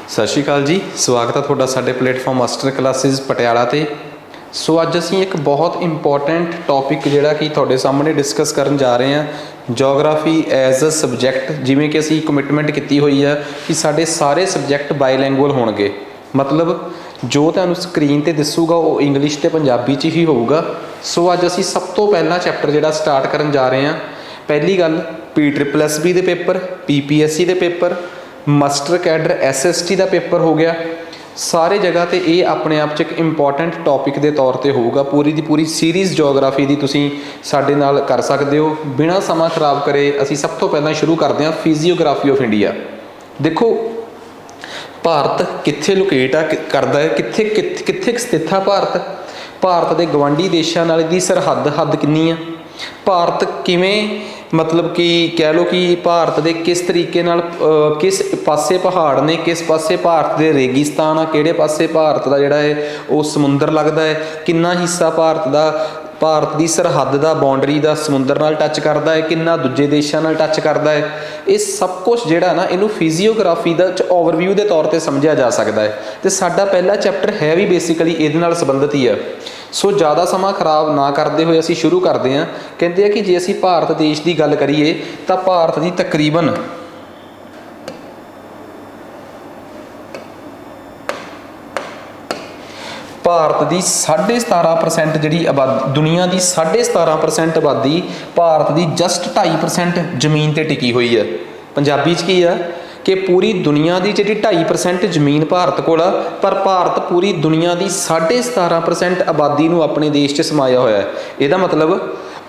सत श्री अकाल जी, स्वागत है तुहाडा साडे प्लेटफॉर्म मास्टर क्लासिस पटियाला ते। सो अज असीं एक बहुत इंपॉर्टेंट टॉपिक जिहड़ा कि तुहाडे सामने डिस्कस करन जा रहे हैं, जोग्राफी एज अ सबजैक्ट। जिवें कि असीं कमिटमेंट कीती हुई है कि साडे सारे सबजैक्ट बाईलैंगुअल होणगे, मतलब जो तुहानूं स्क्रीन ते दिसूगा वो इंग्लिश ते पंजाबी च ही होऊगा। सो अज असीं सब तो पहला चैप्टर जिहड़ा स्टार्ट करन जा रहे हैं। पहली गल, PSSB दे पेपर, PPSC दे पेपर, मास्टर कैडर SST का पेपर हो गया। सारे जगह ते ये अपने आप च एक इंपॉर्टेंट टॉपिक के तौर पर होगा। पूरी की पूरी सीरीज़ जोग्राफी की तुसीं साडे नाल कर सकते हो। बिना समा खराब करे असीं सब तो पहला शुरू करते हैं फिजियोग्राफी ऑफ इंडिया। देखो भारत कित्थे लोकेट करता है, कित्थे कित्थे स्थित है भारत। भारत के गवांढी देशों नाल दी सरहद हद कितनी है, भारत किवें मतलब कि कह लो कि भारत के किस तरीके नाल किस पासे पहाड़ ने, किस पासे भारत के रेगिस्तान आ, किहड़े पासे भारत का जिहड़ा है वो समुंदर लगता है, कितना हिस्सा भारत की सरहद का बाउंडरी का समुंदर नाल टच करता है, कितना दूजे देशों नाल टच करता है। ये सब कुछ जिहड़ा ना इनू फिजियोग्राफी का ओवरव्यू के तौर पर समझा जा सकता है। तो साडा पहला चैप्टर है भी बेसिकली इहदे नाल संबंधित ही है। सो ज़्यादा समा खराब ना करते हुए असीं शुरू करते हैं। कहते हैं कि जे असीं भारत देश की गल करिए तो भारत की तकरीबन भारत की 17.5% जी आबादी, दुनिया की 17.5% आबादी भारत की जस्ट 2.5% जमीन पर टिकी हुई है। पंजाबी च की है कि पूरी दुनिया की जी 2.5% जमीन भारत को, पर भारत पूरी दुनिया की 17.5% आबादी को अपने देश च समाया होया है। यदा मतलब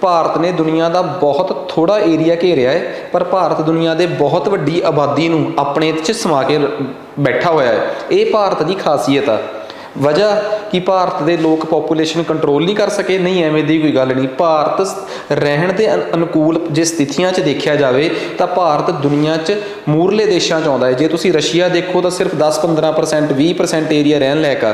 भारत ने दुनिया का बहुत थोड़ा एरिया घेरिया है, पर भारत दुनिया के बहुत वड्डी आबादी को अपने च समा के बैठा होया है। ये भारत की खासियत है। वजह कि भारत के लोग पॉपूलेशन कंट्रोल नहीं कर सके, नहीं एवें दी कोई गल नहीं। भारत रहन के अनुकूल जे स्थितियां च देखा जाए तो भारत दुनिया च मूरले देशों च आउंदा है। जे तुसीं रशिया देखो तो सिर्फ 10-15% 20% एरिया रहन लायक आ।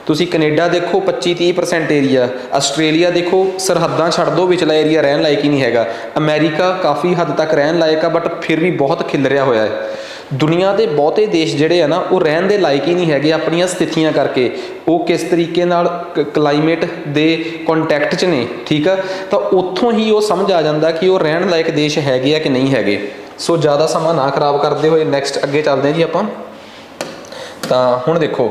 तुसीं कनेडा देखो 25-30% एरिया, आस्ट्रेलिया देखो सरहदां छड्ड दो, विचला एरिया रहन लायक ही नहीं हैगा। अमेरिका काफ़ी हद तक रहन लायक आ, बट फिर भी बहुत खिलरिया होया है। दुनिया के बहुते देश जिहड़े है ना वो रहन दे लायक ही नहीं हैगे अपनियां स्थितियां करके। वो किस तरीके नाल क्लाइमेट दे कॉन्टैक्ट च ने, ठीक है, तो उत्थों ही वो समझ आ जाता कि वो रहन लायक देश हैगे आ कि नहीं हैगे। सो ज़्यादा समा ना खराब करते हुए नैक्सट अगे चलते हैं जी आपां। तो हुण देखो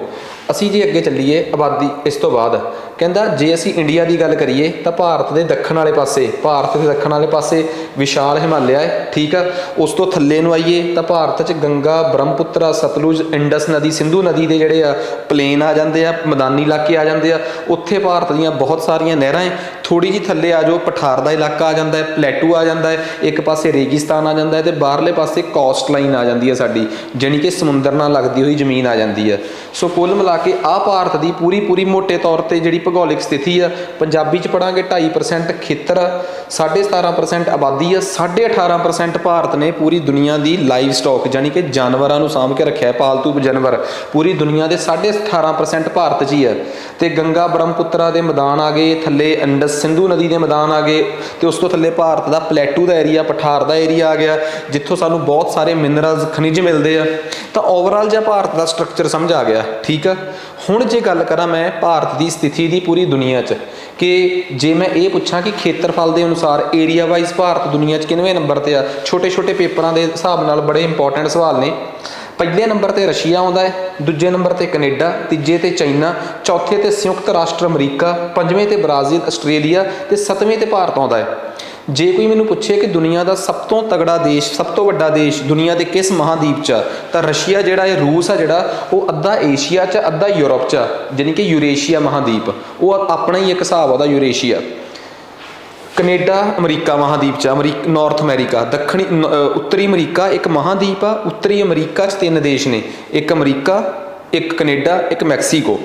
असी जी अगे चलीए आबादी इस तो बाद कहता जे असी इंडिया की गल करिए तो भारत के दक्षिण वाले पासे, भारत के दक्षिण वाले पासे विशाल हिमालय है, ठीक है। उस तो थल्ले नूं आइए तो भारत च गंगा, ब्रह्मपुत्र, सतलुज, इंडस नदी, सिंधु नदी के जिहड़े आ प्लेन आ जाते हैं, मैदानी इलाके आ जाते हैं। उत्थे भारत दीयां बहुत सारियां नहरां है। थोड़ी जी थल्ले आ जाओ पठार का इलाका आ जाता है, प्लेटू आ जाता है, एक पासे रेगिस्तान आ जाता है, तो बाहरले पासे कोस्ट लाइन आ जाती है साडी, जानी कि समुंदर नाल लगती हुई जमीन आ जाती है। सो कुल मिला के आ भारत की पूरी मोटे तौर पर जी भूगोलिक स्थिति है। पंजाबी च पढ़ांगे 2.5% खेतर, 17.5% आबादी है, 18.5% भारत ने पूरी दुनिया की लाइव स्टॉक यानी कि जानवरों को सामभ के रखा है, पालतू जानवर पूरी दुनिया के 18.5% भारत च ही है। तो गंगा ब्रह्मपुत्रा के मैदान आ गए, थले इंडस सिंधु नदी के मैदान आ गए, तो उस तो थले भारत का प्लेटू का एरिया, पठार का एरिया आ गया, जितों सानू बहुत सारे मिनरल्स खनिज मिलते हैं। तो ओवरऑल जो भारत का स्ट्रक्चर समझ आ गया, ठीक है। हुण जे गल करा मैं भारत की स्थिति की पूरी दुनिया च, कि जे मैं ये पूछा कि खेत्रफल के अनुसार एरिया वाइज भारत दुनिया च किनवें नंबर पर आ, छोटे छोटे पेपरों के हिसाब नाल बड़े इंपॉर्टेंट सवाल ने। पहले नंबर पर रशिया आता है, दूजे नंबर पर कनेडा, तीजे ते चाइना, चौथे ते संयुक्त राष्ट्र अमरीका, पंजवें ते ब्राज़ील आस्ट्रेलिया, तो सतवें ते भारत आता है। जे कोई मैनू पूछे कि दुनिया का सब तो तगड़ा देश, सब तो वड्डा देश दुनिया के किस महादीप च, तो रशिया जिहड़ा है, रूस है जिहड़ा, वो अद्धा एशिया च अद्धा यूरोप च, यानी कि यूरेशिया महादीप, वो अपना ही एक हिसाब आता यूरेशिया। कनेडा अमरीका महादीप च, नॉर्थ अमेरिका, दक्षिणी उत्तरी अमरीका एक महादीप आ। उत्तरी अमरीका च 3 देश ने, एक अमरीका, एक कनेडा, एक मैक्सीको।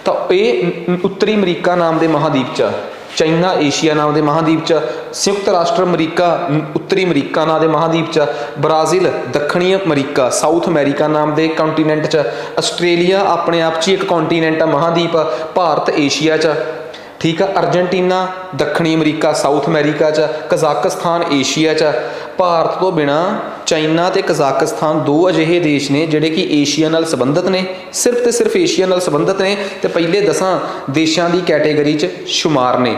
तो ये उत्तरी अमरीका नाम के महादीप च, चाइना एशिया नाम के महादीप च, संयुक्त राष्ट्र अमरीका उत्तरी अमरीका नाम के महादीप च, ब्राज़ील दक्षिणी अमरीका साउथ अमेरिका नाम के कॉन्टीनेंट च, आस्ट्रेलिया अपने आप च एक कॉन्टीनेंट महादीप, भारत एशिया च, ठीक है। अर्जेंटीना दक्षिणी अमरीका साउथ अमेरिका च, कजाकिस्तान एशिया च, भारत तो बिना ਚਾਈਨਾ ਤੇ ਕਜ਼ਾਕਿਸਤਾਨ ਦੋ ਅਜਿਹੇ ਦੇਸ਼ ਨੇ ਜਿਹੜੇ ਕਿ ਏਸ਼ੀਆ ਨਾਲ ਸੰਬੰਧਿਤ ਨੇ, ਸਿਰਫ ਤੇ ਸਿਰਫ ਏਸ਼ੀਆ ਨਾਲ ਸੰਬੰਧਿਤ ਨੇ ਤੇ ਪਹਿਲੇ 10 ਦੇਸ਼ਾਂ ਦੀ ਕੈਟੇਗਰੀ 'ਚ ਸ਼ੁਮਾਰ ਨੇ।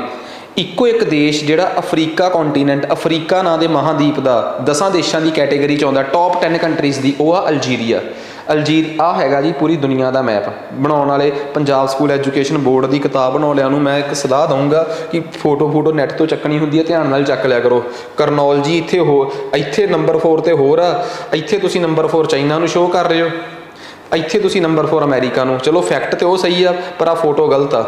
ਇੱਕੋ ਇੱਕ ਦੇਸ਼ ਜਿਹੜਾ ਅਫਰੀਕਾ ਕੰਟੀਨੈਂਟ, ਅਫਰੀਕਾ ਨਾਂ ਦੇ ਮਹਾਦੀਪ ਦਾ 10 ਦੇਸ਼ਾਂ ਦੀ ਕੈਟੇਗਰੀ 'ਚ ਆਉਂਦਾ, ਟੌਪ 10 ਕੰਟਰੀਜ਼ ਦੀ, ਉਹ ਆ ਅਲਜੀਰੀਆ। ਆਹ ਹੈਗਾ ਜੀ ਪੂਰੀ ਦੁਨੀਆ ਦਾ ਮੈਪ। ਬਣਾਉਣ ਵਾਲੇ ਪੰਜਾਬ ਸਕੂਲ ਐਜੂਕੇਸ਼ਨ ਬੋਰਡ ਦੀ ਕਿਤਾਬ ਬਣਾਉਣ ਵਾਲਿਆਂ ਨੂੰ ਮੈਂ ਇੱਕ ਸਲਾਹ ਦਊਂਗਾ ਕਿ ਫੋਟੋ ਨੈੱਟ ਤੋਂ ਚੱਕਣੀ ਹੁੰਦੀ ਹੈ, ਧਿਆਨ ਨਾਲ ਚੱਕ ਲਿਆ ਕਰੋ। ਕਰਨੌਲਜੀ ਇੱਥੇ ਨੰਬਰ 4 ਤੇ ਹੋਰ ਆ, ਇੱਥੇ ਤੁਸੀਂ ਨੰਬਰ 4 ਚਾਈਨਾ ਨੂੰ ਸ਼ੋਅ ਕਰ ਰਹੇ ਹੋ, ਇੱਥੇ ਤੁਸੀਂ ਨੰਬਰ 4 ਅਮਰੀਕਾ ਨੂੰ। ਚਲੋ ਫੈਕਟ ਤੇ ਉਹ ਸਹੀ ਆ ਪਰ ਆ ਫੋਟੋ ਗਲਤ ਆ,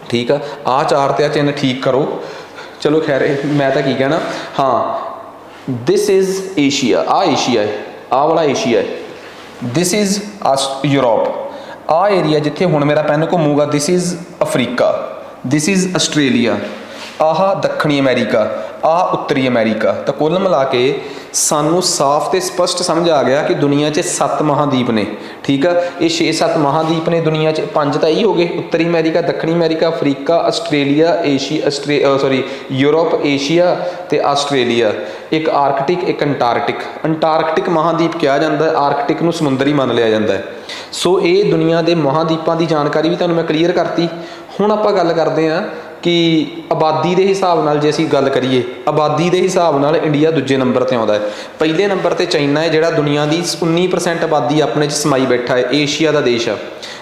ਠੀਕ ਆ। ਆਹ 4 ਤੇ ਆ ਚਿੰਨ੍ਹ ਠੀਕ ਕਰੋ। ਚਲੋ ਖੈਰ ਮੈਂ ਤਾਂ ਕੀ ਕਹਿਣਾ, ਹਾਂ ਦਿਸ ਇਜ਼ ਏਸ਼ੀਆ, ਆਹ ਏਸ਼ੀਆ ਹੈ, ਆਹ ਵਾਲਾ ਏਸ਼ੀਆ ਹੈ। ਦਿਸ ਇਜ਼ ਯੂਰਪ, ਆਹ ਏਰੀਆ ਜਿੱਥੇ ਹੁਣ ਮੇਰਾ ਪੈਨ ਘੁੰਮੂਗਾ, this is Africa, this is Australia, ਆਹ ਦੱਖਣੀ ਅਮਰੀਕਾ, ਆਹ ਉੱਤਰੀ ਅਮਰੀਕਾ। ਤਾਂ ਕੁੱਲ ਮਿਲਾ ਕੇ ਸਾਨੂੰ ਸਾਫ਼ ਤੇ ਸਪਸ਼ਟ ਸਮਝ ਆ ਗਿਆ ਕਿ ਦੁਨੀਆ 'ਚ 7 ਮਹਾਦੀਪ ਨੇ, ਠੀਕ ਆ। ਇਹ 6-7 ਮਹਾਦੀਪ ਨੇ ਦੁਨੀਆ 'ਚ, 5 ਤਾਂ ਇਹੀ ਹੋ ਗਏ, ਉੱਤਰੀ ਅਮਰੀਕਾ, ਦੱਖਣੀ America, Africa, Australia, Europe, Asia ਤੇ ਆਸਟ੍ਰੇਲੀਆ। ਇੱਕ ਆਰਕਟਿਕ, ਇੱਕ ਅੰਟਾਰਕਟਿਕ ਮਹਾਦੀਪ ਕਿਹਾ ਜਾਂਦਾ ਹੈ, ਆਰਕਟਿਕ ਨੂੰ ਸਮੁੰਦਰੀ ਮੰਨ ਲਿਆ ਜਾਂਦਾ ਹੈ। ਸੋ ਇਹ ਦੁਨੀਆ ਦੇ ਮਹਾਦੀਪਾਂ ਦੀ ਜਾਣਕਾਰੀ ਵੀ ਤੁਹਾਨੂੰ ਮੈਂ ਕਲੀਅਰ ਕਰਤੀ। ਹੁਣ ਆਪਾਂ ਗੱਲ ਕਰਦੇ ਹਾਂ ਕਿ ਆਬਾਦੀ ਦੇ ਹਿਸਾਬ ਨਾਲ, ਜੇ ਅਸੀਂ ਗੱਲ ਕਰੀਏ ਆਬਾਦੀ ਦੇ ਹਿਸਾਬ ਨਾਲ, ਇੰਡੀਆ ਦੂਜੇ ਨੰਬਰ 'ਤੇ ਆਉਂਦਾ ਹੈ। ਪਹਿਲੇ ਨੰਬਰ 'ਤੇ ਚਾਈਨਾ ਹੈ ਜਿਹੜਾ ਦੁਨੀਆ ਦੀ 19% ਆਬਾਦੀ ਆਪਣੇ 'ਚ ਸਮਾਈ ਬੈਠਾ ਹੈ, ਏਸ਼ੀਆ ਦਾ ਦੇਸ਼ ਆ।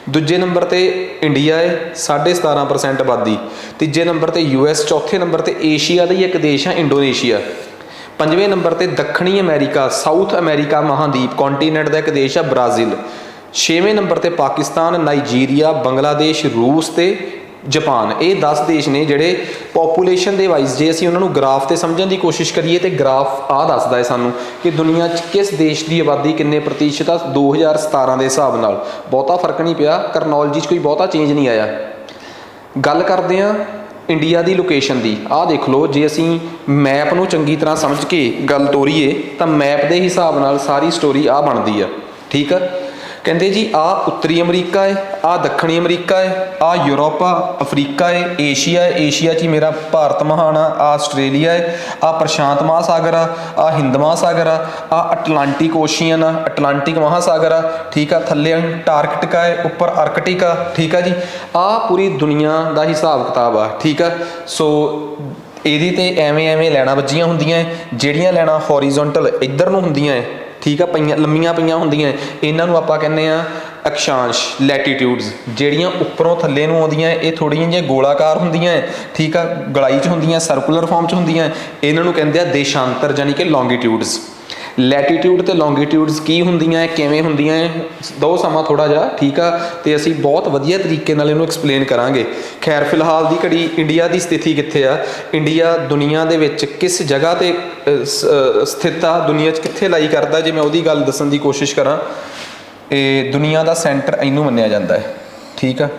ਦੂਜੇ ਨੰਬਰ 'ਤੇ ਇੰਡੀਆ ਹੈ 17.5% ਆਬਾਦੀ। ਤੀਜੇ ਨੰਬਰ 'ਤੇ US, ਚੌਥੇ ਨੰਬਰ 'ਤੇ ਏਸ਼ੀਆ ਦਾ ਹੀ ਇੱਕ ਦੇਸ਼ ਆ ਇੰਡੋਨੇਸ਼ੀਆ। 5ਵੇਂ ਨੰਬਰ 'ਤੇ ਦੱਖਣੀ ਅਮਰੀਕਾ, ਸਾਊਥ ਅਮਰੀਕਾ ਮਹਾਦੀਪ ਕੰਟੀਨੈਂਟ ਦਾ ਇੱਕ ਦੇਸ਼ ਆ ਬ੍ਰਾਜ਼ੀਲ। 6ਵੇਂ ਨੰਬਰ 'ਤੇ ਪਾਕਿਸਤਾਨ, ਨਾਈਜੀਰੀਆ, ਬੰਗਲਾਦੇਸ਼, ਰੂਸ ਤੇ ਜਾਪਾਨ। ਇਹ 10 ਦੇਸ਼ ਨੇ ਜਿਹੜੇ ਪੋਪੂਲੇਸ਼ਨ ਦੇ ਵਾਈਜ਼, ਜੇ ਅਸੀਂ ਉਹਨਾਂ ਨੂੰ ਗ੍ਰਾਫ 'ਤੇ ਸਮਝਣ ਦੀ ਕੋਸ਼ਿਸ਼ ਕਰੀਏ ਤਾਂ ਗ੍ਰਾਫ ਆਹ ਦੱਸਦਾ ਹੈ ਸਾਨੂੰ ਕਿ ਦੁਨੀਆ 'ਚ ਕਿਸ ਦੇਸ਼ ਦੀ ਆਬਾਦੀ ਕਿੰਨੇ ਪ੍ਰਤੀਸ਼ਤ ਆ 2017 ਦੇ ਹਿਸਾਬ ਨਾਲ। ਬਹੁਤਾ ਫਰਕ ਨਹੀਂ ਪਿਆ, ਕਰਨੌਲਜੀ 'ਚ ਕੋਈ ਬਹੁਤਾ ਚੇਂਜ ਨਹੀਂ ਆਇਆ। ਗੱਲ ਕਰਦੇ ਹਾਂ ਇੰਡੀਆ ਦੀ ਲੋਕੇਸ਼ਨ ਦੀ। ਆਹ ਦੇਖ ਲਓ, ਜੇ ਅਸੀਂ ਮੈਪ ਨੂੰ ਚੰਗੀ ਤਰ੍ਹਾਂ ਸਮਝ ਕੇ ਗੱਲ ਤੋਰੀਏ ਤਾਂ ਮੈਪ ਦੇ ਹਿਸਾਬ ਨਾਲ ਸਾਰੀ ਸਟੋਰੀ ਆਹ ਬਣਦੀ ਆ, ਠੀਕ ਆ। ਕਹਿੰਦੇ ਜੀ ਆਹ ਉੱਤਰੀ ਅਮਰੀਕਾ ਹੈ, ਆਹ ਦੱਖਣੀ ਅਮਰੀਕਾ ਹੈ, ਆਹ ਯੂਰਪ ਆ, ਅਫਰੀਕਾ ਹੈ, ਏਸ਼ੀਆ ਹੈ, ਏਸ਼ੀਆ 'ਚ ਹੀ ਮੇਰਾ ਭਾਰਤ ਮਹਾਨ ਆ, ਆਹ ਆਸਟ੍ਰੇਲੀਆ ਹੈ, ਆਹ ਪ੍ਰਸ਼ਾਂਤ ਮਹਾਸਾਗਰ ਆ, ਆਹ ਹਿੰਦ ਮਹਾਸਾਗਰ ਆ, ਆਹ ਅਟਲਾਂਟਿਕ ਓਸ਼ੀਅਨ ਆ, ਅਟਲਾਂਟਿਕ ਮਹਾਸਾਗਰ ਆ, ਠੀਕ ਆ। ਥੱਲੇ ਅੰਟਾਰਕਟਿਕਾ ਹੈ, ਉੱਪਰ ਆਰਕਟਿਕ ਆ, ਠੀਕ ਆ ਜੀ। ਆਹ ਪੂਰੀ ਦੁਨੀਆ ਦਾ ਹਿਸਾਬ ਕਿਤਾਬ ਆ, ਠੀਕ ਆ। ਸੋ ਇਹਦੇ 'ਤੇ ਐਵੇਂ ਲੈਣਾ ਵੱਜੀਆਂ ਹੁੰਦੀਆਂ, ਜਿਹੜੀਆਂ ਲੈਣਾ ਹੌਰੀਜ਼ੋਨਟਲ ਇੱਧਰ ਨੂੰ ਹੁੰਦੀਆਂ ਹੈ, ਠੀਕ ਆ, ਲੰਮੀਆਂ ਪਈਆਂ ਹੁੰਦੀਆਂ, ਇਹਨਾਂ ਨੂੰ ਆਪਾਂ ਕਹਿੰਦੇ ਆ ਅਕਸ਼ਾਂਸ਼, ਲੈਟੀਟਿਊਡਸ। ਜਿਹੜੀਆਂ ਉੱਪਰੋਂ ਥੱਲੇ ਨੂੰ ਆਉਂਦੀਆਂ ਇਹ ਥੋੜ੍ਹੀਆਂ ਜਿਹੀਆਂ ਗੋਲਾਕਾਰ ਹੁੰਦੀਆਂ, ਠੀਕ ਆ, ਗਲਾਈ 'ਚ ਹੁੰਦੀਆਂ, ਸਰਕੂਲਰ ਫਾਰਮ 'ਚ ਹੁੰਦੀਆਂ, ਇਹਨਾਂ ਨੂੰ ਕਹਿੰਦੇ ਆ ਦੇਸ਼ਾਂਤਰ, ਯਾਨੀ ਕਿ ਲੌਂਗੀਟਿਊਡਸ। ਲੈਟੀਟਿਊਡ ਤੇ ਲੌਂਗੀਟਿਊਡਸ ਕੀ ਹੁੰਦੀਆਂ, ਕਿਵੇਂ ਹੁੰਦੀਆਂ, ਦੋ ਸਮਾਂ ਥੋੜ੍ਹਾ ਜਿਹਾ, ਠੀਕ ਆ। ਤੇ ਅਸੀਂ ਬਹੁਤ ਵਧੀਆ ਤਰੀਕੇ ਨਾਲ ਇਹਨੂੰ ਐਕਸਪਲੇਨ ਕਰਾਂਗੇ। ਖੈਰ ਫਿਲਹਾਲ ਦੀ ਘੜੀ ਇੰਡੀਆ ਦੀ ਸਥਿਤੀ ਕਿੱਥੇ ਆ, ਇੰਡੀਆ ਦੁਨੀਆ ਦੇ ਵਿੱਚ ਕਿਸ ਜਗ੍ਹਾ 'ਤੇ ਸਥਿਤ ਆ, ਦੁਨੀਆ 'ਚ ਕਿੱਥੇ ਲਾਈ ਕਰਦਾ, ਜੇ ਮੈਂ ਉਹਦੀ ਗੱਲ ਦੱਸਣ ਦੀ ਕੋਸ਼ਿਸ਼ ਕਰਾਂ, ਇਹ ਦੁਨੀਆ ਦਾ ਸੈਂਟਰ ਇਹਨੂੰ ਮੰਨਿਆ ਜਾਂਦਾ ਹੈ, ਠੀਕ ਆ।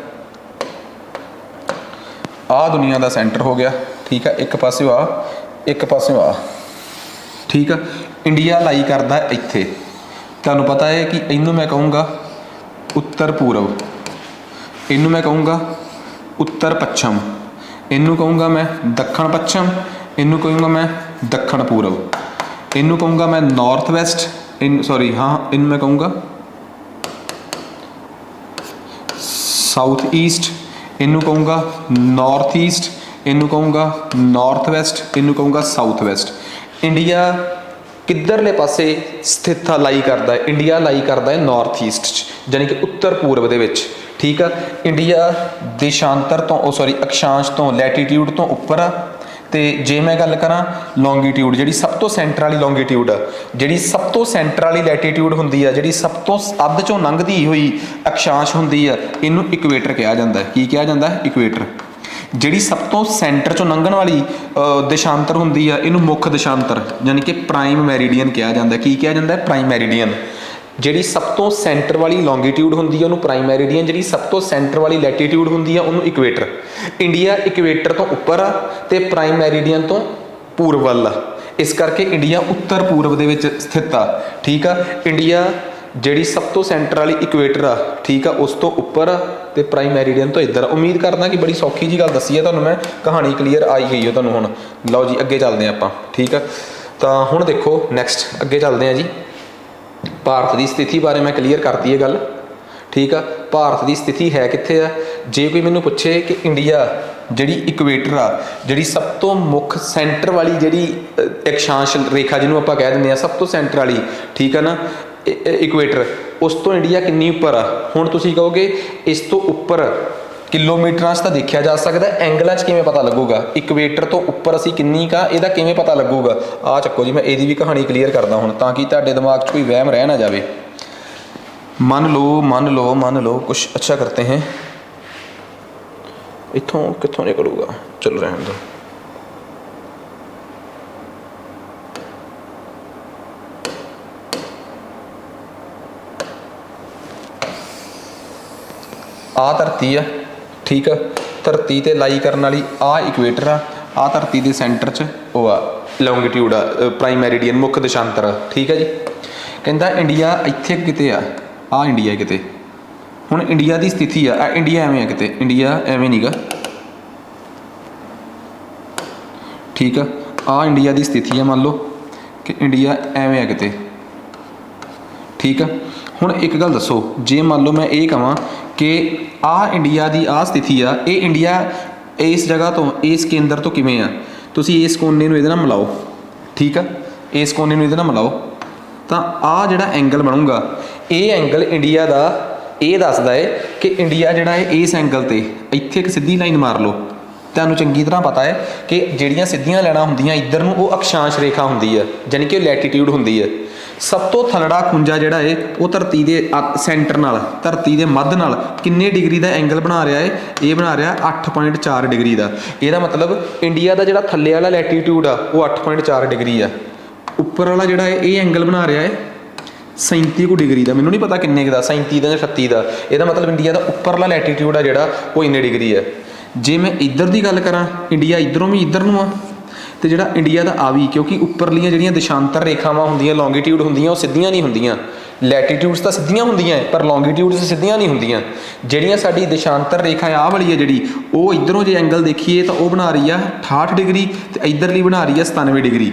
ਆਹ ਦੁਨੀਆ ਦਾ ਸੈਂਟਰ ਹੋ ਗਿਆ, ਠੀਕ ਆ। ਇੱਕ ਪਾਸੇ ਆ, ਇੱਕ ਪਾਸੇ ਆ, ਠੀਕ ਆ। ਇੰਡੀਆ ਲਾਈ ਕਰਦਾ ਇੱਥੇ। ਤੁਹਾਨੂੰ ਪਤਾ ਹੈ ਕਿ ਇਹਨੂੰ ਮੈਂ ਕਹੂੰਗਾ ਉੱਤਰ ਪੂਰਬ, ਇਹਨੂੰ ਮੈਂ ਕਹੂੰਗਾ ਉੱਤਰ ਪੱਛਮ, ਇਹਨੂੰ ਕਹੂੰਗਾ ਮੈਂ ਦੱਖਣ ਪੱਛਮ, ਇਹਨੂੰ ਕਹੂੰਗਾ ਮੈਂ ਦੱਖਣ ਪੂਰਬ, ਇਹਨੂੰ ਕਹੂੰਗਾ ਮੈਂ ਨਾਰਥ ਵੈਸਟ, ਇਹਨੂੰ ਮੈਂ ਕਹੂੰਗਾ ਸਾਊਥ ਈਸਟ, ਇਹਨੂੰ ਕਹੂੰਗਾ ਨਾਰਥ ਈਸਟ, ਇਹਨੂੰ ਕਹੂੰਗਾ ਨਾਰਥ ਵੈਸਟ, ਇਹਨੂੰ ਕਹੂੰਗਾ ਸਾਊਥ ਵੈਸਟ। ਇੰਡੀਆ ਕਿੱਧਰਲੇ ਪਾਸੇ ਸਥਿਤ ਆ, ਲਾਈ ਕਰਦਾ ਹੈ, ਇੰਡੀਆ ਲਾਈ ਕਰਦਾ ਹੈ ਨਾਰਥ ਈਸਟ 'ਚ, ਯਾਨੀ ਕਿ ਉੱਤਰ ਪੂਰਬ ਦੇ ਵਿੱਚ, ਠੀਕ ਆ। ਇੰਡੀਆ ਦੇਸ਼ਾਂਤਰ ਤੋਂ ਅਕਸ਼ਾਂਸ਼ ਤੋਂ, ਲੈਟੀਟਿਊਡ ਤੋਂ ਉੱਪਰ ਆ। ਤੇ ਜੇ ਮੈਂ ਗੱਲ ਕਰਾਂ ਲੌਂਗੀਟਿਊਡ, ਜਿਹੜੀ ਸਭ ਤੋਂ ਸੈਂਟਰ ਵਾਲੀ ਲੌਂਗੀਟਿਊਡ ਆ, ਜਿਹੜੀ ਸਭ ਤੋਂ ਸੈਂਟਰ ਵਾਲੀ ਲੈਟੀਟਿਊਡ ਹੁੰਦੀ ਆ, ਜਿਹੜੀ ਸਭ ਤੋਂ ਅੱਧ 'ਚੋਂ ਲੰਘਦੀ ਹੋਈ ਅਕਸ਼ਾਂਸ਼ ਹੁੰਦੀ ਆ, ਇਹਨੂੰ ਇਕੁਏਟਰ ਕਿਹਾ ਜਾਂਦਾ ਹੈ। ਕੀ ਕਿਹਾ ਜਾਂਦਾ ਹੈ? ਇਕੁਏਟਰ। ਜਿਹੜੀ ਸਭ ਤੋਂ ਸੈਂਟਰ 'ਚੋਂ ਲੰਘਣ ਵਾਲੀ ਦੇਸ਼ਾਂਤਰ ਹੁੰਦੀ ਆ, ਇਹਨੂੰ ਮੁੱਖ ਦੇਸ਼ਾਂਤਰ, ਯਾਨੀ ਕਿ ਪ੍ਰਾਈਮ ਮੈਰੀਡੀਅਨ ਕਿਹਾ ਜਾਂਦਾ। ਕੀ ਕਿਹਾ ਜਾਂਦਾ ਹੈ? Prime meridian. ਜਿਹੜੀ ਸਭ ਤੋਂ ਸੈਂਟਰ ਵਾਲੀ ਲੌਂਗੀਟਿਊਡ ਹੁੰਦੀ ਹੈ ਉਹਨੂੰ ਪ੍ਰਾਈਮ ਮੈਰੀਡੀਅਨ, ਜਿਹੜੀ ਸਭ ਤੋਂ ਸੈਂਟਰ ਵਾਲੀ ਲੈਟੀਟਿਊਡ ਹੁੰਦੀ ਆ ਉਹਨੂੰ ਇਕੁਏਟਰ। ਇੰਡੀਆ ਇਕੁਏਟਰ ਤੋਂ ਉੱਪਰ ਆ ਤੇ ਪ੍ਰਾਈਮ ਮੈਰੀਡੀਅਨ ਤੋਂ ਪੂਰਬ ਵੱਲ ਆ, ਇਸ ਕਰਕੇ ਇੰਡੀਆ ਉੱਤਰ ਪੂਰਬ ਦੇ ਵਿੱਚ ਸਥਿਤ ਆ, ਠੀਕ ਆ। ਇੰਡੀਆ ਜਿਹੜੀ ਸਭ ਤੋਂ ਸੈਂਟਰ ਵਾਲੀ ਇਕੁਏਟਰ ਆ, ਠੀਕ ਆ, ਉਸ ਤੋਂ ਉੱਪਰ ਆ ਤੇ ਪ੍ਰਾਈਮ ਮੈਰੀਡੀਅਨ ਤੋਂ ਇੱਧਰ ਆ। ਉਮੀਦ ਕਰਦਾ ਕਿ ਬੜੀ ਸੌਖੀ ਜੀ ਗੱਲ ਦੱਸੀ ਹੈ ਤੁਹਾਨੂੰ ਮੈਂ, ਕਹਾਣੀ ਕਲੀਅਰ ਆਈ ਗਈ ਹੈ ਤੁਹਾਨੂੰ ਹੁਣ। ਲਓ ਜੀ ਅੱਗੇ ਚੱਲਦੇ ਹਾਂ ਆਪਾਂ, ਠੀਕ ਆ। ਤਾਂ ਹੁਣ ਦੇਖੋ ਨੈਕਸਟ ਅੱਗੇ ਚੱਲਦੇ ਹਾਂ ਜੀ। ਭਾਰਤ ਦੀ ਸਥਿਤੀ ਬਾਰੇ ਮੈਂ ਕਲੀਅਰ ਕਰਤੀ ਇਹ ਗੱਲ, ਠੀਕ ਆ। ਭਾਰਤ ਦੀ ਸਥਿਤੀ ਹੈ ਕਿੱਥੇ ਆ? ਜੇ ਕੋਈ ਮੈਨੂੰ ਪੁੱਛੇ ਕਿ ਇੰਡੀਆ ਜਿਹੜੀ ਇਕੁਏਟਰ ਆ, ਜਿਹੜੀ ਸਭ ਤੋਂ ਮੁੱਖ ਸੈਂਟਰ ਵਾਲੀ ਜਿਹੜੀ ਅਕਸ਼ਾਂਸ਼ ਰੇਖਾ ਜਿਹਨੂੰ ਆਪਾਂ ਕਹਿ ਦਿੰਦੇ ਆ, ਸਭ ਤੋਂ ਸੈਂਟਰ ਵਾਲੀ, ਠੀਕ ਆ ਨਾ, ਇਕੁਏਟਰ, ਉਸ ਤੋਂ ਇੰਡੀਆ ਕਿੰਨੀ ਉੱਪਰ ਆ? ਹੁਣ ਤੁਸੀਂ ਕਹੋਗੇ ਇਸ ਤੋਂ ਉੱਪਰ ਕਿਲੋਮੀਟਰਾਂ 'ਚ ਤਾਂ ਦੇਖਿਆ ਜਾ ਸਕਦਾ, ਐਂਗਲਾਂ 'ਚ ਕਿਵੇਂ ਪਤਾ ਲੱਗੂਗਾ? ਇਕੁਏਟਰ ਤੋਂ ਉੱਪਰ ਅਸੀਂ ਕਿੰਨੀ ਕਾ, ਇਹਦਾ ਕਿਵੇਂ ਪਤਾ ਲੱਗੂਗਾ? ਆਹ ਚੱਕੋ ਜੀ, ਮੈਂ ਇਹਦੀ ਵੀ ਕਹਾਣੀ ਕਲੀਅਰ ਕਰਦਾ ਹੁਣ, ਤਾਂ ਕਿ ਤੁਹਾਡੇ ਦਿਮਾਗ 'ਚ ਕੋਈ ਵਹਿਮ ਰਹਿ ਨਾ ਜਾਵੇ। मान लो कुछ अच्छा करते हैं। इत्थों कित्थों निकलूगा, चल रहने दो। आ धरती आ, ठीक है, धरती ते लाई करने वाली आ इक्वेटर आ धरती के सेंटर च वो आ लॉन्गिट्यूड आ, प्राइम मेरिडियन मुख्य देशांतर, ठीक है जी। कहता इंडिया इत्थे किते आ इंडिया किते। हुण इंडिया की स्थिति आ इंडिया एवें आ किते, इंडिया एवें नहीं गा, ठीक है। आ इंडिया की स्थिति है, मान लो कि इंडिया एवें आ किते, ठीक है। हुण एक गल दसो, जे मान लो मैं ये कहां कि आ इंडिया की आ स्थिति आ, ये इंडिया इस जगह तो इस केंद्र तो किवें आ, तुसीं इस कोने नूं इहदे नाल मिलाओ, ठीक है, इस कोने नूं इहदे नाल मिलाओ, तो आ जिहड़ा एंगल बनूगा, ये एंगल इंडिया का ये दसदा है कि इंडिया जिहड़ा है इस एंगल ते इत्थे एक सीधी लाइन मार लो, तुहानूं चंगी तरह पता है कि जिहड़ियां सीधियां लाइनां हुंदियां इधर नूं वो अक्षांश रेखा हुंदी है, जानी कि लैटीट्यूड हुंदी है। सब तो थलड़ा खुंजा जिहड़ा है वो धरती के सेंटर नाल, धरती के मध्य नाल किन्ने डिग्री का एंगल बना रहा है? ये बना रहा 8.4 डिग्री का। ਇਹਦਾ मतलब इंडिया का जिहड़ा थल्ले वाला लैटीट्यूड आ वो 8.4 डिग्री आ, उपर वाला जिहड़ा है ये एंगल बना रहा है 37 को डिग्री का, मैनूं नहीं पता किन्ने का, 37 का या 38 का। ਇਹਦਾ मतलब इंडिया का उपरला लैटीट्यूड आ जिहड़ा वो इन्ने डिग्री है। जे मैं इधर की गल करा, इंडिया इधरों भी इधर नूं आ, तो जिहड़ा इंडिया का आ भी, क्योंकि उपरलियां जिहड़ियां देशांतर रेखावां हुंदियां, लॉन्गिट्यूड हुंदियां, वो सीधियां नहीं हुंदियां। लैटीट्यूड्स तो सीधियां हुंदियां पर लॉन्गिट्यूड्स सीधियां नहीं हुंदियां। जिहड़ियां साडी देशांतर रेखा आ वाली है जिहड़ी, वो इधरों जे एंगल देखीए तो वो बना रही है 68 डिग्री, तो इधरली बना रही है 97 डिग्री।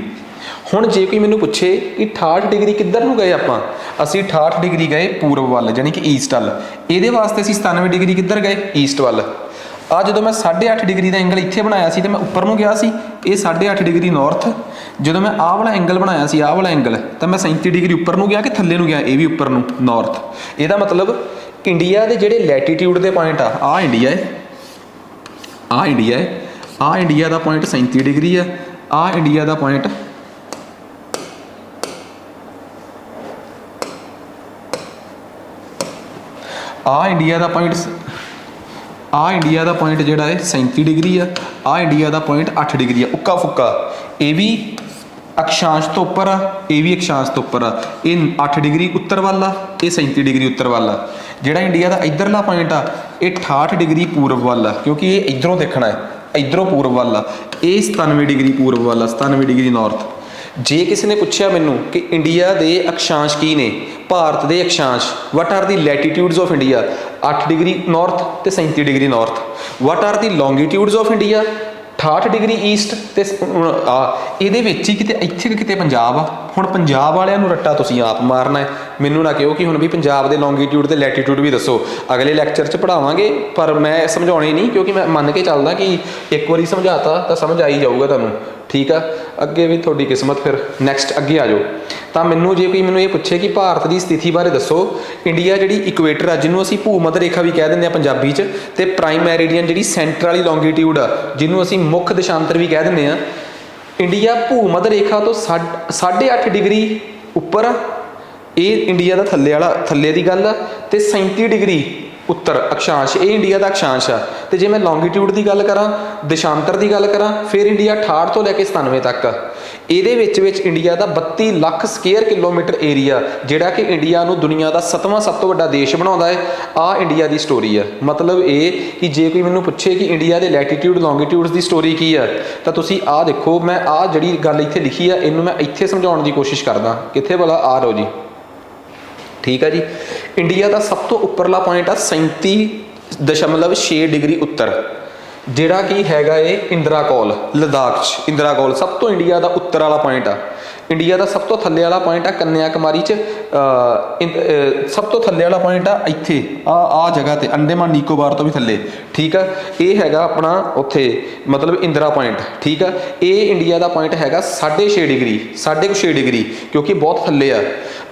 हुण जे कोई मैनूं पुछे कि 68 डिग्री किधर नूं गए आपां, असीं 68 डिग्री गए पूर्व वाल, जानी कि ईस्ट वाल। इहदे वास्ते असीं 97 डिग्री किधर गए? ईस्ट वाल। आ जो मैं 8.5 डिग्री का एंगल इत्थे बनाया सी, तो मैं उपर नूं गया सी, ये 8.5 डिग्री नॉर्थ। जो मैं आ वाला एंगल बनाया सी, आ वाला एंगल, तो मैं 37 डिग्री उपर नूं गया कि थल्ले नूं गया? ये भी उपर नूं, नॉर्थ। ਇਹਦਾ मतलब इंडिया के ਜਿਹੜੇ लैटीट्यूड के पॉइंट आ इंडिया है, आ इंडिया है, आ इंडिया का पॉइंट 37 डिग्री है, आ इंडिया का पॉइंट इंडिया का पॉइंट, इंडिया का पॉइंट जोड़ा है 37 डिग्री है, इंडिया का पॉइंट 8 डिग्री है, उक्का फुक्का। ये भी अक्षांश तो उपर आ, ये भी अक्षांश तो उपर आ, ये 8 डिग्री उत्तर वाला, ये 37 डिग्री उत्तर वाला। जोड़ा इंडिया का इधरला पॉइंट आ, ये 68 डिग्री पूर्व वाला, क्योंकि ये इधरों देखना है, इधरों पूर्व वाला, ये 97 डिग्री पूर्व वाला, 97 डिग्री नॉर्थ। जे किसी ने पूछा मैनू कि इंडिया के अक्षांश की ने, भारत के अक्षांश, what are the latitudes of India? 8 degree north to 37 degree north. What are the longitudes of India? 68 degree east ते ਇਹਦੇ ਵਿੱਚ ਹੀ ਕਿਤੇ ਇੱਥੇ ਕਿਤੇ ਪੰਜਾਬ ਆ। ਹੁਣ ਪੰਜਾਬ ਵਾਲਿਆਂ ਨੂੰ ਰੱਟਾ ਤੁਸੀਂ ਆਪ ਮਾਰਨਾ ਹੈ, ਮੈਨੂੰ ਨਾ ਕਿਹੋ ਕਿ ਹੁਣ ਵੀ ਪੰਜਾਬ ਦੇ ਲੌਂਗੀਟਿਊਡ ਤੇ ਲੈਟੀਟਿਊਡ ਵੀ ਦੱਸੋ। ਅਗਲੇ ਲੈਕਚਰ 'ਚ ਪੜਾਵਾਂਗੇ, ਪਰ ਮੈਂ ਸਮਝਾਉਣੇ ਨਹੀਂ, ਕਿਉਂਕਿ ਮੈਂ ਮੰਨ ਕੇ ਚੱਲਦਾ ਕਿ ਇੱਕ ਵਾਰੀ ਸਮਝਾਤਾ ਤਾਂ ਸਮਝ ਆਈ ਜਾਊਗਾ ਤੁਹਾਨੂੰ, ਠੀਕ ਆ। ਅੱਗੇ ਵੀ ਤੁਹਾਡੀ ਕਿਸਮਤ, ਫਿਰ ਨੈਕਸਟ ਅੱਗੇ ਆ ਜਾਓ। ਤਾਂ ਮੈਨੂੰ ਜੇ ਕੋਈ ਮੈਨੂੰ ਇਹ ਪੁੱਛੇ ਕਿ ਭਾਰਤ ਦੀ ਸਥਿਤੀ ਬਾਰੇ ਦੱਸੋ, ਇੰਡੀਆ ਜਿਹੜੀ ਇਕੁਏਟਰ ਆ, ਜਿਹਨੂੰ ਅਸੀਂ ਭੂ ਮੱਧ ਰੇਖਾ ਵੀ ਕਹਿ ਦਿੰਦੇ ਆ ਪੰਜਾਬੀ 'ਚ, ਤੇ ਪ੍ਰਾਈਮ ਮੈਰੀਡੀਅਨ ਜਿਹੜੀ ਸੈਂਟਰ ਵਾਲੀ ਲੌਂਗੀਟਿਊਡ ਆ, ਜਿਹਨੂੰ ਅਸੀਂ ਮੁੱਖ ਦੇਸ਼ਾਂਤਰ ਵੀ ਕਹਿ ਦਿੰਦੇ ਆ, ਇੰਡੀਆ ਭੂ ਮੱਧ ਰੇਖਾ ਤੋਂ 8.5 ਡਿਗਰੀ ਉੱਪਰ ਆ। ਇਹ ਇੰਡੀਆ ਦਾ ਥੱਲੇ ਵਾਲਾ, ਥੱਲੇ ਦੀ ਗੱਲ ਆ। ਤੇ 37 ਡਿਗਰੀ ਉੱਤਰ ਅਕਸ਼ਾਂਸ਼, ਇਹ ਇੰਡੀਆ ਦਾ ਅਕਸ਼ਾਂਸ਼ ਆ। ਤੇ ਜੇ ਮੈਂ ਲੌਂਗੀਟਿਊਡ ਦੀ ਗੱਲ ਕਰਾਂ, ਦੇਸ਼ਾਂਤਰ ਦੀ ਗੱਲ ਕਰਾਂ, ਫਿਰ ਇੰਡੀਆ 68 ਤੋਂ ਲੈ ਕੇ 97 ਤੱਕ ਆ। ਇਹਦੇ ਵਿੱਚ ਇੰਡੀਆ ਦਾ 32 ਲੱਖ ਸਕੁਅਰ ਕਿਲੋਮੀਟਰ ਏਰੀਆ, ਜਿਹੜਾ ਕਿ ਇੰਡੀਆ ਨੂੰ ਦੁਨੀਆ ਦਾ 7ਵਾਂ ਸਭ ਤੋਂ ਵੱਡਾ ਦੇਸ਼ ਬਣਾਉਂਦਾ ਹੈ। ਆ ਇੰਡੀਆ ਦੀ ਸਟੋਰੀ ਆ। ਮਤਲਬ ਇਹ ਕਿ ਜੇ ਕੋਈ ਮੈਨੂੰ ਪੁੱਛੇ ਕਿ ਇੰਡੀਆ ਦੇ ਲੈਟੀਟਿਊਡ ਲੌਂਗੀਟਿਊਡਸ ਦੀ ਸਟੋਰੀ ਕੀ ਆ, ਤਾਂ ਤੁਸੀਂ ਆਹ ਦੇਖੋ, ਮੈਂ ਆਹ ਜਿਹੜੀ ਗੱਲ ਇੱਥੇ ਲਿਖੀ ਆ, ਇਹਨੂੰ ਮੈਂ ਇੱਥੇ ਸਮਝਾਉਣ ਦੀ ਕੋਸ਼ਿਸ਼ ਕਰਦਾ। ਕਿੱਥੇ ਭਲਾ? ਆ ਰਹੋ ਜੀ, ਠੀਕ ਹੈ ਜੀ। ਇੰਡੀਆ ਦਾ ਸਭ ਤੋਂ ਉੱਪਰਲਾ ਪੁਆਇੰਟ ਆ 37.6 ਡਿਗਰੀ ਉੱਤਰ, ਜਿਹੜਾ ਕਿ ਹੈਗਾ ਏ ਇੰਦਰਾ ਕੋਲ, ਲਦਾਖ 'ਚ। ਇੰਦਰਾ ਕੋਲ ਸਭ ਤੋਂ ਇੰਡੀਆ ਦਾ ਉੱਤਰ ਵਾਲਾ ਪੁਆਇੰਟ ਆ। इंडिया का सब तो थल्ले वाला पॉइंट आ कन्याकुमारी च सब तो थल्ले वाला पॉइंट आ इत्थे आ जगह ते अंडेमान निकोबार तो भी थल्ले, ठीक है। ये हैगा अपना उत्थे मतलब इंदिरा पॉइंट, ठीक है। ये इंडिया का पॉइंट हैगा 6.5 डिग्री 6.5 डिग्री क्योंकि बहुत थल्ले आ।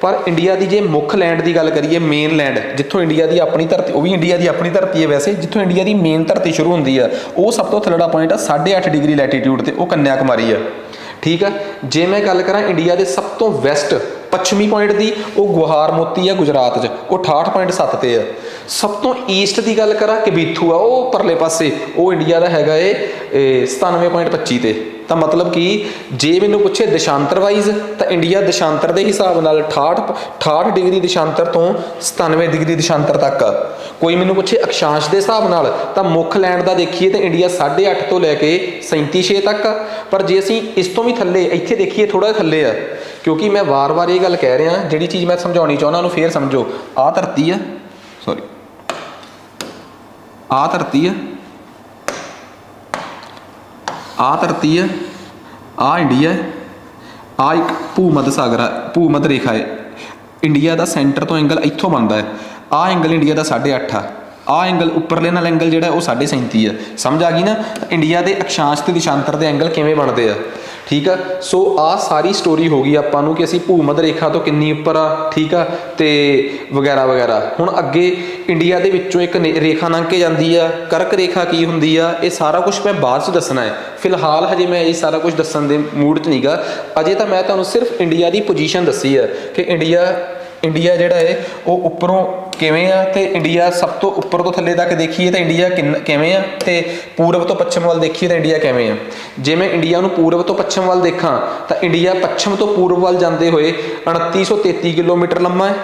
पर इंडिया की जे मुख लैंड की गल करिए, मेन लैंड जितों इंडिया की अपनी धरती, वो भी इंडिया की अपनी धरती है वैसे, जितों इंडिया की मेन धरती शुरू होती है वो सब तो थल्लेड़ा पॉइंट आ 8.5 डिग्री लैटीट्यूड से, वो कन्याकुमारी है, ठीक है। जे मैं गल करा इंडिया के सब तो वैसट पश्चिमी पॉइंट की, वो गुहार मोती है गुजरात च, वो 68.7 ते है। सब तो ईस्ट की गल करा कबीथू आ वो परले पासे, वो इंडिया का हैगा 97.25 ते। तो मतलब कि जे मैनू पूछे देशांतर वाइज तो इंडिया देशांतर के हिसाब नाल 68 डिग्री देशांतर तो 97 डिग्री देशांतर तक आ। कोई मैनू पूछे अक्षांश के हिसाब नाल तो मुख लैंड का देखिए तो इंडिया 8.5 तो लैके 37.6 तक आ। पर जे असीं इस तो भी थल्ले इत्थे देखिए थोड़ा थल्ले आ, क्योंकि मैं वार वार ये गल कह रहा जिहड़ी चीज़ मैं समझाउणी चाहुंदा उहनूं फेर समझो। आ धरती है, सॉरी आ धरती है, आ धरती है, आ इंडिया है, आ एक भूमध सागर है, भूमध रेखा है। इंडिया का सेंटर तो एंगल इत्थों बनता है, आ एंगल इंडिया का 8.5 आ एंगल उपरले नाल एंगल जिहड़ा वो 37.5 है। समझ आ गई ना। इंडिया के अक्षांश ते देशांतर के एंगल किवें बनते हैं, ठीक है। सो आ सारी स्टोरी हो गई आपां नूं कि असीं भूमध रेखा तो किन्नी उपर आ, ठीक है, तो वगैरह वगैरह। हुण अगे इंडिया दे विच्चों एक रेखा लंघ के जांदी आ, करक रेखा की हुंदी आ, ये सारा कुछ मैं बाद च दसना है। फिलहाल हजे मैं ये सारा कुछ दसन दे मूड च नहीं गा। अजे तो मैं तुहानूं सिर्फ इंडिया की पोजीशन दसी है कि इंडिया जिहड़ा है वो उपरों किवें आ, ते इंडिया सब तो उपर तो थल्ले तक देखिए तो इंडिया किवें आ, ते पूरब तो पश्चिम वाल देखिए तो इंडिया किवें आ। जे मैं इंडिया नूं पूरब तो पश्चिम वाल देखा तो इंडिया पश्चिम तो पूरब वाल जाते हुए 2933 किलोमीटर लंबा है,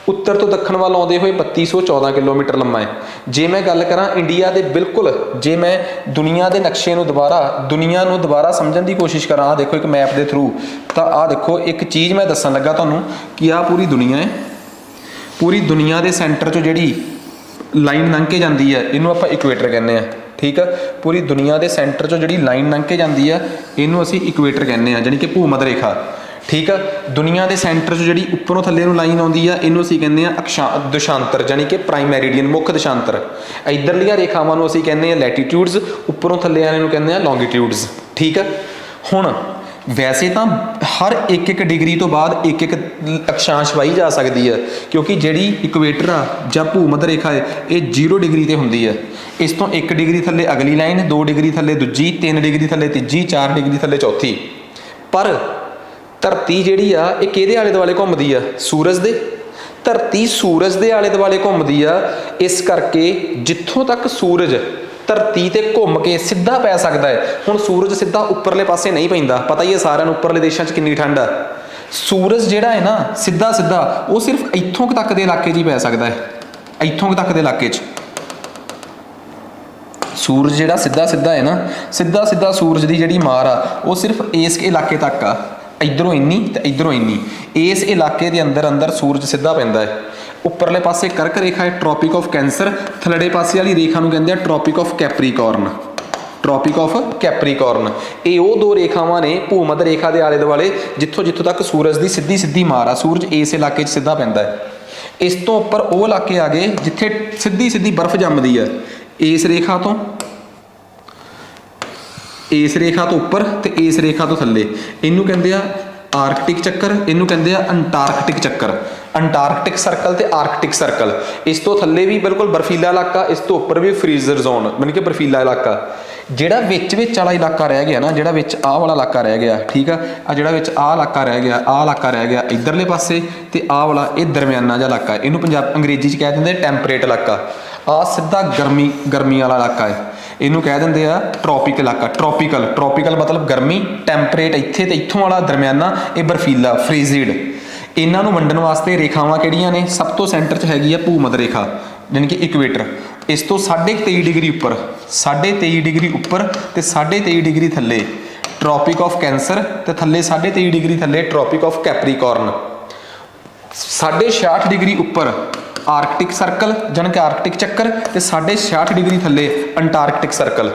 उत्तर तो दक्षिण वाल आउंदे हुए 3214 किलोमीटर लंबा है। जे मैं गल करा इंडिया के बिल्कुल, जे मैं दुनिया के नक्शे नूं दुबारा समझण की कोशिश करा, आ देखो एक मैप के थ्रू, तो आ देखो एक चीज़ मैं दसन लगा तुहानूं कि आ पूरी दुनिया है, पूरी दुनिया के सेंटर चो जिहड़ी लाइन लंघ के जाती है इनू आपां इक्वेटर कहने हैं, ठीक है। पूरी दुनिया के सेंटर चो जिहड़ी लाइन लंघ के जाती है इनू असीं इक्वेटर कहने हैं, जानी कि भूमध रेखा, ठीक है। दुनिया के सेंटर चो जिहड़ी उपरों थल्ले नूं लाइन आउंदी आ इनू असीं कहने हैं देशांतर, जानी कि प्राइम मैरीडियन मुख देशांतर। इधरलियां रेखावां नूं असीं कहने हैं लैटीट्यूड्स, उपरों थल्ले वाले नूं कहने हैं लॉन्गीट्यूड्स, ठीक है। हुण वैसे तो हर एक डिग्री तो बाद एक अक्षांश वाई जा सकती है, क्योंकि जिहड़ी इक्वेटर आ जां भूमध रेखा है ये 0 डिग्री ते हुंदी है। इस तो 1 डिग्री थल्ले अगली लाइन, 2 डिग्री थल्ले दूजी, 3 डिग्री थल्ले तीजी, 4 डिग्री थल्ले चौथी। पर धरती जिहड़ी आ ये किहदे आले दुआले घुमदी आ, सूरज दे। धरती सूरज दे आले दुआले घुमदी आ, इस करके जिथों तक सूरज धरती ते घूम के सीधा पै सकता है। हुण सूरज सीधा उपरले पासे नहीं पैंदा, पता ही है सारिआं नूं उपरले देशां च किन्नी ठंड आ। सूरज जिहड़ा है ना सीधा वो सिर्फ इत्थों तक दे इलाके 'च ही पै सकदा है, इत्थों तक दे इलाके 'च। सूरज जिहड़ा सीधा है ना, सीधा सूरज की जिहड़ी मार आ वो सिर्फ इस इलाके तक आ, इधरों इन्नी ते इधरों इन्नी, इस इलाके के अंदर सूरज सीधा पैंदा है। उपरले पासे करक रेखा है ट्रॉपिक ऑफ कैंसर, थल्लड़े पासे वाली रेखा नूं कहंदे आ tropic of Capricorn, tropic of Capricorn. ये वो दो रेखावां ने भूमध रेखा के आले दुआले जिथों तक सूरज की सीधी मार आ, सूरज इस इलाके सीधा पैंदा है। इस तो उपर वो इलाके आ गए जिथे सीधी बर्फ जमदी है, इस रेखा तो इस रेखा तो उपर ते इस रेखा तो थल्ले, इनू कहंदे आ आर्कटिक चक्कर, इनू कहंदे आ अंटार्कटिक चक्कर, अंटार्कटिक सर्कल ते आर्कटिक सर्कल। इस तो थल्ले भी बिल्कुल बर्फीला इलाका, इस तो उपर भी फ्रीजर जोन मतलब कि बर्फीला इलाका। जिहड़ा विच वाला इलाका रह गया ना, जिहड़ा विच आ वाला इलाका रह गया, ठीक है, आ जिहड़ा विच आ इलाका रह गया, आ इलाका रह गया इधरले पासे ते आ वाला ये दरमियाना जिहा इलाका है, इनू पंजाब अंग्रेजी च कह दिंदे टैंपरेट इलाका। आ सीधा गर्मी वाला इलाका है, इनू कह दिंदे आ ट्रॉपिक इलाका। ट्रॉपिकल मतलब गर्मी, टैंपरेट इत्थे ते इत्थों वाला दरमियाना ये बर्फीला फ्रीजिड। इन्हां नूं वंडण वास्ते रेखावां किहड़ियां ने, सब तो सेंटर च हैगी आ भूमध रेखा यानी कि इक्वेटर। इस तो 23.5 डिग्री उपर, 23.5 डिग्री उपर ते 23.5 डिग्री थल्ले ट्रॉपिक ऑफ कैंसर ते थल्ले 23.5 डिग्री थल्ले ट्रॉपिक ऑफ कैप्रीकॉर्न। 66.5 डिग्री उपर आर्कटिक सर्कल जाने कि आर्कटिक चक्कर ते 66.5 डिग्री थल्ले अंटार्कटिक सर्कल।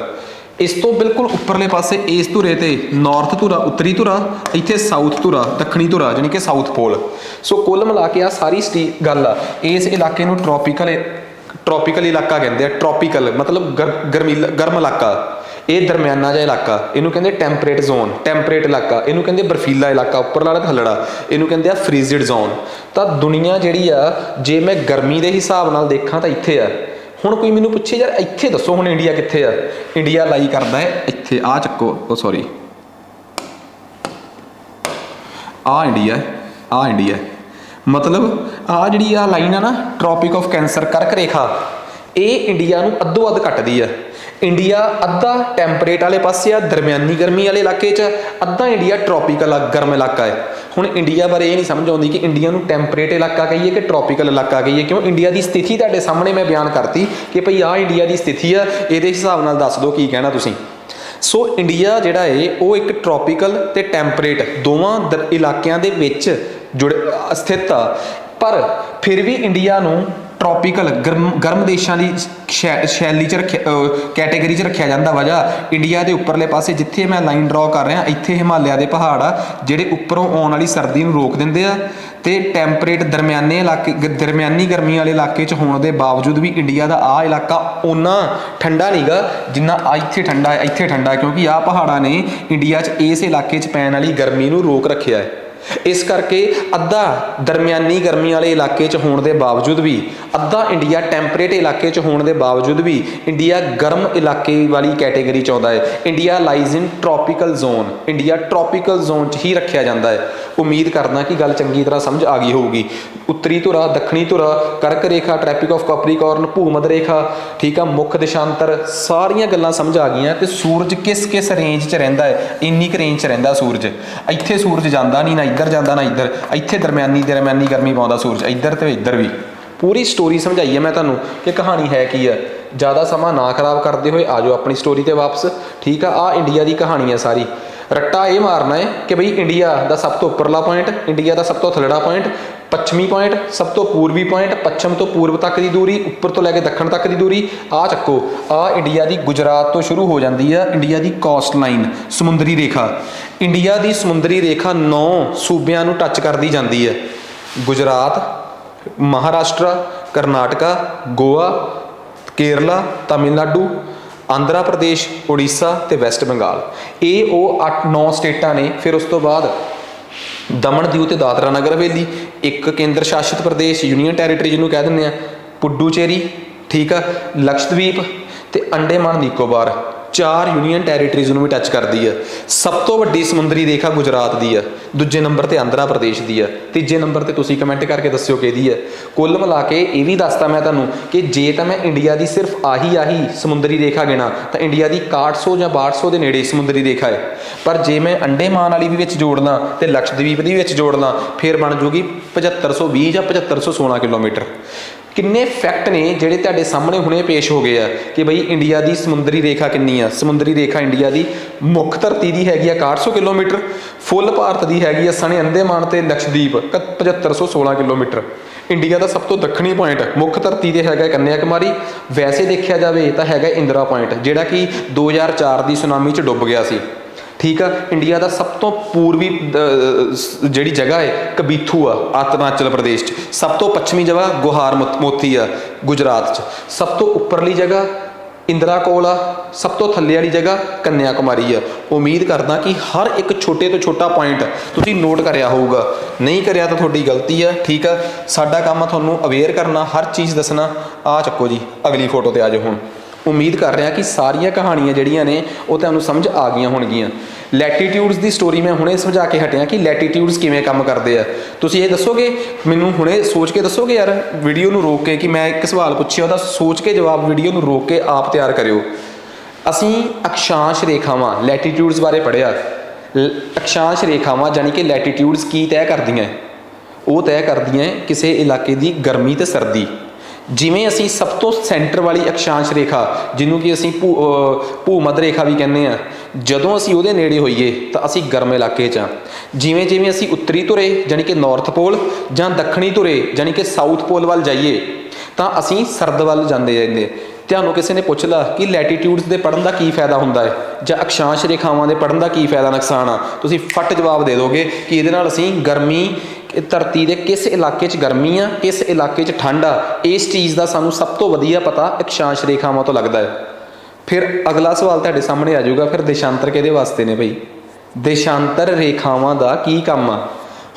इस तो बिल्कुल उपरले पासे इस धुरे ते नॉर्थ धुरा उत्तरी धुरा, इत्थे साउथ धुरा दक्षिणी धुरा जानी कि साउथ पोल। सो कुल मिला के आ सारी गल आ इस इलाके नूं ट्रॉपिकल इलाका कहते हैं। ट्रॉपिकल मतलब गर्म इलाका, ये दरम्याना जिहा इलाका, इनू कहते टैंपरेट जोन, टैंपरेट इलाका, इनू कहते बर्फीला इलाका उपरला ते थल्लड़ा, इनू कहते फ्रीजिड जोन। तो दुनिया जिहड़ी आ जे मैं गर्मी के हिसाब नाल देखा तो इत्थे आ। हुण कोई मैनू पुछे यार इत्थे दसो हुण इंडिया कित्थे आ, इंडिया लाई करदा है इत्थे, आ चक्को ओ सॉरी आ इंडिया, आ इंडिया मतलब आ जिहड़ी आ लाइन आ ना ट्रॉपिक ऑफ कैंसर कर्क रेखा, ये इंडिया नूं अद्धो अध कटदी आ। इंडिया अद्धा टैंपरेट वाले पासे आ दरम्यानी गर्मी वाले इलाके च, अद्धा इंडिया ट्रॉपिकल गर्म इलाका है। हुण इंडिया बारे ये नहीं समझ आउंदी कि इंडिया नूं टैंपरेट इलाका कहिए कि ट्रॉपिकल इलाका कहिए, क्यों इंडिया की स्थिति तुहाडे सामने मैं बयान करती कि भई आ इंडिया की स्थिति आ, इहदे हिसाब नाल दस दो की कहना तुसीं। सो इंडिया जिहड़ा है वो एक ट्रॉपिकल ते टैंपरेट दोवां इलाकिਆਂ ਦੇ ਵਿੱਚ जुड़े स्थित आ, पर फिर भी इंडिया नूं ट्रॉपिकल गर्म देशों की शैली च रखिया कैटेगरी च रखा जाता। वजह इंडिया के उपरले पासे जिथे मैं लाइन ड्रॉ कर रहा इत्थे हिमालय के पहाड़ आ जिहड़े उपरों आने वाली सर्दी नूं रोक दिंदे आ, ते टैंपरेट दरम्याने इलाके दरम्यानी गर्मी वाले इलाके च होने के बावजूद भी इंडिया का आ इलाका उन्ना ठंडा नहीं गा जिन्ना इत्थे ठंडा है, इत्थे ठंडा है, क्योंकि आ पहाड़ा ने इंडिया च इस इलाके च पैण वाली गर्मी नूं रोक रखिया है। इस करके अद्धा दरम्यानी गर्मी वाले इलाके च होने के बावजूद भी, अद्धा इंडिया टैंपरेट इलाके च होने के बावजूद भी इंडिया गर्म इलाके वाली कैटेगरी च आउंदा है। India lies in tropical zone, India tropical zone च ही रखा जाता है। उम्मीद करना कि गल चंगी तरह समझ आ गई होगी। उत्तरी धुरा दक्षिणी धुरा कर्क रेखा ट्रैपिक ऑफ कैप्रिकॉर्न भूमध रेखा, ठीक है, मुख देशांतर सारियां गल्लां समझ आ गई। तो सूरज किस किस रेंज च रहिंदा है, इन्नी क रेंज च रहिंदा सूरज। इत्थे सूरज जांदा नहीं, ना इधर जाता ना इधर, इत्थे दरम्यानी गर्मी पाउंदा सूरज, इधर तो इधर भी। पूरी स्टोरी समझाई है मैं तुहानूं कि कहानी है की है। ज़्यादा समा ना खराब करते हुए आ जाओ अपनी स्टोरी ते वापस, ठीक है। आ इंडिया की कहानी है सारी। रट्टा ये मारना है कि बई इंडिया का सब तो उपरला पॉइंट, इंडिया का सब तो थल्लड़ा पॉइंट, पश्चिमी पॉइंट, सब तो पूर्वी पॉइंट, पश्चिम तो पूर्व तक की दूरी, उपर तो लैके दक्षिण तक की दूरी। आ चक्को आ इंडिया की गुजरात तो शुरू हो जाती है इंडिया की कोस्ट लाइन समुद्री रेखा। इंडिया की समुद्री रेखा 9 सूबियां नूं टच करती जाती है। गुजरात, महाराष्ट्र, करनाटका, गोवा, केरला, तमिलनाडु, आंध्रा प्रदेश, उड़ीसा ते वैस्ट बंगाल, ये वो 8-9 स्टेटां ने। फिर उस तो बाद दमन दीव ते दादरा नगर हवेली, एक केंद्र शासित प्रदेश यूनियन टैरेटरी जिन्होंने कह दिंदे आ, पुडुचेरी, ठीक है, लक्षद्वीप ते अंडेमान निकोबार, 4 यूनियन टैरेटरीज भी टच करती है। सब तो वड्डी समुद्री रेखा गुजरात की है, दूजे नंबर पर आंध्रा प्रदेश की है, तीजे नंबर पर तुसीं कमेंट करके दस्सिओ कि है। कुल मिला के ये भी दसता मैं तुहानूं कि जे तो मैं इंडिया की सिर्फ आही समुद्री रेखा गिना तो इंडिया की 6100 या 6200 के नेड़े समुद्री रेखा है। पर जे मैं अंडेमान वाली भी विच जोड़ ला तो लक्षद्वीप की विच जोड़ ला फिर बन जूगी 7520 या 7516 किलोमीटर। किन्ने फैक्ट ने ਜਿਹੜੇ ਤੁਹਾਡੇ सामने हुणे पेश हो गए ਆ कि बई इंडिया की समुद्री रेखा किन्नी आ। समुद्री रेखा इंडिया की मुख धरती की हैगी 6100 किलोमीटर, फुल भारत की हैगी सने अंडेमान ते लक्षद्वीप 7516 किलोमीटर। इंडिया का सब तो दक्षिणी पॉइंट मुख धरती से हैगा कन्याकुमारी। वैसे देखा जाए तो हैगा इंदिरा पॉइंट जिहड़ा कि 2004 की सुनामी च डुब गया सी, ठीक है। इंडिया का सब तो पूर्वी जी जगह है कबीथू आ अरुणाचल प्रदेश च, सब तो पश्चिमी जगह गुहार मोती आ गुजरात च, सब तो उपरली जगह इंदिरा कोल आ, सब तो थल्ले वाली जगह कन्याकुमारी आ। उम्मीद करदा कि हर एक छोटे तो छोटा पॉइंट तुसीं नोट करिया होगा, नहीं करिया तो थोड़ी गलती है, ठीक है। साडा काम आ तुहानूं अवेयर करना, हर चीज़ दसना। आ चक्को जी अगली फोटो ते आ जाओ। हुण उम्मीद कर रहा कि सारिया कहानियां जिहड़ियां ने वो तुहानूं समझ आ गई होणगियां। लैटीट्यूड्स की स्टोरी मैं हुणे समझा के हटिया कि लैटीट्यूड्स किवें काम करते हैं। तुसीं ये दसोगे मैनूं हुणे सोच के दसोगे यार वीडियो नूं रोक के कि मैं एक सवाल पुछिया उहदा सोच के जवाब वीडियो नूं रोक के आप तैयार करियो। असीं अक्षांश रेखावां लैटीट्यूड्स बारे पढ़िया। अक्षांश रेखावां जानी कि लैटीट्यूड्स की तय करदियां, वो तय करदियां किसी इलाके की गर्मी ते सर्दी। जिमें असी सब तो सेंटर वाली अक्षांश रेखा जिन्हों कि असी भूमध रेखा भी कहने हैं, जदों असी उहदे नेड़े होईए तो असी गर्म इलाके च। जिमें जिमें असी उत्तरी धुरे जानी कि नॉर्थ पोल जां दक्षिणी धुरे जानी कि साउथ पोल वाल जाइए तो असी सर्द वाल जाते जाते। ਤੁਹਾਨੂੰ ਕਿਸੇ ਨੇ ਪੁੱਛ ਲਾ ਕਿ ਲੈਟੀਟਿਊਡਸ ਦੇ ਪੜ੍ਹਨ ਦਾ ਕੀ ਫਾਇਦਾ ਹੁੰਦਾ ਹੈ ਜਾਂ ਅਕਸ਼ਾਂਸ਼ ਰੇਖਾਵਾਂ ਦੇ ਪੜ੍ਹਨ ਦਾ ਕੀ ਫਾਇਦਾ ਨੁਕਸਾਨ ਆ, ਤੁਸੀਂ ਫੱਟ ਜਵਾਬ ਦੇ ਦੋਗੇ ਕਿ ਇਹਦੇ ਨਾਲ ਅਸੀਂ ਗਰਮੀ, ਧਰਤੀ ਦੇ ਕਿਸ ਇਲਾਕੇ 'ਚ ਗਰਮੀ ਆ, ਕਿਸ ਇਲਾਕੇ 'ਚ ਠੰਡ ਆ, ਇਸ ਚੀਜ਼ ਦਾ ਸਾਨੂੰ ਸਭ ਤੋਂ ਵਧੀਆ ਪਤਾ ਅਕਸ਼ਾਂਸ਼ ਰੇਖਾਵਾਂ ਤੋਂ ਲੱਗਦਾ ਹੈ। ਫਿਰ ਅਗਲਾ ਸਵਾਲ ਤੁਹਾਡੇ ਸਾਹਮਣੇ ਆ ਜਾਊਗਾ, ਫਿਰ ਦੇਸ਼ਾਂਤਰ ਕਿਹਦੇ ਵਾਸਤੇ ਨੇ ਬਈ? ਦੇਸ਼ਾਂਤਰ ਰੇਖਾਵਾਂ ਦਾ ਕੀ ਕੰਮ ਆ?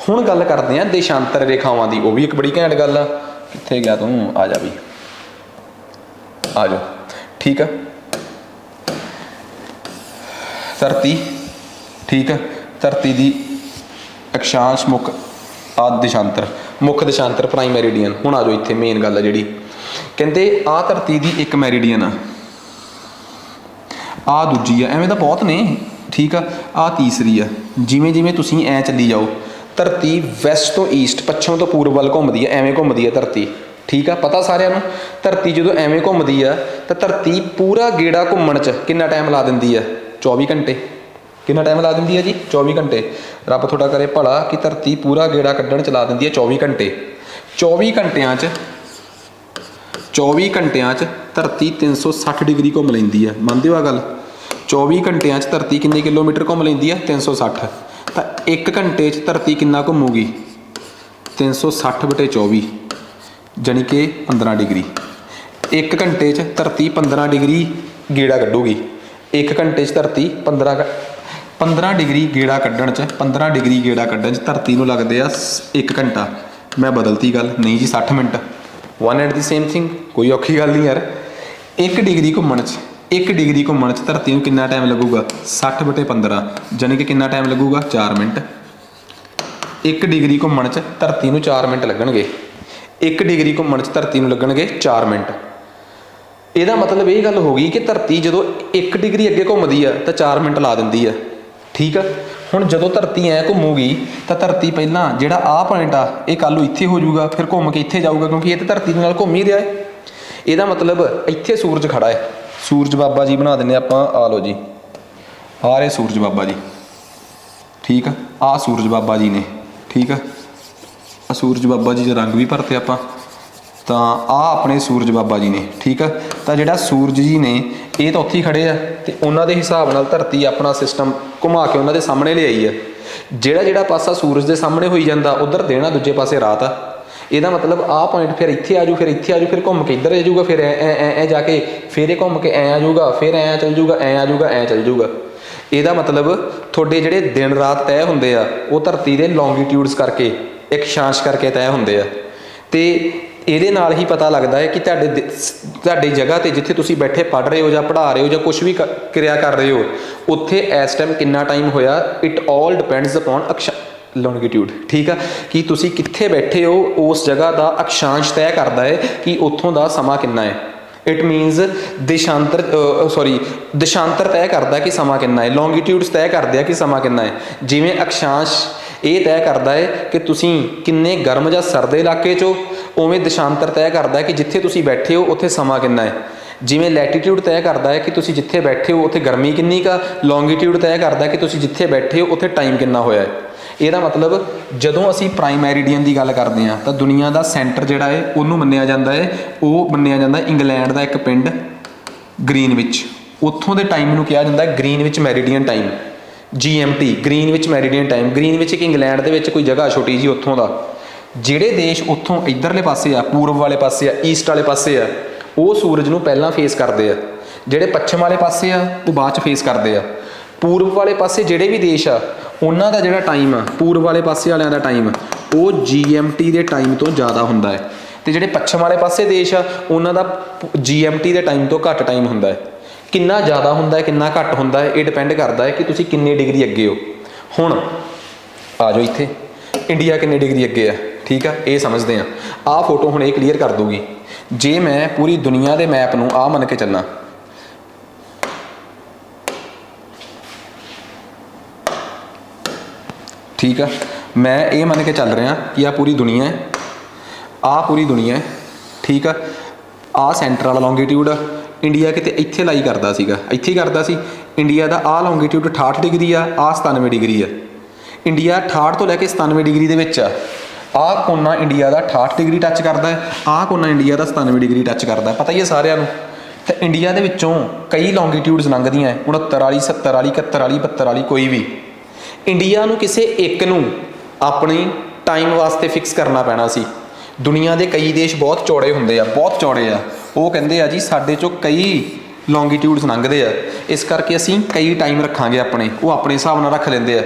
ਹੁਣ ਗੱਲ ਕਰਦੇ ਆ ਦੇਸ਼ਾਂਤਰ ਰੇਖਾਵਾਂ ਦੀ। ਉਹ ਵੀ ਇੱਕ ਬੜੀ ਘੈਂਟ ਗੱਲ ਆ। ਕਿੱਥੇ ਗਿਆ ਤੂੰ? ਆ ਜਾ ਵੀ, ਆ ਜਾ। ਠੀਕ ਆ, ਧਰਤੀ, ਠੀਕ ਆ, ਧਰਤੀ ਦੀ ਅਕਸ਼ਾਂਸ਼ ਮੁੱਖ ਆ ਦੇਸ਼ਾਂਤਰ, ਮੁੱਖ ਦੇਸ਼ਾਂਤਰ ਪ੍ਰਾਈਮ ਮੈਰੀਡੀਅਨ। ਹੁਣ ਆ ਜਾਓ ਇੱਥੇ ਮੇਨ ਗੱਲ ਆ ਜਿਹੜੀ, ਕਹਿੰਦੇ ਆ ਧਰਤੀ ਦੀ ਇੱਕ ਮੈਰੀਡੀਅਨ ਆ ਦੂਜੀ ਆ, ਐਵੇਂ ਤਾਂ ਬਹੁਤ ਨੇ, ਠੀਕ ਆ। ਆ ਤੀਸਰੀ ਆ। ਜਿਵੇਂ ਜਿਵੇਂ ਤੁਸੀਂ ਐਂ ਚੱਲੀ ਜਾਓ, ਧਰਤੀ ਵੈਸਟ ਤੋਂ ਈਸਟ, ਪੱਛਮ ਤੋਂ ਪੂਰਬ ਵੱਲ ਘੁੰਮਦੀ ਹੈ, ਐਵੇਂ ਘੁੰਮਦੀ ਹੈ ਧਰਤੀ, ਠੀਕ ਆ। ਪਤਾ ਸਾਰਿਆਂ ਨੂੰ ਧਰਤੀ ਜਦੋਂ ਐਵੇਂ ਘੁੰਮਦੀ ਆ ਤਾਂ ਧਰਤੀ ਪੂਰਾ ਗੇੜਾ ਘੁੰਮਣ 'ਚ ਕਿੰਨਾ ਟਾਈਮ ਲਾ ਦਿੰਦੀ ਆ? 24 ਘੰਟੇ। ਕਿੰਨਾ ਟਾਈਮ ਲਾ ਦਿੰਦੀ ਹੈ ਜੀ? 24 ਘੰਟੇ। ਰੱਬ ਤੁਹਾਡਾ ਕਰੇ ਭਲਾ ਕਿ ਧਰਤੀ ਪੂਰਾ ਗੇੜਾ ਕੱਢਣ 'ਚ ਲਾ ਦਿੰਦੀ ਹੈ 24 ਘੰਟੇ। 24 ਘੰਟਿਆਂ 'ਚ 24 ਘੰਟਿਆਂ 'ਚ ਧਰਤੀ 360 ਡਿਗਰੀ ਘੁੰਮ ਲੈਂਦੀ ਹੈ। ਮੰਨਦੇ ਹੋ ਆ ਗੱਲ? 24 ਘੰਟਿਆਂ 'ਚ ਧਰਤੀ ਕਿੰਨੇ ਕਿਲੋਮੀਟਰ ਘੁੰਮ ਲੈਂਦੀ ਹੈ? 360। ਤਾਂ 1 ਘੰਟੇ 'ਚ ਧਰਤੀ ਕਿੰਨਾ ਘੁੰਮੂਗੀ? 360/24 ਜਾਣੀ ਕਿ 15 ਡਿਗਰੀ। 1 ਘੰਟੇ 'ਚ ਧਰਤੀ 15 ਡਿਗਰੀ ਗੇੜਾ ਕੱਢੂਗੀ। 1 ਘੰਟੇ 'ਚ ਧਰਤੀ 15 ਡਿਗਰੀ ਗੇੜਾ ਕੱਢਣ 'ਚ 15 ਡਿਗਰੀ ਗੇੜਾ ਕੱਢਣ 'ਚ ਧਰਤੀ ਨੂੰ ਲੱਗਦੇ ਆ 1 ਘੰਟਾ। ਮੈਂ ਬਦਲਤੀ ਗੱਲ, ਨਹੀਂ ਜੀ 60 minute. One and the same thing, ਕੋਈ ਔਖੀ ਗੱਲ ਨਹੀਂ ਯਾਰ। 1 ਡਿਗਰੀ ਘੁੰਮਣ 'ਚ 1 ਡਿਗਰੀ ਘੁੰਮਣ 'ਚ ਧਰਤੀ ਨੂੰ ਕਿੰਨਾ ਟਾਈਮ ਲੱਗੂਗਾ? 60/15 ਜਾਣੀ ਕਿ ਕਿੰਨਾ ਟਾਈਮ ਲੱਗੂਗਾ? 4 ਮਿੰਟ। 1 ਡਿਗਰੀ ਘੁੰਮਣ 'ਚ ਧਰਤੀ ਨੂੰ 4 ਮਿੰਟ ਲੱਗਣਗੇ। 1 ਡਿਗਰੀ ਘੁੰਮਣ 'ਚ ਧਰਤੀ ਨੂੰ ਲੱਗਣਗੇ 4 ਮਿੰਟ। ਇਹਦਾ ਮਤਲਬ ਇਹ ਗੱਲ ਹੋ ਗਈ ਕਿ ਧਰਤੀ ਜਦੋਂ 1 ਡਿਗਰੀ ਅੱਗੇ ਘੁੰਮਦੀ ਆ ਤਾਂ 4 ਮਿੰਟ ਲਾ ਦਿੰਦੀ ਆ, ਠੀਕ ਆ। ਹੁਣ ਜਦੋਂ ਧਰਤੀ ਐਂ ਘੁੰਮੂਗੀ ਤਾਂ ਧਰਤੀ ਪਹਿਲਾਂ ਜਿਹੜਾ ਆਹ ਪੁਆਇੰਟ ਆ ਇਹ ਕੱਲ੍ਹ ਨੂੰ ਇੱਥੇ ਹੋ ਜਾਊਗਾ, ਫਿਰ ਘੁੰਮ ਕੇ ਇੱਥੇ ਜਾਊਗਾ, ਕਿਉਂਕਿ ਇਹ ਤਾਂ ਧਰਤੀ ਦੇ ਨਾਲ ਘੁੰਮ ਹੀ ਰਿਹਾ ਹੈ। ਇਹਦਾ ਮਤਲਬ ਇੱਥੇ ਸੂਰਜ ਖੜਾ ਹੈ। ਸੂਰਜ ਬਾਬਾ ਜੀ ਬਣਾ ਦਿੰਦੇ ਆਪਾਂ, ਆ ਲਓ ਜੀ, ਆ ਰਹੇ ਸੂਰਜ ਬਾਬਾ ਜੀ, ਠੀਕ ਆ। ਆਹ ਸੂਰਜ ਬਾਬਾ ਜੀ ਨੇ, ਠੀਕ ਆ। ਆ ਸੂਰਜ ਬਾਬਾ ਜੀ ਦੇ ਰੰਗ ਵੀ ਭਰਤੇ ਆਪਾਂ, ਤਾਂ ਆਹ ਆਪਣੇ ਸੂਰਜ ਬਾਬਾ ਜੀ ਨੇ, ਠੀਕ ਆ। ਤਾਂ ਜਿਹੜਾ ਸੂਰਜ ਜੀ ਨੇ ਇਹ ਤਾਂ ਉੱਥੇ ਹੀ ਖੜੇ ਆ, ਤੇ ਉਹਨਾਂ ਦੇ ਹਿਸਾਬ ਨਾਲ ਧਰਤੀ ਆਪਣਾ ਸਿਸਟਮ ਘੁਮਾ ਕੇ ਉਹਨਾਂ ਦੇ ਸਾਹਮਣੇ ਲਿਆਈ ਆ। ਜਿਹੜਾ ਪਾਸਾ ਸੂਰਜ ਦੇ ਸਾਹਮਣੇ ਹੋਈ ਜਾਂਦਾ ਉੱਧਰ ਦਿਨ ਆ, ਦੂਜੇ ਪਾਸੇ ਰਾਤ ਆ। ਇਹਦਾ ਮਤਲਬ ਆਹ ਪੁਆਇੰਟ ਫਿਰ ਇੱਥੇ ਆ ਜੂ, ਫਿਰ ਇੱਥੇ ਆ ਜੂ, ਫਿਰ ਘੁੰਮ ਕੇ ਇੱਧਰ ਆ ਜਾਊਗਾ, ਫਿਰ ਐ ਜਾ ਕੇ ਫਿਰ ਇਹ ਘੁੰਮ ਕੇ ਐਂ ਆ ਜਾਊਗਾ, ਫਿਰ ਐਂ ਚੱਲ ਜਾਊਗਾ, ਐਂ ਆ ਜਾਊਗਾ, ਐਂ ਚੱਲ ਜਾਊਗਾ। ਇਹਦਾ ਮਤਲਬ ਤੁਹਾਡੇ ਜਿਹੜੇ ਦਿਨ ਰਾਤ ਤੈਅ ਹੁੰਦੇ ਆ ਉਹ ਧਰਤੀ ਦੇ ਲੌਂਗੀਟਿਊਡਸ ਕਰਕੇ, ਅਕਸ਼ਾਂਸ਼ ਕਰਕੇ ਤੈਅ ਹੁੰਦੇ ਆ। ਤੇ ਇਹਦੇ ਨਾਲ ਹੀ ਪਤਾ ਲੱਗਦਾ ਹੈ ਕਿ ਤੁਹਾਡੀ ਜਗ੍ਹਾ 'ਤੇ ਜਿੱਥੇ ਤੁਸੀਂ ਬੈਠੇ ਪੜ੍ਹ ਰਹੇ ਹੋ ਜਾਂ ਪੜ੍ਹਾ ਰਹੇ ਹੋ ਜਾਂ ਕੁਛ ਵੀ ਕਿਰਿਆ ਕਰ ਰਹੇ ਹੋ, ਉੱਥੇ ਇਸ ਟਾਈਮ ਕਿੰਨਾ ਟਾਈਮ ਹੋਇਆ। It all depends upon longitude, ਠੀਕ ਆ। ਕਿ ਤੁਸੀਂ ਕਿੱਥੇ ਬੈਠੇ ਹੋ ਉਸ ਜਗ੍ਹਾ ਦਾ ਅਕਸ਼ਾਂਸ਼ ਤੈਅ ਕਰਦਾ ਹੈ ਕਿ ਉੱਥੋਂ ਦਾ ਸਮਾਂ ਕਿੰਨਾ ਹੈ। ਇਟ ਮੀਨਸ ਦੇਸ਼ਾਂਤਰ ਤੈਅ ਕਰਦਾ ਕਿ ਸਮਾਂ ਕਿੰਨਾ ਹੈ, ਲੌਂਗੀਟਿਊਡਸ ਤੈਅ ਕਰਦੇ ਆ ਕਿ ਸਮਾਂ ਕਿੰਨਾ ਹੈ। ਜਿਵੇਂ ਅਕਸ਼ਾਂਸ਼ ਇਹ ਤੈਅ ਕਰਦਾ ਹੈ ਕਿ ਤੁਸੀਂ ਕਿੰਨੇ ਗਰਮ ਜਾਂ ਸਰਦ ਇਲਾਕੇ 'ਚੋਂ, ਉਵੇਂ ਦੇਸ਼ਾਂਤਰ ਤੈਅ ਕਰਦਾ ਹੈ ਕਿ ਜਿੱਥੇ ਤੁਸੀਂ ਬੈਠੇ ਹੋ ਉੱਥੇ ਸਮਾਂ ਕਿੰਨਾ ਹੈ। ਜਿਵੇਂ ਲੈਟੀਟਿਊਡ ਤੈਅ ਕਰਦਾ ਹੈ ਕਿ ਤੁਸੀਂ ਜਿੱਥੇ ਬੈਠੇ ਹੋ ਉੱਥੇ ਗਰਮੀ ਕਿੰਨੀ ਕਾ, ਲੌਂਗੀਟਿਊਡ ਤੈਅ ਕਰਦਾ ਕਿ ਤੁਸੀਂ ਜਿੱਥੇ ਬੈਠੇ ਹੋ ਉੱਥੇ ਟਾਈਮ ਕਿੰਨਾ ਹੋਇਆ ਹੈ। ਇਹਦਾ ਮਤਲਬ ਜਦੋਂ ਅਸੀਂ ਪ੍ਰਾਈਮ ਮੈਰੀਡੀਅਨ ਦੀ ਗੱਲ ਕਰਦੇ ਹਾਂ ਤਾਂ ਦੁਨੀਆ ਦਾ ਸੈਂਟਰ ਜਿਹੜਾ ਹੈ ਉਹਨੂੰ ਮੰਨਿਆ ਜਾਂਦਾ ਹੈ, ਉਹ ਮੰਨਿਆ ਜਾਂਦਾ ਇੰਗਲੈਂਡ ਦਾ ਇੱਕ ਪਿੰਡ ਗ੍ਰੀਨਵਿਚ। ਉੱਥੋਂ ਦੇ ਟਾਈਮ ਨੂੰ ਕਿਹਾ ਜਾਂਦਾ Greenwich meridian time, GMT, Greenwich meridian time. Greenwich ਇੱਕ ਇੰਗਲੈਂਡ ਦੇ ਵਿੱਚ ਕੋਈ ਜਗ੍ਹਾ ਛੋਟੀ ਜੀ ਉੱਥੋਂ ਦਾ। ਜਿਹੜੇ ਦੇਸ਼ ਉੱਥੋਂ ਇੱਧਰਲੇ ਪਾਸੇ ਆ, ਪੂਰਬ ਵਾਲੇ ਪਾਸੇ ਆ, ਈਸਟ ਵਾਲੇ ਪਾਸੇ ਆ, ਉਹ ਸੂਰਜ ਨੂੰ ਪਹਿਲਾਂ ਫੇਸ ਕਰਦੇ ਆ। ਜਿਹੜੇ ਪੱਛਮ ਵਾਲੇ ਪਾਸੇ ਆ ਉਹ ਬਾਅਦ 'ਚ ਫੇਸ ਕਰਦੇ ਆ। ਪੂਰਬ ਵਾਲੇ ਪਾਸੇ ਜਿਹੜੇ ਵੀ ਦੇਸ਼ ਆ ਉਹਨਾਂ ਦਾ ਜਿਹੜਾ ਟਾਈਮ ਆ, ਪੂਰਬ ਵਾਲੇ ਪਾਸੇ ਵਾਲਿਆਂ ਦਾ ਟਾਈਮ ਉਹ GMT ਦੇ ਟਾਈਮ ਤੋਂ ਜ਼ਿਆਦਾ ਹੁੰਦਾ ਹੈ, ਅਤੇ ਜਿਹੜੇ ਪੱਛਮ ਵਾਲੇ ਪਾਸੇ ਦੇਸ਼ ਆ ਉਹਨਾਂ ਦਾ GMT ਦੇ ਟਾਈਮ ਤੋਂ ਘੱਟ ਟਾਈਮ ਹੁੰਦਾ ਹੈ। ਕਿੰਨਾ ਜ਼ਿਆਦਾ ਹੁੰਦਾ ਹੈ, ਕਿੰਨਾ ਘੱਟ ਹੁੰਦਾ ਹੈ, ਇਹ ਡਿਪੈਂਡ ਕਰਦਾ ਹੈ ਕਿ ਤੁਸੀਂ ਕਿੰਨੇ ਡਿਗਰੀ ਅੱਗੇ ਹੋ। ਹੁਣ ਆ ਜਾਓ ਇੱਥੇ, ਇੰਡੀਆ ਕਿੰਨੇ ਡਿਗਰੀ ਅੱਗੇ ਆ, ਠੀਕ ਆ, ਇਹ ਸਮਝਦੇ ਹਾਂ। ਆਹ ਫੋਟੋ ਹੁਣ ਇਹ ਕਲੀਅਰ ਕਰ ਦੂਗੀ। ਜੇ ਮੈਂ ਪੂਰੀ ਦੁਨੀਆ ਦੇ ਮੈਪ ਨੂੰ ਆਹ ਮੰਨ ਕੇ ਚੱਲਾਂ, ਠੀਕ ਆ, ਮੈਂ ਇਹ ਮੰਨ ਕੇ ਚੱਲ ਰਿਹਾ ਕਿ ਆਹ ਪੂਰੀ ਦੁਨੀਆ ਹੈ, ਆਹ ਪੂਰੀ ਦੁਨੀਆ ਹੈ, ਠੀਕ ਆ। ਆਹ ਸੈਂਟਰ ਵਾਲਾ ਲੌਂਗੀਟਿਊਡ ਆ। ਇੰਡੀਆ ਕਿਤੇ ਇੱਥੇ ਲਾਈ ਕਰਦਾ ਸੀਗਾ, ਇੱਥੇ ਹੀ ਕਰਦਾ ਸੀ। ਇੰਡੀਆ ਦਾ ਆਹ ਲੌਂਗੀਟਿਊਡ 68 ਡਿਗਰੀ ਆ, ਆਹ 97 ਡਿਗਰੀ ਆ। ਇੰਡੀਆ 68 ਤੋਂ ਲੈ ਕੇ 97 ਡਿਗਰੀ ਦੇ ਵਿੱਚ ਆ। ਆਹ ਕੋਨਾ ਇੰਡੀਆ ਦਾ 68 ਡਿਗਰੀ ਟੱਚ ਕਰਦਾ ਹੈ, ਆਹ ਕੋਨਾ ਇੰਡੀਆ ਦਾ 97 ਡਿਗਰੀ ਟੱਚ ਕਰਦਾ, ਪਤਾ ਹੀ ਹੈ ਸਾਰਿਆਂ ਨੂੰ, ਤੇ ਇੰਡੀਆ ਦੇ ਵਿੱਚੋਂ ਕਈ ਲੌਂਗੀਟਿਊਡਸ ਲੰਘਦੀਆਂ 69 ਵਾਲੀ 70 ਵਾਲੀ 71 ਵਾਲੀ 72 ਵਾਲੀ ਕੋਈ ਵੀ। ਇੰਡੀਆ ਨੂੰ ਕਿਸੇ ਇੱਕ ਨੂੰ ਆਪਣੀ ਟਾਈਮ ਵਾਸਤੇ ਫਿਕਸ ਕਰਨਾ ਪੈਣਾ ਸੀ। ਦੁਨੀਆ ਦੇ ਕਈ ਦੇਸ਼ ਬਹੁਤ ਚੌੜੇ ਹੁੰਦੇ ਆ, ਬਹੁਤ ਚੌੜੇ ਆ, ਉਹ ਕਹਿੰਦੇ ਆ ਜੀ ਸਾਡੇ ਚੋਂ ਕਈ ਲੌਂਗੀਟਿਊਡਸ ਲੰਘਦੇ ਆ, ਇਸ ਕਰਕੇ ਅਸੀਂ ਕਈ ਟਾਈਮ ਰੱਖਾਂਗੇ ਆਪਣੇ, ਉਹ ਆਪਣੇ ਹਿਸਾਬ ਨਾਲ ਰੱਖ ਲੈਂਦੇ ਆ।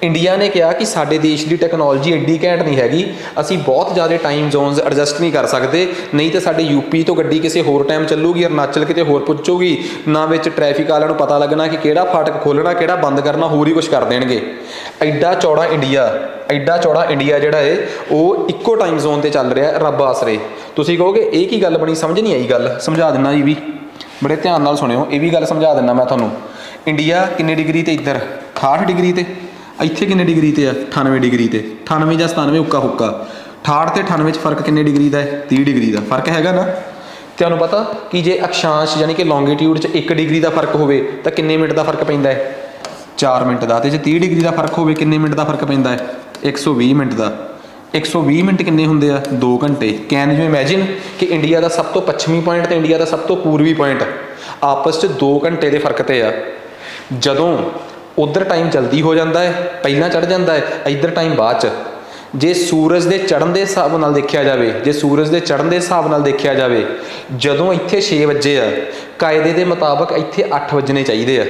ਇੰਡੀਆ ਨੇ ਕਿਹਾ ਕਿ ਸਾਡੇ ਦੇਸ਼ ਦੀ ਟੈਕਨੋਲੋਜੀ ਐਡੀ ਘੈਂਟ ਨਹੀਂ ਹੈਗੀ, ਅਸੀਂ ਬਹੁਤ ਜ਼ਿਆਦਾ ਟਾਈਮ ਜ਼ੋਨਸ ਐਡਜਸਟ ਨਹੀਂ ਕਰ ਸਕਦੇ, ਨਹੀਂ ਤਾਂ ਸਾਡੇ ਯੂਪੀ ਤੋਂ ਗੱਡੀ ਕਿਸੇ ਹੋਰ ਟਾਈਮ ਚੱਲੂਗੀ, ਅਰੁਣਾਚਲ ਕਿਤੇ ਹੋਰ ਪੁੱਜੂਗੀ, ਨਾ ਵਿੱਚ ਟ੍ਰੈਫਿਕ ਵਾਲਿਆਂ ਨੂੰ ਪਤਾ ਲੱਗਣਾ ਕਿ ਕਿਹੜਾ ਫਾਟਕ ਖੋਲ੍ਹਣਾ ਕਿਹੜਾ ਬੰਦ ਕਰਨਾ, ਹੋਰ ਹੀ ਕੁਛ ਕਰ ਦੇਣਗੇ। ਐਡਾ ਚੌੜਾ ਇੰਡੀਆ ਜਿਹੜਾ ਹੈ ਉਹ ਇੱਕੋ ਟਾਈਮ ਜ਼ੋਨ 'ਤੇ ਚੱਲ ਰਿਹਾ ਰੱਬ ਆਸਰੇ। ਤੁਸੀਂ ਕਹੋਗੇ ਇਹ ਕੀ ਗੱਲ ਬਣੀ, ਸਮਝ ਨਹੀਂ ਆਈ ਗੱਲ, ਸਮਝਾ ਦਿੰਦਾ ਜੀ ਵੀ, ਬੜੇ ਧਿਆਨ ਨਾਲ ਸੁਣਿਓ, ਇਹ ਵੀ ਗੱਲ ਸਮਝਾ ਦਿੰਦਾ ਮੈਂ ਤੁਹਾਨੂੰ। ਇੰਡੀਆ ਕਿੰਨੇ ਡਿਗਰੀ ਤੇ ਇੱਧਰ 68 ਡਿਗਰੀ ਤੇ, ਇੱਥੇ ਕਿੰਨੇ ਡਿਗਰੀ ਤੇ ਆ 98 ਡਿਗਰੀ ਤੇ, 98 ਜਾਂ 97 ਉੱਕਾ ਹੁੱਕਾ, 68 ਤੇ 98 'ਚ ਫਰਕ ਕਿੰਨੇ ਡਿਗਰੀ ਦਾ ਹੈ, 30 ਡਿਗਰੀ ਦਾ ਫਰਕ ਹੈਗਾ ਨਾ। ਤੁਹਾਨੂੰ ਪਤਾ ਕਿ ਜੇ ਅਕਸ਼ਾਂਸ਼ ਯਾਨੀ ਕਿ ਲੌਂਗੀਟਿਊਡ 'ਚ 1 ਡਿਗਰੀ ਦਾ ਫਰਕ ਹੋਵੇ ਤਾਂ ਕਿੰਨੇ ਮਿੰਟ ਦਾ ਫਰਕ ਪੈਂਦਾ ਹੈ, 4 ਮਿੰਟ ਦਾ, ਤੇ ਜੇ 30 ਡਿਗਰੀ ਦਾ ਫਰਕ ਹੋਵੇ ਕਿੰਨੇ ਮਿੰਟ ਦਾ ਫਰਕ ਪੈਂਦਾ ਹੈ, 120 ਮਿੰਟ ਦਾ। 120 ਮਿੰਟ ਕਿੰਨੇ ਹੁੰਦੇ ਆ, 2 ਘੰਟੇ। ਕੈਨ ਯੂ ਇਮੈਜਿਨ ਕਿ ਇੰਡੀਆ ਦਾ ਸਭ ਤੋਂ ਪੱਛਮੀ ਪੁਆਇੰਟ ਤੇ ਇੰਡੀਆ ਦਾ ਸਭ ਤੋਂ ਪੂਰਬੀ ਪੁਆਇੰਟ ਆਪਸ 'ਚ 2 ਘੰਟੇ ਦੇ ਫਰਕ ਤੇ ਆ। ਜਦੋਂ ਉਧਰ ਟਾਈਮ ਜਲਦੀ ਹੋ ਜਾਂਦਾ ਹੈ, ਪਹਿਲਾਂ ਚੜ੍ਹ ਜਾਂਦਾ ਹੈ, ਇੱਧਰ ਟਾਈਮ ਬਾਅਦ 'ਚ। ਜੇ ਸੂਰਜ ਦੇ ਚੜ੍ਹਨ ਦੇ ਹਿਸਾਬ ਨਾਲ ਦੇਖਿਆ ਜਾਵੇ, ਜਦੋਂ ਇੱਥੇ 6 ਵਜੇ ਆ, ਕਾਇਦੇ ਦੇ ਮੁਤਾਬਕ ਇੱਥੇ 8 ਵੱਜਣੇ ਚਾਹੀਦੇ ਆ,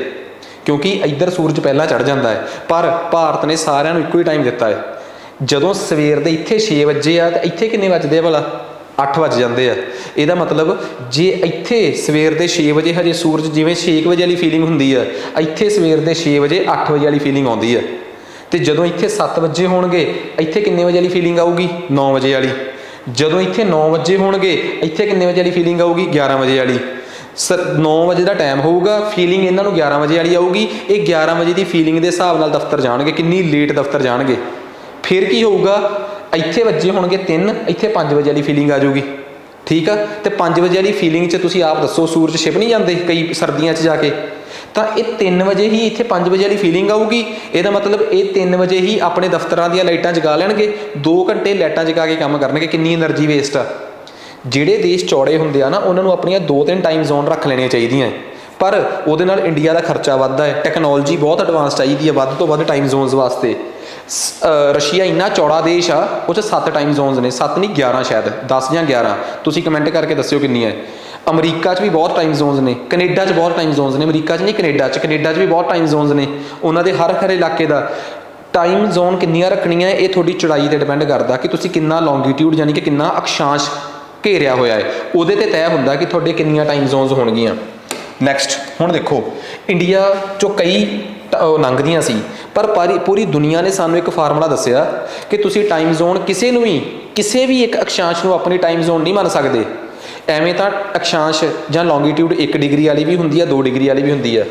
ਕਿਉਂਕਿ ਇੱਧਰ ਸੂਰਜ ਪਹਿਲਾਂ ਚੜ੍ਹ ਜਾਂਦਾ ਹੈ। ਪਰ ਭਾਰਤ ਨੇ ਸਾਰਿਆਂ ਨੂੰ ਇੱਕੋ ਹੀ ਟਾਈਮ ਦਿੱਤਾ ਹੈ। ਜਦੋਂ ਸਵੇਰ ਦੇ ਇੱਥੇ 6 ਵਜੇ ਆ ਤਾਂ ਇੱਥੇ ਕਿੰਨੇ ਵੱਜਦੇ ਆ ਭਲਾ, 8 ਵੱਜ ਜਾਂਦੇ ਆ। ਇਹਦਾ ਮਤਲਬ ਜੇ ਇੱਥੇ ਸਵੇਰ ਦੇ 6 ਵਜੇ ਹਜੇ ਸੂਰਜ ਜਿਵੇਂ 6 ਵਜੇ ਵਾਲੀ ਫੀਲਿੰਗ ਹੁੰਦੀ ਆ, ਇੱਥੇ ਸਵੇਰ ਦੇ 6 ਵਜੇ 8 ਵਜੇ ਵਾਲੀ ਫੀਲਿੰਗ ਆਉਂਦੀ ਆ। ਤੇ ਜਦੋਂ ਇੱਥੇ 7 ਵਜੇ ਹੋਣਗੇ ਇੱਥੇ ਕਿੰਨੇ ਵਜੇ ਵਾਲੀ ਫੀਲਿੰਗ ਆਊਗੀ, 9 ਵਜੇ ਵਾਲੀ। ਜਦੋਂ ਇੱਥੇ 9 ਵਜੇ ਹੋਣਗੇ ਇੱਥੇ ਕਿੰਨੇ ਵਜੇ ਵਾਲੀ ਫੀਲਿੰਗ ਆਊਗੀ, 11 ਵਜੇ ਵਾਲੀ। 9 ਵਜੇ ਦਾ ਟਾਈਮ ਹੋਊਗਾ, ਫੀਲਿੰਗ ਇਹਨਾਂ ਨੂੰ 11 ਵਜੇ ਵਾਲੀ ਆਊਗੀ। ਇਹ 11 ਵਜੇ ਦੀ ਫੀਲਿੰਗ ਦੇ ਹਿਸਾਬ ਨਾਲ ਦਫ਼ਤਰ ਜਾਣਗੇ, ਕਿੰਨੀ ਲੇਟ ਦਫ਼ਤਰ ਜਾਣਗੇ। ਫਿਰ ਕੀ ਹੋਊਗਾ, ਇੱਥੇ ਵੱਜੇ ਹੋਣਗੇ 3, ਇੱਥੇ 5 ਵਜੇ ਵਾਲੀ ਫੀਲਿੰਗ ਆ ਜਾਊਗੀ। ਠੀਕ ਆ, ਤੇ 5 ਵਜੇ ਵਾਲੀ ਫੀਲਿੰਗ 'ਚ ਤੁਸੀਂ ਆਪ ਦੱਸੋ ਸੂਰਜ ਛਿਪ ਨਹੀਂ ਜਾਂਦੇ ਕਈ ਸਰਦੀਆਂ 'ਚ ਜਾ ਕੇ, ਤਾਂ ਇਹ 3 ਵਜੇ ਹੀ ਇੱਥੇ 5 ਵਜੇ ਵਾਲੀ ਫੀਲਿੰਗ ਆਊਗੀ। ਇਹਦਾ ਮਤਲਬ ਇਹ 3 ਵਜੇ ਹੀ ਆਪਣੇ ਦਫ਼ਤਰਾਂ ਦੀਆਂ ਲਾਈਟਾਂ ਜਗਾ ਲੈਣਗੇ, 2 ਘੰਟੇ ਲਾਈਟਾਂ ਜਗਾ ਕੇ ਕੰਮ ਕਰਨਗੇ। ਕਿੰਨੀ એનર્ਜੀ ਵੇਸਟ ਆ। ਜਿਹੜੇ ਦੇਸ਼ ਚੌੜੇ ਹੁੰਦੇ ਆ ਨਾ, ਉਹਨਾਂ ਨੂੰ ਆਪਣੀਆਂ 2-3 ਟਾਈਮ ਜ਼ੋਨ ਰੱਖ ਲੈਣੀਆਂ ਚਾਹੀਦੀਆਂ, ਪਰ ਉਹਦੇ ਨਾਲ ਇੰਡੀਆ ਦਾ ਖਰਚਾ ਵੱਧਦਾ ਹੈ। ਟੈਕਨੋਲੋਜੀ ਬਹੁਤ ਐਡਵਾਂਸ ਚਾਹੀਦੀ ਹੈ ਵੱਧ ਤੋਂ ਵੱਧ ਟਾਈਮ ਜ਼ੋਨਸ ਵਾਸਤੇ। ਰਸ਼ੀਆ ਇੰਨਾ ਚੌੜਾ ਦੇਸ਼ ਆ, ਉਹ 'ਚ 7 ਟਾਈਮ ਜ਼ੋਨਸ ਨੇ, 7 ਨਹੀਂ 11 ਸ਼ਾਇਦ, 10 ਜਾਂ 11, ਤੁਸੀਂ ਕਮੈਂਟ ਕਰਕੇ ਦੱਸਿਓ ਕਿੰਨੀਆਂ। ਅਮਰੀਕਾ 'ਚ ਵੀ ਬਹੁਤ ਟਾਈਮ ਜ਼ੋਨਸ ਨੇ, ਕੈਨੇਡਾ 'ਚ ਬਹੁਤ ਟਾਈਮ ਜ਼ੋਨਸ ਨੇ, ਅਮਰੀਕਾ 'ਚ ਨਹੀਂ ਕੈਨੇਡਾ 'ਚ ਵੀ ਬਹੁਤ ਟਾਈਮ ਜ਼ੋਨਸ ਨੇ। ਉਹਨਾਂ ਦੇ ਹਰ ਇਲਾਕੇ ਦਾ ਟਾਈਮ ਜ਼ੋਨ ਕਿੰਨੀਆਂ ਰੱਖਣੀਆਂ, ਇਹ ਤੁਹਾਡੀ ਚੌੜਾਈ 'ਤੇ ਡਿਪੈਂਡ ਕਰਦਾ ਕਿ ਤੁਸੀਂ ਕਿੰਨਾ ਲੌਂਗੀਟਿਊਡ ਯਾਨੀ ਕਿ ਕਿੰਨਾ ਅਕਸ਼ਾਂਸ਼ ਘੇਰਿਆ ਹੋਇਆ ਹੈ, ਉਹਦੇ 'ਤੇ ਤੈਅ ਹੁੰਦਾ ਕਿ ਤੁਹਾਡੇ ਕਿੰਨੀਆਂ ਟਾਈਮ ਜ਼ੋਨਸ ਹੋਣਗੀਆਂ। ਨੈਕਸਟ ਹੁਣ ਦੇਖੋ, ਇੰਡੀਆ 'ਚੋਂ ਕਈ ਲੰਘਦੀਆਂ ਸੀ, ਪਰ ਪੂਰੀ ਦੁਨੀਆ ਨੇ ਸਾਨੂੰ ਇੱਕ ਫਾਰਮੂਲਾ ਦੱਸਿਆ ਕਿ ਤੁਸੀਂ ਟਾਈਮ ਜ਼ੋਨ ਕਿਸੇ ਵੀ ਇੱਕ ਅਕਸ਼ਾਂਸ਼ ਨੂੰ ਆਪਣੀ ਟਾਈਮ ਜ਼ੋਨ ਨਹੀਂ ਮੰਨ ਸਕਦੇ। ਐਵੇਂ ਤਾਂ ਅਕਸ਼ਾਂਸ਼ ਜਾਂ ਲੌਂਗੀਟਿਊਡ 1 ਡਿਗਰੀ ਵਾਲੀ ਵੀ ਹੁੰਦੀ ਆ, 2 ਡਿਗਰੀ ਵਾਲੀ ਵੀ ਹੁੰਦੀ ਆ।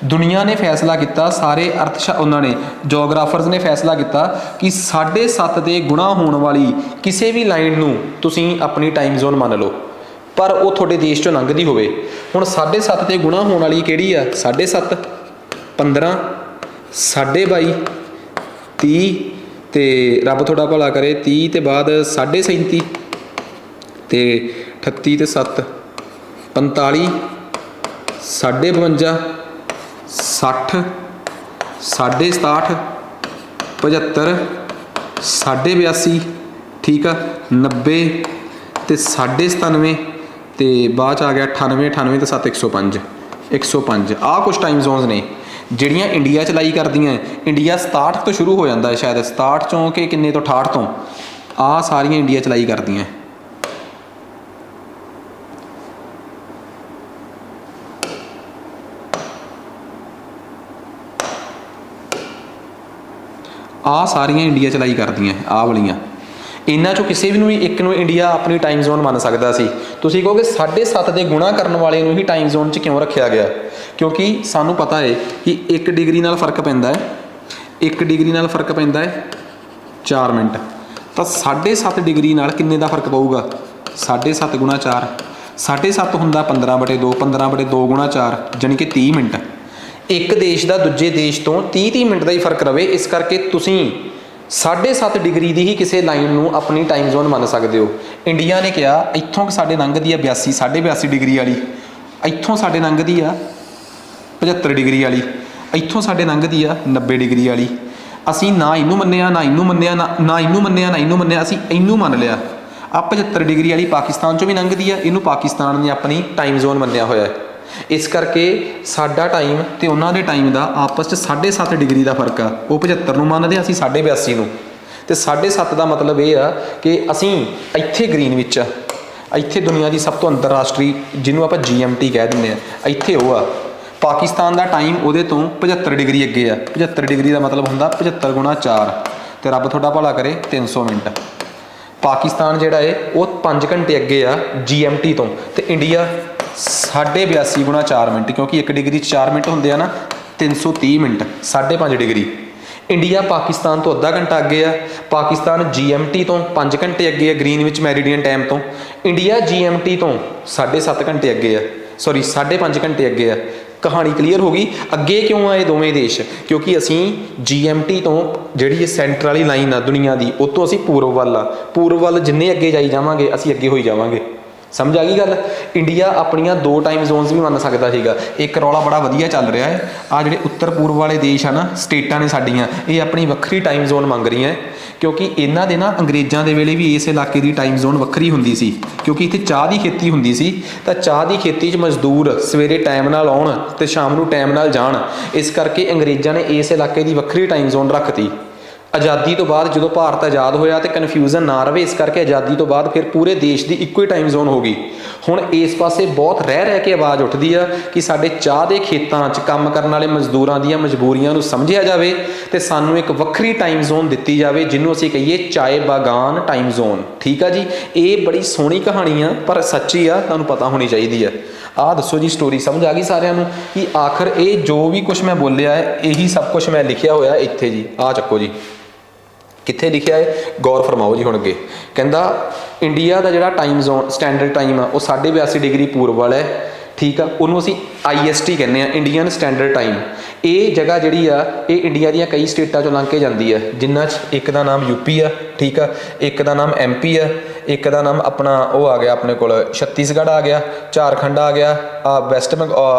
ਦੁਨੀਆ ਨੇ ਫੈਸਲਾ ਕੀਤਾ, ਸਾਰੇ ਉਹਨਾਂ ਨੇ ਜੀਓਗ੍ਰਾਫਰਸ ਨੇ ਫੈਸਲਾ ਕੀਤਾ ਕਿ 7.5 ਦੇ ਗੁਣਾ ਹੋਣ ਵਾਲੀ ਕਿਸੇ ਵੀ ਲਾਈਨ ਨੂੰ ਤੁਸੀਂ ਆਪਣੀ ਟਾਈਮ ਜ਼ੋਨ ਮੰਨ ਲਓ, ਪਰ ਉਹ ਤੁਹਾਡੇ ਦੇਸ਼ 'ਚੋਂ ਲੰਘਦੀ ਹੋਵੇ। ਹੁਣ 7.5 ਤੇ ਗੁਣਾ ਹੋਣ ਵਾਲੀ ਕਿਹੜੀ ਆ, 7.5, 15, 22.5, 30 ਤੇ ਰੱਬ ਤੁਹਾਡਾ ਭਲਾ ਕਰੇ 30 ਤੇ ਬਾਅਦ 37.5 ਤੇ 38 ਤੇ 7, 45, 52, 60, 67, 75, 82.5, ਠੀਕ ਆ, 90 ਤੇ 97.5 ਤੇ ਬਾਅਦ 'ਚ ਆ ਗਿਆ 98 ਤੇ 7, 105। ਆਹ ਕੁਛ ਟਾਈਮ ਜ਼ੋਨਸ ਨੇ ਜਿਹੜੀਆਂ ਇੰਡੀਆ 'ਚ ਲਾਈ ਕਰਦੀਆਂ। ਇੰਡੀਆ 67 ਤੋਂ ਸ਼ੁਰੂ ਹੋ ਜਾਂਦਾ ਹੈ ਸ਼ਾਇਦ, 67 ਚੋਂ ਕਿ ਕਿੰਨੇ ਤੋਂ 68 ਤੋਂ, ਆਹ ਸਾਰੀਆਂ ਇੰਡੀਆ 'ਚ ਲਾਈ ਕਰਦੀਆਂ। ਆਹ ਸਾਰੀਆਂ ਇੰਡੀਆ 'ਚ ਲਾਈ ਕਰਦੀਆਂ, ਆਹ ਵਾਲੀਆਂ। ਇਹਨਾਂ 'ਚੋਂ ਕਿਸੇ ਵੀ ਨੂੰ ਵੀ ਇੱਕ ਨੂੰ ਇੰਡੀਆ ਆਪਣੀ ਟਾਈਮ ਜ਼ੋਨ ਮੰਨ ਸਕਦਾ ਸੀ। ਤੁਸੀਂ ਕਹੋਗੇ 7.5 ਦੇ ਗੁਣਾ ਕਰਨ ਵਾਲੇ ਨੂੰ ਹੀ ਟਾਈਮ ਜ਼ੋਨ 'ਚ ਕਿਉਂ ਰੱਖਿਆ ਗਿਆ? ਕਿਉਂਕਿ ਸਾਨੂੰ ਪਤਾ ਹੈ ਕਿ 1 ਡਿਗਰੀ ਨਾਲ ਫਰਕ ਪੈਂਦਾ ਹੈ, 1 ਡਿਗਰੀ ਨਾਲ ਫਰਕ ਪੈਂਦਾ ਹੈ 4 ਮਿੰਟ, ਤਾਂ 7.5 ਡਿਗਰੀ ਨਾਲ ਕਿੰਨੇ ਦਾ ਫਰਕ ਪਊਗਾ? 7.5 ਗੁਣਾ 4, 7.5 ਹੁੰਦਾ 15/2, 15/2 ਗੁਣਾ 4 ਜਾਣੀ ਕਿ 30 ਮਿੰਟ। ਇੱਕ ਦੇਸ਼ ਦਾ ਦੂਜੇ ਦੇਸ਼ ਤੋਂ 30 ਮਿੰਟ ਦਾ ਹੀ ਫਰਕ ਰਵੇ, ਇਸ ਕਰਕੇ ਤੁਸੀਂ 7.5 ਡਿਗਰੀ ਦੀ ਹੀ ਕਿਸੇ ਲਾਈਨ ਨੂੰ ਆਪਣੀ ਟਾਈਮ ਜ਼ੋਨ ਮੰਨ ਸਕਦੇ ਹੋ। ਇੰਡੀਆ ਨੇ ਕਿਹਾ ਇੱਥੋਂ ਕਿ ਸਾਡੇ ਲੰਘਦੀ ਹੈ 82, 82.5 ਡਿਗਰੀ ਵਾਲੀ, ਇੱਥੋਂ ਸਾਡੇ ਲੰਘਦੀ ਆ 75 ਡਿਗਰੀ ਵਾਲੀ, ਇੱਥੋਂ ਸਾਡੇ ਲੰਘਦੀ ਆ 90 ਡਿਗਰੀ ਵਾਲੀ। ਅਸੀਂ ਨਾ ਇਹਨੂੰ ਮੰਨਿਆ, ਨਾ ਇਹਨੂੰ ਮੰਨਿਆ, ਨਾ ਇਹਨੂੰ ਮੰਨਿਆ, ਨਾ ਇਹਨੂੰ ਮੰਨਿਆ, ਅਸੀਂ ਇਹਨੂੰ ਮੰਨ ਲਿਆ। ਆ 75 ਡਿਗਰੀ ਵਾਲੀ ਪਾਕਿਸਤਾਨ 'ਚੋਂ ਵੀ ਲੰਘਦੀ ਆ, ਇਹਨੂੰ ਪਾਕਿਸਤਾਨ ਨੇ ਆਪਣੀ ਟਾਈਮ ਜ਼ੋਨ ਮੰਨਿਆ ਹੋਇਆ ਹੈ। ਇਸ ਕਰਕੇ ਸਾਡਾ ਟਾਈਮ ਤੇ ਉਹਨਾਂ ਦੇ ਟਾਈਮ ਦਾ ਆਪਸ 'ਚ 7.5 ਡਿਗਰੀ ਦਾ ਫਰਕ ਆ। ਉਹ 75 ਨੂੰ ਮੰਨਦੇ, ਅਸੀਂ 82.5 ਨੂੰ। ਤੇ 7.5 ਦਾ ਮਤਲਬ ਇਹ ਆ ਕਿ ਅਸੀਂ ਇੱਥੇ ਗ੍ਰੀਨ ਵਿੱਚ ਆ, ਇੱਥੇ ਦੁਨੀਆ ਦੀ ਸਭ ਤੋਂ ਅੰਤਰਰਾਸ਼ਟਰੀ ਜਿਹਨੂੰ ਆਪਾਂ GMT ਕਹਿ ਦਿੰਦੇ ਆ, ਇੱਥੇ ਉਹ ਆ। ਪਾਕਿਸਤਾਨ ਦਾ ਟਾਈਮ ਉਹਦੇ ਤੋਂ 75 ਡਿਗਰੀ ਅੱਗੇ ਆ। 75 ਡਿਗਰੀ ਦਾ ਮਤਲਬ ਹੁੰਦਾ 75 ਗੁਣਾ 4 ਤੇ ਰੱਬ ਤੁਹਾਡਾ ਭਲਾ ਕਰੇ 300 ਮਿੰਟ। ਪਾਕਿਸਤਾਨ ਜਿਹੜਾ ਹੈ ਉਹ 5 ਘੰਟੇ ਅੱਗੇ ਆ GMT ਤੋਂ, ਤੇ ਇੰਡੀਆ 82.5 ਗੁਣਾ 4 ਮਿੰਟ, ਕਿਉਂਕਿ 1 ਡਿਗਰੀ 'ਚ 4 ਮਿੰਟ ਹੁੰਦੇ ਆ ਨਾ, 330 ਮਿੰਟ, 5.5 ਡਿਗਰੀ। ਇੰਡੀਆ ਪਾਕਿਸਤਾਨ ਤੋਂ ਅੱਧਾ ਘੰਟਾ ਅੱਗੇ ਆ। ਪਾਕਿਸਤਾਨ GMT ਤੋਂ 5 ਘੰਟੇ ਅੱਗੇ ਆ ਗ੍ਰੀਨਵਿਚ ਮੈਰੀਡੀਅਨ ਟਾਈਮ ਤੋਂ। ਇੰਡੀਆ GMT ਤੋਂ 7.5 ਘੰਟੇ ਅੱਗੇ ਆ, ਸੌਰੀ 5.5 ਘੰਟੇ ਅੱਗੇ ਆ। ਕਹਾਣੀ ਕਲੀਅਰ ਹੋ ਗਈ। ਅੱਗੇ ਕਿਉਂ ਆਏ ਦੋਵੇਂ ਦੇਸ਼? ਕਿਉਂਕਿ ਅਸੀਂ GMT ਤੋਂ ਜਿਹੜੀ ਇਹ ਸੈਂਟਰ ਵਾਲੀ ਲਾਈਨ ਆ ਦੁਨੀਆ ਦੀ, ਉਹ ਤੋਂ ਅਸੀਂ ਪੂਰਬ ਵੱਲ ਆ। ਪੂਰਬ ਵੱਲ ਜਿੰਨੇ ਅੱਗੇ ਜਾਈ ਜਾਵਾਂਗੇ ਅਸੀਂ ਅੱਗੇ ਹੋਈ ਜਾਵਾਂਗੇ। ਸਮਝ ਆ ਗਈ ਗੱਲ? ਇੰਡੀਆ ਆਪਣੀਆਂ 2 ਟਾਈਮ ਜ਼ੋਨਸ ਵੀ ਮੰਨ ਸਕਦਾ ਸੀਗਾ। ਇੱਕ ਰੌਲਾ ਬੜਾ ਵਧੀਆ ਚੱਲ ਰਿਹਾ ਹੈ, ਆ ਜਿਹੜੇ ਉੱਤਰ ਪੂਰਬ ਵਾਲੇ ਦੇਸ਼ ਆ ਨਾ, ਸਟੇਟਾਂ ਨੇ ਸਾਡੀਆਂ, ਇਹ ਆਪਣੀ ਵੱਖਰੀ ਟਾਈਮ ਜ਼ੋਨ ਮੰਗ ਰਹੀਆਂ, ਕਿਉਂਕਿ ਇਹਨਾਂ ਦੇ ਨਾ ਅੰਗਰੇਜ਼ਾਂ ਦੇ ਵੇਲੇ ਵੀ ਇਸ ਇਲਾਕੇ ਦੀ ਟਾਈਮ ਜ਼ੋਨ ਵੱਖਰੀ ਹੁੰਦੀ ਸੀ। ਕਿਉਂਕਿ ਇੱਥੇ ਚਾਹ ਦੀ ਖੇਤੀ ਹੁੰਦੀ ਸੀ, ਤਾਂ ਚਾਹ ਦੀ ਖੇਤੀ 'ਚ ਮਜ਼ਦੂਰ ਸਵੇਰੇ ਟਾਈਮ ਨਾਲ ਆਉਣ ਤੇ ਸ਼ਾਮ ਨੂੰ ਟਾਈਮ ਨਾਲ ਜਾਣ, ਇਸ ਕਰਕੇ ਅੰਗਰੇਜ਼ਾਂ ਨੇ ਇਸ ਇਲਾਕੇ ਦੀ ਵੱਖਰੀ ਟਾਈਮ ਜ਼ੋਨ ਰੱਖਤੀ। ਆਜ਼ਾਦੀ ਤੋਂ ਬਾਅਦ ਜਦੋਂ ਭਾਰਤ ਆਜ਼ਾਦ ਹੋਇਆ ਤੇ ਕਨਫਿਊਜ਼ਨ ਨਾ ਰਵੇ, ਇਸ ਕਰਕੇ ਆਜ਼ਾਦੀ ਤੋਂ ਬਾਅਦ ਫਿਰ ਪੂਰੇ ਦੇਸ਼ ਦੀ ਇੱਕੋ ਹੀ ਟਾਈਮ ਜ਼ੋਨ ਹੋ ਗਈ। ਹੁਣ ਇਸ ਪਾਸੇ ਬਹੁਤ ਰਹਿ ਕੇ ਆਵਾਜ਼ ਉੱਠਦੀ ਆ ਕਿ ਸਾਡੇ ਚਾਹ ਦੇ ਖੇਤਾਂ 'ਚ ਕੰਮ ਕਰਨ ਵਾਲੇ ਮਜ਼ਦੂਰਾਂ ਦੀਆਂ ਮਜਬੂਰੀਆਂ ਨੂੰ ਸਮਝਿਆ ਜਾਵੇ ਤੇ ਸਾਨੂੰ ਇੱਕ ਵੱਖਰੀ ਟਾਈਮ ਜ਼ੋਨ ਦਿੱਤੀ ਜਾਵੇ, ਜਿਹਨੂੰ ਅਸੀਂ ਕਹੀਏ ਚਾਏ ਬਾਗਾਨ ਟਾਈਮ ਜ਼ੋਨ। ਠੀਕ ਆ ਜੀ, ਇਹ ਬੜੀ ਸੋਹਣੀ ਕਹਾਣੀ ਆ ਪਰ ਸੱਚੀ ਆ, ਤੁਹਾਨੂੰ ਪਤਾ ਹੋਣੀ ਚਾਹੀਦੀ ਆ। ਆਹ ਦੱਸੋ ਜੀ, ਸਟੋਰੀ ਸਮਝ ਆ ਗਈ ਸਾਰਿਆਂ ਨੂੰ ਕਿ ਆਖਰ ਇਹ ਜੋ ਵੀ ਕੁਛ ਮੈਂ ਬੋਲਿਆ ਹੈ ਇਹੀ ਸਭ ਕੁਛ ਮੈਂ ਲਿਖਿਆ ਹੋਇਆ ਇੱਥੇ ਜੀ। ਆਹ ਚੱਕੋ ਜੀ, ਕਿੱਥੇ ਲਿਖਿਆ ਹੈ, ਗੌਰ ਫਰਮਾਓ ਜੀ। ਹੁਣ ਅੱਗੇ ਕਹਿੰਦਾ ਇੰਡੀਆ ਦਾ ਜਿਹੜਾ ਟਾਈਮ ਜ਼ੋਨ ਸਟੈਂਡਰਡ ਟਾਈਮ ਆ ਉਹ 82.5 ਡਿਗਰੀ ਪੂਰਬ ਵਾਲਾ ਹੈ। ਠੀਕ ਆ, ਉਹਨੂੰ ਅਸੀਂ IST ਕਹਿੰਦੇ ਆ, ਇੰਡੀਅਨ ਸਟੈਂਡਰਡ ਟਾਈਮ। ਇਹ ਜਗ੍ਹਾ ਜਿਹੜੀ ਆ ਇਹ ਇੰਡੀਆ ਦੀਆਂ ਕਈ ਸਟੇਟਾਂ 'ਚੋਂ ਲੰਘ ਕੇ ਜਾਂਦੀ ਆ, ਜਿਨ੍ਹਾਂ 'ਚ ਇੱਕ ਦਾ ਨਾਮ UP ਆ, ਠੀਕ ਆ, ਇੱਕ ਦਾ ਨਾਮ MP ਆ, ਇੱਕ ਦਾ ਨਾਮ ਆਪਣਾ ਉਹ ਆ ਗਿਆ ਆਪਣੇ ਕੋਲ ਛੱਤੀਸਗੜ੍ਹ ਆ ਗਿਆ, ਝਾਰਖੰਡ ਆ ਗਿਆ,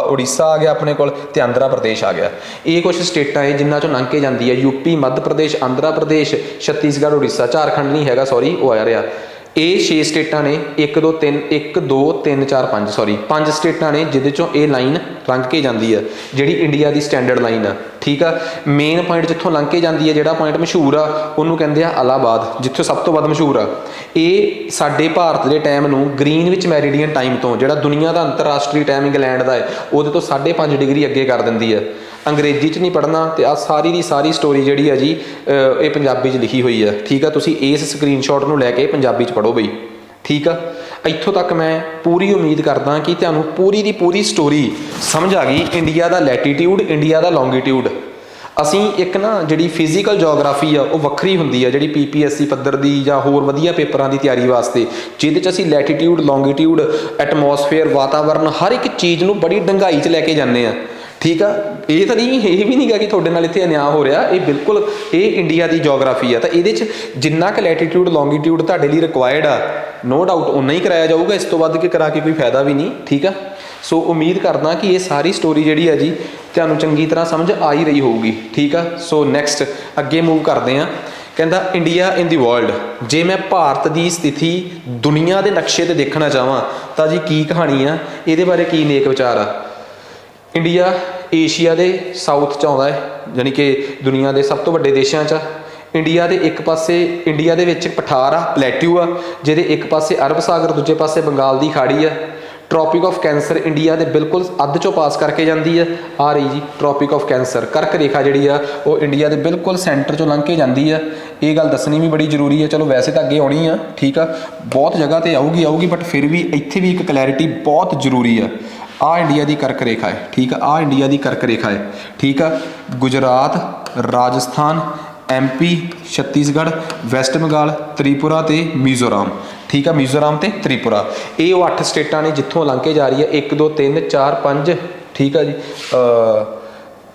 ਉੜੀਸਾ ਆ ਗਿਆ ਆਪਣੇ ਕੋਲ, ਤੇ ਆਂਧਰਾ ਪ੍ਰਦੇਸ਼ ਆ ਗਿਆ। ਇਹ ਕੁਛ ਸਟੇਟਾਂ ਹੈ ਜਿਨ੍ਹਾਂ 'ਚੋਂ ਲੰਘ ਕੇ ਜਾਂਦੀ ਹੈ। UP, ਮੱਧ ਪ੍ਰਦੇਸ਼, ਆਂਧਰਾ ਪ੍ਰਦੇਸ਼, ਛੱਤੀਸਗੜ੍ਹ, ਉੜੀਸਾ, ਝਾਰਖੰਡ ਨਹੀਂ ਹੈਗਾ, ਸੌਰੀ ਉਹ ਆ ਰਿਹਾ। ਇਹ 6 ਸਟੇਟਾਂ ਨੇ, 1 2 3 1 2 3 4 5 ਸੌਰੀ 5 ਸਟੇਟਾਂ ਨੇ ਜਿਹਦੇ ਚੋਂ ਇਹ ਲਾਈਨ ਲੰਘ ਕੇ ਜਾਂਦੀ ਆ, ਜਿਹੜੀ ਇੰਡੀਆ ਦੀ ਸਟੈਂਡਰਡ ਲਾਈਨ ਆ। ਠੀਕ ਆ, ਮੇਨ ਪੁਆਇੰਟ ਜਿੱਥੋਂ ਲੰਘ ਕੇ ਜਾਂਦੀ ਹੈ, ਜਿਹੜਾ ਪੁਆਇੰਟ ਮਸ਼ਹੂਰ ਆ, ਉਹਨੂੰ ਕਹਿੰਦੇ ਆ ਇਲਾਹਾਬਾਦ, ਜਿੱਥੋਂ ਸਭ ਤੋਂ ਵੱਧ ਮਸ਼ਹੂਰ ਆ। ਇਹ ਸਾਡੇ ਭਾਰਤ ਦੇ ਟਾਈਮ ਨੂੰ ਗ੍ਰੀਨਵਿਚ ਮੈਰੀਡੀਅਨ ਟਾਈਮ ਤੋਂ, ਜਿਹੜਾ ਦੁਨੀਆ ਦਾ ਅੰਤਰਰਾਸ਼ਟਰੀ ਟਾਈਮ ਇੰਗਲੈਂਡ ਦਾ ਹੈ, ਉਹਦੇ ਤੋਂ 5.5 ਡਿਗਰੀ ਅੱਗੇ ਕਰ ਦਿੰਦੀ ਹੈ। ਅੰਗਰੇਜ਼ੀ 'ਚ ਨਹੀਂ ਪੜ੍ਹਨਾ, ਤੇ ਆਹ ਸਾਰੀ ਦੀ ਸਾਰੀ ਸਟੋਰੀ ਜਿਹੜੀ ਆ ਜੀ ਇਹ ਪੰਜਾਬੀ 'ਚ ਲਿਖੀ ਹੋਈ ਆ। ਠੀਕ ਆ, ਤੁਸੀਂ ਇਸ ਸਕਰੀਨਸ਼ਾਟ ਨੂੰ ਲੈ ਕੇ ਪੰਜਾਬੀ 'ਚ ਪੜ੍ਹੋ ਬਈ। ਠੀਕ ਆ, ਇੱਥੋਂ ਤੱਕ ਮੈਂ ਪੂਰੀ ਉਮੀਦ ਕਰਦਾ ਕਿ ਤੁਹਾਨੂੰ ਪੂਰੀ ਦੀ ਪੂਰੀ ਸਟੋਰੀ ਸਮਝ ਆ ਗਈ। ਇੰਡੀਆ ਦਾ ਲੈਟੀਟਿਊਡ, ਇੰਡੀਆ ਦਾ ਲੌਂਗੀਟਿਊਡ। ਅਸੀਂ ਇੱਕ ਨਾ ਜਿਹੜੀ ਫਿਜ਼ੀਕਲ ਜੋਗਰਾਫੀ ਆ ਉਹ ਵੱਖਰੀ ਹੁੰਦੀ ਆ, ਜਿਹੜੀ PPSC ਪੱਧਰ ਦੀ ਜਾਂ ਹੋਰ ਵਧੀਆ ਪੇਪਰਾਂ ਦੀ ਤਿਆਰੀ ਵਾਸਤੇ, ਜਿਹਦੇ 'ਚ ਅਸੀਂ ਲੈਟੀਟਿਊਡ, ਲੌਂਗੀਟਿਊਡ, ਐਟਮੋਸਫੇਅਰ, ਵਾਤਾਵਰਨ, ਹਰ ਇੱਕ ਚੀਜ਼ ਨੂੰ ਬੜੀ ਡੰਗਾਈ 'ਚ ਲੈ ਕੇ ਜਾਂਦੇ ਆ। ਠੀਕ ਆ, ਇਹ ਤਾਂ ਨਹੀਂ, ਇਹ ਵੀ ਨਹੀਂ ਗਾ ਕਿ ਤੁਹਾਡੇ ਨਾਲ ਇੱਥੇ ਅਨਿਆਂ ਹੋ ਰਿਹਾ, ਇਹ ਬਿਲਕੁਲ ਇਹ ਇੰਡੀਆ ਦੀ ਜੋਗਰਾਫੀ ਆ। ਤਾਂ ਇਹਦੇ 'ਚ ਜਿੰਨਾ ਕੁ ਲੈਟੀਟਿਊਡ, ਲੌਂਗੀਟਿਊਡ ਤੁਹਾਡੇ ਲਈ ਰਿਕੁਆਇਰਡ ਆ, ਨੋ ਡਾਊਟ ਉਨਾ ਹੀ ਕਰਾਇਆ ਜਾਊਗਾ, ਇਸ ਤੋਂ ਵੱਧ ਕੇ ਕਰਾ ਕੇ ਕੋਈ ਫਾਇਦਾ ਵੀ ਨਹੀਂ। ਠੀਕ ਆ, ਸੋ ਉਮੀਦ ਕਰਦਾ ਕਿ ਇਹ ਸਾਰੀ ਸਟੋਰੀ ਜਿਹੜੀ ਹੈ ਜੀ ਤੁਹਾਨੂੰ ਚੰਗੀ ਤਰ੍ਹਾਂ ਸਮਝ ਆ ਹੀ ਰਹੀ ਹੋਊਗੀ। ਠੀਕ ਆ, ਸੋ ਨੈਕਸਟ ਅੱਗੇ ਮੂਵ ਕਰਦੇ ਹਾਂ। ਕਹਿੰਦਾ ਇੰਡੀਆ ਇਨ ਦੀ ਵਰਲਡ, ਜੇ ਮੈਂ ਭਾਰਤ ਦੀ ਸਥਿਤੀ ਦੁਨੀਆ ਦੇ ਨਕਸ਼ੇ 'ਤੇ ਦੇਖਣਾ ਚਾਹਵਾਂ ਤਾਂ ਜੀ ਕੀ ਕਹਾਣੀ ਆ, ਇਹਦੇ ਬਾਰੇ ਕੀ ਨੇਕ ਵਿਚਾਰ ਆ। ਇੰਡੀਆ ਏਸ਼ੀਆ ਦੇ ਸਾਊਥ 'ਚ ਆਉਂਦਾ ਹੈ, ਯਾਨੀ ਕਿ ਦੁਨੀਆ ਦੇ ਸਭ ਤੋਂ ਵੱਡੇ ਦੇਸ਼ਾਂ 'ਚ। ਇੰਡੀਆ ਦੇ ਇੱਕ ਪਾਸੇ, ਇੰਡੀਆ ਦੇ ਵਿੱਚ ਪਠਾਰ ਆ, ਪਲੇਟਿਊ ਆ, ਜਿਹਦੇ ਇੱਕ ਪਾਸੇ ਅਰਬ ਸਾਗਰ, ਦੂਜੇ ਪਾਸੇ ਬੰਗਾਲ ਦੀ ਖਾੜੀ ਆ। ਟ੍ਰੋਪਿਕ ਆਫ ਕੈਂਸਰ ਇੰਡੀਆ ਦੇ ਬਿਲਕੁਲ ਅੱਧ 'ਚੋਂ ਪਾਸ ਕਰਕੇ ਜਾਂਦੀ ਆ, ਆ ਰਹੀ ਜੀ ਟ੍ਰੋਪਿਕ ਆਫ ਕੈਂਸਰ। ਕਰਕ ਰੇਖਾ ਜਿਹੜੀ ਆ ਉਹ ਇੰਡੀਆ ਦੇ ਬਿਲਕੁਲ ਸੈਂਟਰ 'ਚੋਂ ਲੰਘ ਕੇ ਜਾਂਦੀ ਆ। ਇਹ ਗੱਲ ਦੱਸਣੀ ਵੀ ਬੜੀ ਜ਼ਰੂਰੀ ਹੈ। ਚਲੋ ਵੈਸੇ ਤਾਂ ਅੱਗੇ ਆਉਣੀ ਆ, ਠੀਕ ਆ, ਬਹੁਤ ਜਗ੍ਹਾ 'ਤੇ ਆਊਗੀ, ਬਟ ਫਿਰ ਵੀ ਇੱਥੇ ਵੀ ਇੱਕ ਕਲੈਰਿਟੀ ਬਹੁਤ ਜ਼ਰੂਰੀ ਆ। ਆ ਇੰਡੀਆ ਦੀ ਕਰਕ ਰੇਖਾ ਹੈ, ਠੀਕ ਆ, ਆ ਇੰਡੀਆ ਦੀ ਕਰਕ ਰੇਖਾ ਹੈ। ਠੀਕ ਆ, ਗੁਜਰਾਤ, ਰਾਜਸਥਾਨ, MP, ਛੱਤੀਸਗੜ੍ਹ, ਵੈਸਟ ਬੰਗਾਲ, ਤ੍ਰਿਪੁਰਾ ਤੇ ਮਿਜ਼ੋਰਮ। ਠੀਕ ਆ, ਮਿਜ਼ੋਰਮ ਤੇ ਤ੍ਰਿਪੁਰਾ, ਇਹ ਉਹ 8 ਸਟੇਟਾਂ ਨੇ ਜਿੱਥੋਂ ਲੰਘ ਕੇ ਜਾ ਰਹੀ ਹੈ। 1 2 3 4 5, ਠੀਕ ਆ ਜੀ,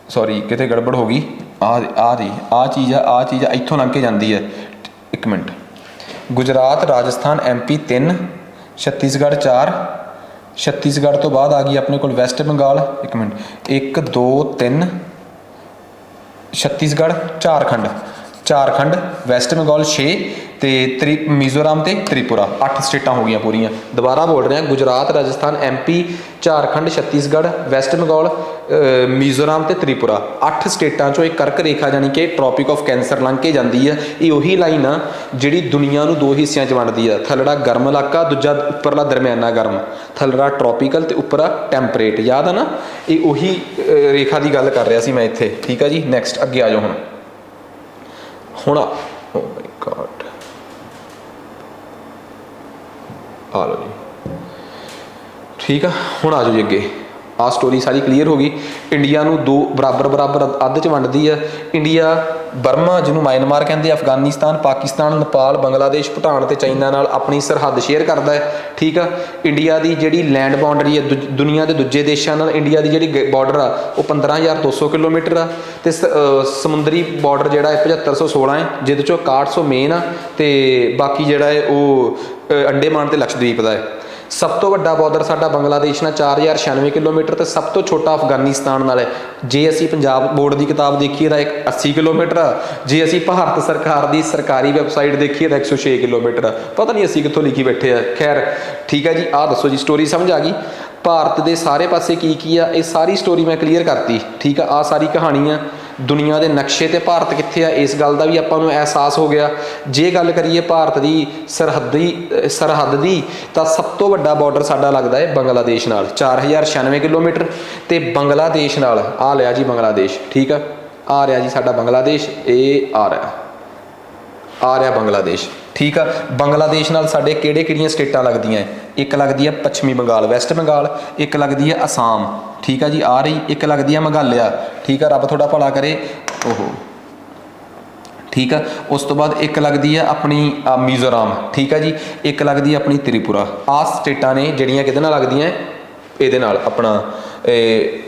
ਸੌਰੀ ਕਿਤੇ ਗੜਬੜ ਹੋ ਗਈ, ਆ ਚੀਜ਼ ਆ ਇੱਥੋਂ ਲੰਘ ਕੇ ਜਾਂਦੀ ਹੈ। ਇੱਕ ਮਿੰਟ, ਗੁਜਰਾਤ, ਰਾਜਸਥਾਨ, MP 3, ਛੱਤੀਸਗੜ੍ਹ 4, छत्तीसगढ़ तो बाद आ गई अपने को वैस्ट बंगाल, एक मिनट 1 2 3 छत्तीसगढ़, झारखंड वैस्ट बंगाल 6 ਤੇ मिजोरम ਤੇ त्रिपुरा 8 स्टेटां हो गई पूरियां। दोबारा बोल रहे हैं गुजरात, राजस्थान, MP, झारखंड, छत्तीसगढ़, वैस्ट बंगाल, मिजोरम ਤੇ त्रिपुरा 8 स्टेटां चों एक कर्क रेखा जानी कि ट्रॉपिक ऑफ कैंसर लंघ के जाती है। ये उही लाइन आ जिहड़ी दुनिया नूं 2 हिस्सियां च वंडदी है, थल्लड़ा गर्म इलाका, दूजा उपरला दरमियाना गर्म, थल्लड़ा ट्रॉपिकल ते उपरा टैंपरेट। याद है ना, ये उही रेखा की गल कर रहा सी मैं इत्थे। ठीक है जी, नैक्सट अगे आ जाओ हुण ओ माय गॉड आ लो जी। ठीक है, हुण आ जाओ जी अगे। आ स्टोरी सारी क्लीयर हो गई। इंडिया नूं 2 बराबर अद्ध च वंडदी है। इंडिया बर्मा जिन्होंने म्यांमार कहते, अफगानिस्तान, पाकिस्तान, नेपाल, बंगलादेश, भूटान ते चाइना नाल अपनी सरहद शेयर करता है। ठीक है, इंडिया की जिहड़ी लैंड बाउंडरी है दुनिया के दूजे देशों नाल इंडिया की जिहड़ी बॉर्डर आ वो 15,200 किलोमीटर आ ते समुंदरी बॉर्डर जिहड़ा है 7516 है, जिहदे चों 6100 मेन आ ते बाकी जिहड़ा है वो अंडेमान ते लक्षद्वीप का है। सब तो वड्डा बॉर्डर साडा बांग्लादेश नाल 4096 किलोमीटर ते सब तो छोटा अफगानिस्तान नाल है। जे असी पंजाब बोर्ड की किताब देखीए तो 80 किलोमीटर आ, जे असी भारत सरकार की सरकारी वैबसाइट देखीए तो 106 किलोमीटर आ। पता नहीं असी कित्थों लिखी बैठे आ। खैर ठीक है जी, आ दसो जी, स्टोरी समझ आ गई। भारत के सारे पासे की आ, ये सारी स्टोरी मैं क्लीयर करती। ठीक है, आ सारी कहानी आ दुनिया के नक्शे ते भारत कित्थे आ इस गल का भी आपां नूं एहसास हो गया। जे गल करिए भारत की सरहद की तो सब तो वड्डा बॉर्डर साडा लगदा है बंगलादेश नाल 4096 किलोमीटर ते बंगलादेश नाल आ लिया जी बांग्लादेश। ठीक है, आ रहा जी साडा बांग्लादेश, ये आ रहा बांग्लादेश। ठीक है, बांग्लादेश नाल साडे किहड़े-किहड़ियां स्टेटां लगदियां? एक लगदी है पश्चिमी बंगाल वैस्ट बंगाल, एक लगदी है असम। ठीक है जी, आ रही एक लगदी है मेघालय। ठीक है, रब थोड़ा भला करे। ओहो ठीक है, उस तो बाद एक लगदी है अपनी मिजोरम। ठीक है जी, एक लगदी है अपनी त्रिपुरा। आ स्टेटां ने जिहड़ियां किहदे नाल लगदियां इहदे नाल अपना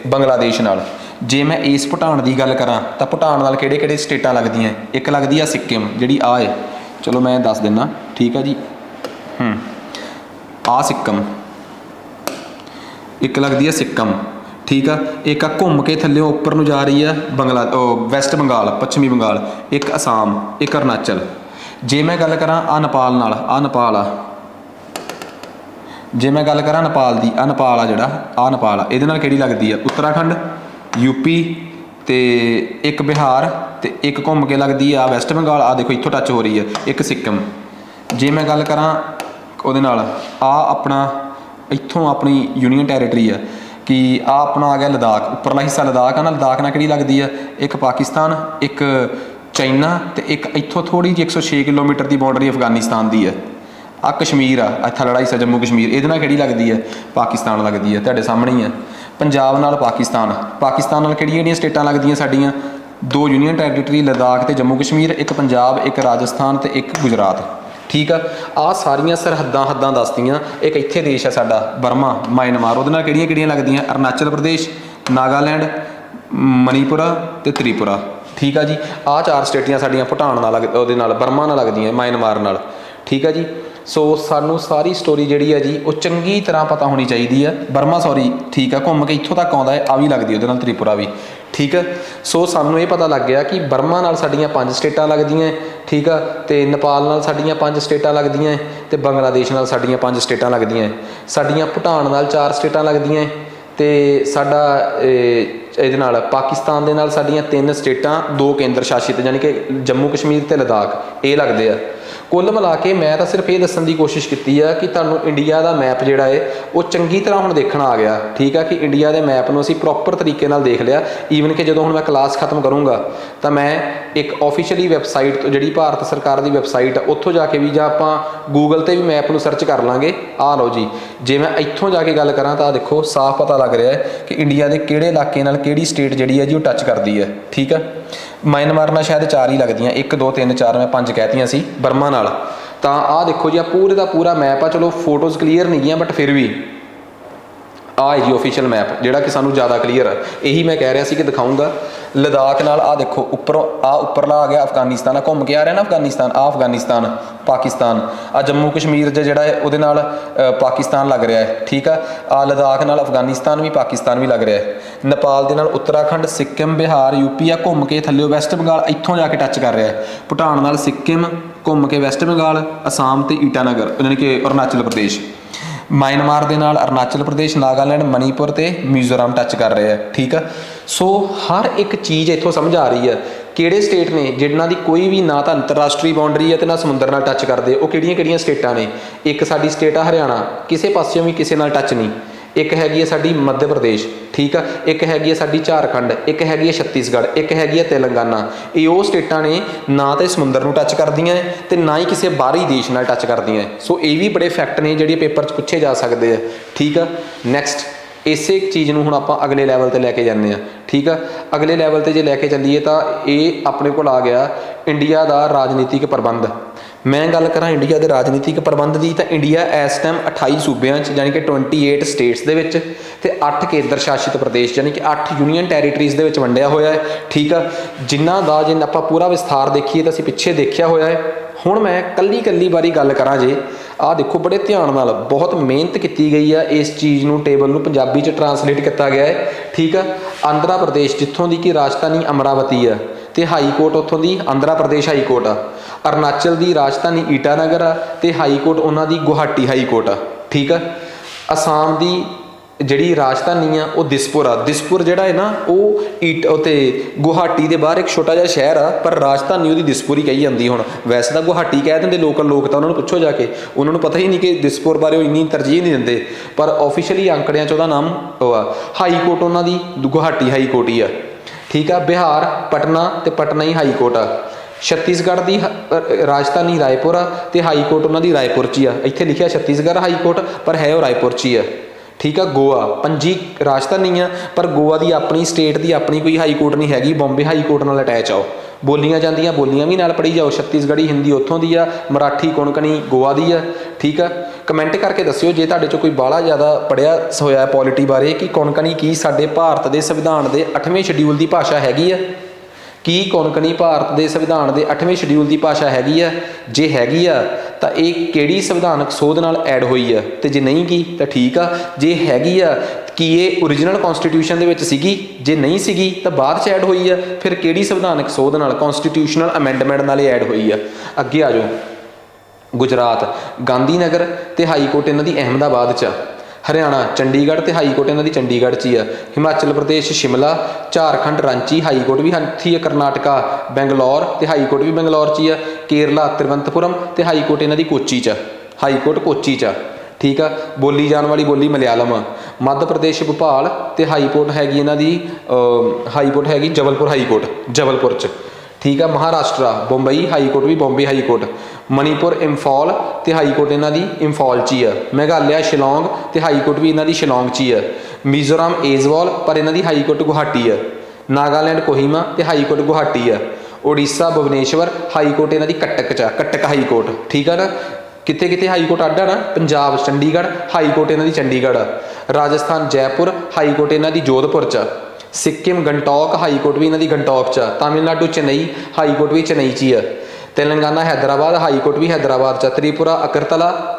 बांग्लादेश नाल। जे मैं इस भूटान की गल करा तो भूटान नाल किहड़े-किहड़े स्टेटां लगदियां? एक लगदी है सिक्किम जिहड़ी आ है, चलो मैं दस दिना। ठीक है जी, आ सिक्किम एक लगदी है सिक्किम। ठीक है, एक घूम के थल्ले उपर नूं जा रही है वैस्ट बंगाल पश्चिमी बंगाल, एक असम, एक अरुणाचल। जे मैं गल करा आ नेपाल नाल, आ नेपाल आ, जे मैं गल करा नेपाल की, आ नेपाल आ जिहड़ा आ नेपाल आ, इहदे नाल किहड़ी लगदी है? उत्तराखंड, यूपी ते एक बिहार ते एक घूम के लगदी है आ वैस्ट बंगाल। आ देखो इत्थों टच हो रही है, एक सिक्किम। जे मैं गल करा ਉਹਦੇ ਨਾਲ आ अपना इत्थों अपनी यूनीयन टैरेटरी है कि आ अपना आ गया लद्दाख, उपरला हिस्सा लद्दाख है ना, लद्दाख नाल किहड़ी लगदी है? एक पाकिस्तान, एक चाइना ते एक इत्थों थोड़ी जी 106 किलोमीटर की बाउंडरी अफगानिस्तान की है। आ कश्मीर आ थल्लड़ा हिस्सा जम्मू कश्मीर, इहदे नाल किहड़ी लगदी है? पाकिस्तान लगदी है, तुहाडे सामने ही है। पंजाब नाल पाकिस्तान, पाकिस्तान नाल किहड़ियां स्टेटां लगदियां साडीआं? 2 यूनीयन टैरेटरी लद्दाख ते जम्मू कश्मीर, एक पंजाब, एक राजस्थान ते एक गुजरात। ठीक है, आ सारियां सरहदां दसदियां। एक इत्थे देश है साडा बर्मा म्यांमार, उहदे नाल किहड़ियां लगदियां? अरुणाचल प्रदेश, नागालैंड, मणिपुरा ते त्रिपुरा। ठीक है जी, आ 4 स्टेटियां साडियां भूटान नाल उहदे नाल बर्मा नाल लगदियां, म्यांमार नाल। ठीक है जी, सो सानू सारी स्टोरी जिहड़ी है जी वो चंगी तरह पता होनी चाहिए है। बर्मा सॉरी ठीक है, घूम के इत्थों तक आउंदा है, आ भी लगदी उहदे नाल त्रिपुरा भी। ठीक है, सो सानू ये पता लग गया कि बर्मा नाल साडियां 5 स्टेटां लगदियां। ठीक है, तो नेपाल नाल साडियां 5 स्टेटां लगदियां ते बांग्लादेश नाल साडियां 5 स्टेटां लगदियां। साडियां भूटान नाल 4 स्टेटां लगदियां ते साडा ਇਹਦੇ ਨਾਲ पाकिस्तान ਦੇ ਨਾਲ ਸਾਡੀਆਂ 3 स्टेटां, 2 केंद्र शासित यानी कि जम्मू कश्मीर ते लद्दाख ये लगते हैं। कुल मिला के मैं तो सिर्फ ये दसन की कोशिश की है कि तुहानूं इंडिया का मैप जिहड़ा है वो चंगी तरह हुण देखना आ गया। ठीक है, कि इंडिया के मैप नूं असीं प्रॉपर तरीके नाल देख लिया। ईवन कि जदों हुण मैं क्लास खत्म करूँगा तो मैं एक ऑफिशियली वैबसाइट तो जिहड़ी भारत सरकार की वैबसाइट है उत्थों जाके भी जां आपां गूगल ते भी मैप नूं सर्च कर लांगे। आ लो जी, जे मैं इत्थों जाके गल करां तां देखो साफ पता लग रहा है कि इंडिया के किहड़े इलाके नाल किहड़ी स्टेट जिहड़ी है जी वो टच करती है। ठीक है, म्यांमार नाल शायद 4 ही लगदियां, 1 2 3 4 मैं 5 कहतियां सी। बर्मा नाल तां आ देखो जी, आ पूरे का पूरा मैप आ। चलो फोटोज़ क्लीयर नहीं गई बट फिर भी ਆ ਜੀ ऑफिशियल मैप ਜਿਹੜਾ ਕਿ ਸਾਨੂੰ ਜ਼ਿਆਦਾ ਕਲੀਅਰ ਆ। ਇਹੀ ਮੈਂ ਕਹਿ ਰਿਹਾ ਸੀ ਕਿ ਦਿਖਾਊਂਗਾ। लद्दाख नाल आ देखो ਉੱਪਰੋਂ आ ਉੱਪਰਲਾ आ गया अफगानिस्तान, आ घूम के आ रहा ना अफगानिस्तान, आ अफगानिस्तान पाकिस्तान, आ जम्मू कश्मीर ਜਿਹੜਾ ਹੈ ਉਹਦੇ ਨਾਲ ਪਾਕਿਸਤਾਨ ਲੱਗ ਰਿਹਾ ਹੈ। ਠੀਕ ਆ लद्दाख ਨਾਲ अफगानिस्तान ਵੀ पाकिस्तान ਵੀ ਲੱਗ ਰਿਹਾ ਹੈ। ਨੇਪਾਲ ਦੇ ਨਾਲ ਉੱਤਰਾਖੰਡ, ਸਿੱਕਿਮ, ਬਿਹਾਰ, ਯੂਪੀ ਆ ਘੁੰਮ ਕੇ ਥੱਲੇ ਵੈਸਟ ਬੰਗਾਲ ਇੱਥੋਂ ਜਾ ਕੇ ਟੱਚ ਕਰ ਰਿਹਾ ਹੈ। ਭੂਟਾਨ ਨਾਲ ਸਿੱਕਿਮ ਘੁੰਮ ਕੇ ਵੈਸਟ ਬੰਗਾਲ, ਅਸਾਮ ਤੇ ਈਟਾਨਗਰ ਯਾਨੀ ਕਿ ਅਰੁਣਾਚਲ ਪ੍ਰਦੇਸ਼, म्यांमार ਦੇ ਨਾਲ ਅਰੁਣਾਚਲ ਪ੍ਰਦੇਸ਼, ਨਾਗਾਲੈਂਡ, ਮਨੀਪੁਰ ਤੇ ਮਿਜ਼ੋਰਮ ਟੱਚ ਕਰ ਰਹੇ ਆ। ਠੀਕ ਆ, ਸੋ ਹਰ ਇੱਕ ਚੀਜ਼ ਇੱਥੋਂ ਸਮਝ ਆ ਰਹੀ ਹੈ। ਕਿਹੜੇ ਸਟੇਟ ਨੇ ਜਿਨ੍ਹਾਂ ਦੀ ਕੋਈ ਵੀ ਨਾ ਤਾਂ ਅੰਤਰਰਾਸ਼ਟਰੀ ਬਾਉਂਡਰੀ ਹੈ ਤੇ ਨਾ ਸਮੁੰਦਰ ਨਾਲ ਟੱਚ ਕਰਦੇ, ਉਹ ਕਿਹੜੀਆਂ ਕਿਹੜੀਆਂ ਸਟੇਟਾਂ ਨੇ। ਇੱਕ ਸਾਡੀ ਸਟੇਟ ਆ ਹਰਿਆਣਾ, ਕਿਸੇ ਪਾਸਿਓਂ ਵੀ ਕਿਸੇ ਨਾਲ ਟੱਚ ਨਹੀਂ। ਇੱਕ ਹੈਗੀ ਹੈ ਸਾਡੀ ਮੱਧ ਪ੍ਰਦੇਸ਼, ਠੀਕ ਆ, ਇੱਕ ਹੈਗੀ ਹੈ ਸਾਡੀ ਝਾਰਖੰਡ, ਇੱਕ ਹੈਗੀ ਹੈ ਛੱਤੀਸਗੜ੍ਹ, ਇੱਕ ਹੈਗੀ ਹੈ ਤੇਲੰਗਾਨਾ। ਇਹ ਉਹ ਸਟੇਟਾਂ ਨੇ ਨਾ ਤਾਂ ਸਮੁੰਦਰ ਨੂੰ ਟੱਚ ਕਰਦੀਆਂ ਤੇ ਨਾ ਹੀ ਕਿਸੇ ਬਾਹਰੀ ਦੇਸ਼ ਨਾਲ ਟੱਚ ਕਰਦੀਆਂ। ਸੋ ਇਹ ਵੀ ਬੜੇ ਫੈਕਟ ਨੇ ਜਿਹੜੇ ਪੇਪਰ 'ਚ ਪੁੱਛੇ ਜਾ ਸਕਦੇ ਆ। ਠੀਕ ਆ, ਨੈਕਸਟ ਇਸੇ ਚੀਜ਼ ਨੂੰ ਹੁਣ ਆਪਾਂ ਅਗਲੇ ਲੈਵਲ 'ਤੇ ਲੈ ਕੇ ਜਾਂਦੇ ਹਾਂ। ਠੀਕ ਆ, ਅਗਲੇ ਲੈਵਲ 'ਤੇ ਜੇ ਲੈ ਕੇ ਚੱਲੀਏ ਤਾਂ ਇਹ ਆਪਣੇ ਕੋਲ ਆ ਗਿਆ ਇੰਡੀਆ ਦਾ ਰਾਜਨੀਤਿਕ ਪ੍ਰਬੰਧ। ਮੈਂ ਗੱਲ ਕਰਾਂ ਇੰਡੀਆ ਦੇ ਰਾਜਨੀਤਿਕ ਪ੍ਰਬੰਧ ਦੀ ਤਾਂ ਇੰਡੀਆ ਇਸ ਟਾਈਮ 28 ਸੂਬਿਆਂ 'ਚ ਯਾਨੀ ਕਿ 28 ਸਟੇਟਸ ਦੇ ਵਿੱਚ ਤੇ 8 ਕੇਂਦਰ ਸ਼ਾਸਿਤ ਪ੍ਰਦੇਸ਼ ਯਾਨੀ ਕਿ 8 ਯੂਨੀਅਨ ਟੈਰੀਟਰੀਜ਼ ਦੇ ਵਿੱਚ ਵੰਡਿਆ ਹੋਇਆ ਹੈ। ਠੀਕ ਆ, ਜਿਨ੍ਹਾਂ ਦਾ ਜੇ ਆਪਾਂ ਪੂਰਾ ਵਿਸਥਾਰ ਦੇਖੀਏ ਤਾਂ ਅਸੀਂ ਪਿੱਛੇ ਦੇਖਿਆ ਹੋਇਆ ਹੈ। ਹੁਣ ਮੈਂ ਕੱਲੀ ਵਾਰੀ ਗੱਲ ਕਰਾਂ ਜੇ, ਆਹ ਦੇਖੋ ਬੜੇ ਧਿਆਨ ਨਾਲ ਬਹੁਤ ਮਿਹਨਤ ਕੀਤੀ ਗਈ ਆ ਇਸ ਚੀਜ਼ ਨੂੰ, ਟੇਬਲ ਨੂੰ ਪੰਜਾਬੀ 'ਚ ਟਰਾਂਸਲੇਟ ਕੀਤਾ ਗਿਆ ਹੈ। ਠੀਕ ਆ, ਆਂਧਰਾ ਪ੍ਰਦੇਸ਼ ਜਿੱਥੋਂ ਦੀ ਕਿ ਰਾਜਧਾਨੀ ਅਮਰਾਵਤੀ ਆ ਤੇ ਹਾਈ ਕੋਰਟ ਉੱਥੋਂ ਦੀ ਆਂਧਰਾ ਪ੍ਰਦੇਸ਼ ਹਾਈ ਕੋਰਟ ਆ। ਅਰੁਣਾਚਲ ਦੀ ਰਾਜਧਾਨੀ ਈਟਾਨਗਰ ਆ ਤੇ ਹਾਈ ਕੋਰਟ ਉਹਨਾਂ ਦੀ ਗੁਹਾਟੀ ਹਾਈ ਕੋਰਟ ਆ। ਠੀਕ ਆ, ਅਸਾਮ ਦੀ ਜਿਹੜੀ ਰਾਜਧਾਨੀ ਆ ਉਹ ਦਿਸਪੁਰ ਆ। ਦਿਸਪੁਰ ਜਿਹੜਾ ਹੈ ਨਾ ਉਹ ਉੱਤੇ ਗੁਹਾਟੀ ਦੇ ਬਾਹਰ ਇੱਕ ਛੋਟਾ ਜਿਹਾ ਸ਼ਹਿਰ ਆ, ਪਰ ਰਾਜਧਾਨੀ ਉਹਦੀ ਦਿਸਪੁਰ ਹੀ ਕਹੀ ਜਾਂਦੀ। ਹੁਣ ਵੈਸੇ ਤਾਂ ਗੁਹਾਟੀ ਕਹਿ ਦਿੰਦੇ ਲੋਕ ਤਾਂ ਉਹਨਾਂ ਨੂੰ ਪੁੱਛੋ ਜਾ ਕੇ, ਉਹਨਾਂ ਨੂੰ ਪਤਾ ਹੀ ਨਹੀਂ ਕਿ ਦਿਸਪੁਰ ਬਾਰੇ ਉਹ ਇੰਨੀ ਤਰਜੀਹ ਨਹੀਂ ਦਿੰਦੇ, ਪਰ ਆਫੀਸ਼ੀਅਲੀ ਅੰਕੜਿਆਂ 'ਚ ਉਹਦਾ ਨਾਮ ਉਹ ਆ। ਹਾਈ ਕੋਰਟ ਉਹਨਾਂ ਦੀ ਗੁਹਾਟੀ ਹਾਈ ਕੋਰਟ ਹੀ ਆ। ਠੀਕ ਆ, ਬਿਹਾਰ ਪਟਨਾ ਤੇ ਪਟਨਾ ਹੀ ਹਾਈ ਕੋਰਟ ਆ। ਛੱਤੀਸਗੜ੍ਹ ਦੀ ਰਾਜਧਾਨੀ ਰਾਏਪੁਰ ਆ ਤੇ ਹਾਈ ਕੋਰਟ ਉਹਨਾਂ ਦੀ ਰਾਏਪੁਰ 'ਚ ਹੀ ਆ। ਇੱਥੇ ਲਿਖਿਆ ਛੱਤੀਸਗੜ੍ਹ ਹਾਈ ਕੋਰਟ ਪਰ ਹੈ ਉਹ ਰਾਏਪੁਰ 'ਚ ਹੀ ਆ। ਠੀਕ ਆ, ਗੋਆ ਪੰਜੀ ਰਾਜਧਾਨੀ ਆ ਪਰ ਗੋਆ ਦੀ ਆਪਣੀ ਸਟੇਟ ਦੀ ਆਪਣੀ ਕੋਈ ਹਾਈ ਕੋਰਟ ਨਹੀਂ ਹੈਗੀ, ਬੰਬੇ ਹਾਈ ਕੋਰਟ ਨਾਲ ਅਟੈਚ ਆਓ। ਬੋਲੀਆਂ ਜਾਂਦੀਆਂ ਬੋਲੀਆਂ ਵੀ ਨਾਲ ਪੜ੍ਹੀ ਜਾਓ, ਛੱਤੀਸਗੜ੍ਹੀ ਹਿੰਦੀ ਉੱਥੋਂ ਦੀ ਆ, ਮਰਾਠੀ ਕੋਂਕਣੀ ਗੋਆ ਦੀ ਆ। ਠੀਕ ਆ, ਕਮੈਂਟ ਕਰਕੇ ਦੱਸਿਓ ਜੇ ਤੁਹਾਡੇ 'ਚੋਂ ਕੋਈ ਬਾਹਲਾ ਜ਼ਿਆਦਾ ਪੜ੍ਹਿਆ ਹੋਇਆ ਪੋਲਿਟੀ ਬਾਰੇ ਕਿ ਕੋਂਕਣੀ ਕੀ ਸਾਡੇ ਭਾਰਤ ਦੇ ਸੰਵਿਧਾਨ ਦੇ 8ਵੇਂ ਸ਼ਡਿਊਲ ਦੀ ਭਾਸ਼ਾ ਹੈਗੀ ਆ। ਕੀ ਕੋਂਕਣੀ ਭਾਰਤ ਦੇ ਸੰਵਿਧਾਨ ਦੇ 8ਵੇਂ ਸ਼ਡਿਊਲ ਦੀ ਭਾਸ਼ਾ ਹੈਗੀ ਆ? ਜੇ ਹੈਗੀ ਆ ਤਾਂ ਇਹ ਕਿਹੜੀ ਸੰਵਿਧਾਨਕ ਸੋਧ ਨਾਲ ਐਡ ਹੋਈ ਆ, ਤੇ ਜੇ ਨਹੀਂ ਗੀ ਤਾਂ ਠੀਕ ਆ। ਜੇ ਹੈਗੀ ਆ ਕੀ ਇਹ ਓਰੀਜਨਲ ਕਨਸਟੀਟਿਊਸ਼ਨ ਦੇ ਵਿੱਚ ਸੀਗੀ? ਜੇ ਨਹੀਂ ਸੀਗੀ ਤਾਂ ਬਾਅਦ 'ਚ ਐਡ ਹੋਈ ਆ। ਫਿਰ ਕਿਹੜੀ ਸੰਵਿਧਾਨਕ ਸੋਧ ਨਾਲ, ਕਨਸਟੀਟਿਊਸ਼ਨਲ ਅਮੈਂਡਮੈਂਟ ਨਾਲ ਇਹ ਐਡ ਹੋਈ ਆ? ਅੱਗੇ ਆ ਜਾਓ, ਗੁਜਰਾਤ ਗਾਂਧੀਨਗਰ ਤੇ ਹਾਈ ਕੋਰਟ ਇਹਨਾਂ ਦੀ ਅਹਿਮਦਾਬਾਦ 'ਚ ਆ। ਹਰਿਆਣਾ ਚੰਡੀਗੜ੍ਹ ਤੇ ਹਾਈ ਕੋਰਟ ਇਹਨਾਂ ਦੀ ਚੰਡੀਗੜ੍ਹ 'ਚ ਹੀ ਆ। ਹਿਮਾਚਲ ਪ੍ਰਦੇਸ਼ ਸ਼ਿਮਲਾ, ਝਾਰਖੰਡ ਰਾਂਚੀ ਹਾਈ ਕੋਰਟ ਵੀ ਇੱਥੇ ਆ। ਕਰਨਾਟਕਾ ਬੰਗਲੌਰ ਤੇ ਹਾਈ ਕੋਰਟ ਵੀ ਬੰਗਲੌਰ 'ਚ ਹੀ ਆ। ਕੇਰਲਾ ਤਿਰਵੰਤਪੁਰਮ ਤੇ ਹਾਈ ਕੋਰਟ ਇਹਨਾਂ ਦੀ ਕੋਚੀ 'ਚ ਆ। ਹਾਈ ਕੋਰਟ ਕੋਚੀ 'ਚ ਆ। ਠੀਕ ਆ, ਬੋਲੀ ਜਾਣ ਵਾਲੀ ਬੋਲੀ ਮਲਿਆਲਮ ਆ। ਮੱਧ ਪ੍ਰਦੇਸ਼ ਭੋਪਾਲ ਤੇ ਹਾਈ ਕੋਰਟ ਹੈਗੀ ਇਹਨਾਂ ਦੀ ਹਾਈ ਕੋਰਟ ਹੈਗੀ ਜਬਲਪੁਰ ਹਾਈ ਕੋਰਟ ਜਬਲਪੁਰ 'ਚ। ਠੀਕ ਆ, ਮਹਾਰਾਸ਼ਟਰਾ ਬੰਬਈ ਹਾਈ ਕੋਰਟ ਵੀ ਬੰਬੇ ਹਾਈ ਕੋਰਟ। ਮਨੀਪੁਰ ਇੰਫੌਲ ਤੇ ਹਾਈ ਕੋਰਟ ਇਹਨਾਂ ਦੀ ਇੰਫੌਲ 'ਚ ਹੀ ਆ। ਮੇਘਾਲਿਆ ਸ਼ਿਲੌਂਗ ਤੇ ਹਾਈ ਕੋਰਟ ਵੀ ਇਹਨਾਂ ਦੀ ਸ਼ਿਲੌਂਗ 'ਚ ਹੀ ਆ। ਮਿਜ਼ੋਰਮ ਏਜ਼ਵਾਲ ਪਰ ਇਹਨਾਂ ਦੀ ਹਾਈ ਕੋਰਟ ਗੁਹਾਟੀ ਆ। ਨਾਗਾਲੈਂਡ ਕੋਹਿਮਾ ਤੇ ਹਾਈ ਕੋਰਟ ਗੁਹਾਟੀ ਆ। ਉੜੀਸਾ ਭੁਵਨੇਸ਼ਵਰ ਹਾਈ ਕੋਰਟ ਇਹਨਾਂ ਦੀ ਕਟਕ 'ਚ ਆ, ਕਟਕ ਹਾਈ ਕੋਰਟ। ਠੀਕ ਆ ਨਾ, ਕਿਤੇ ਕਿਤੇ ਹਾਈ ਕੋਰਟ ਅੱਡ ਆ ਨਾ। ਪੰਜਾਬ ਚੰਡੀਗੜ੍ਹ ਹਾਈ ਕੋਰਟ ਇਹਨਾਂ ਦੀ ਚੰਡੀਗੜ੍ਹ ਆ। ਰਾਜਸਥਾਨ ਜੈਪੁਰ ਹਾਈ ਕੋਰਟ ਇਹਨਾਂ ਦੀ ਜੋਧਪੁਰ 'ਚ ਆ। ਸਿੱਕਿਮ ਗੰਟੋਕ ਹਾਈ ਕੋਰਟ ਵੀ ਇਹਨਾਂ ਦੀ ਗੰਟੋਕ 'ਚ ਆ। ਤਾਮਿਲਨਾਡੂ ਚੇਨਈ ਹਾਈ ਕੋਰਟ ਵੀ ਚੇਨਈ 'ਚ ਹੀ ਆ। ਤੇਲੰਗਾਨਾ ਹੈਦਰਾਬਾਦ ਹਾਈ ਕੋਰਟ ਵੀ ਹੈਦਰਾਬਾਦ 'ਚ ਆ। ਤ੍ਰਿਪੁਰਾ ਅਗਰਤਲਾ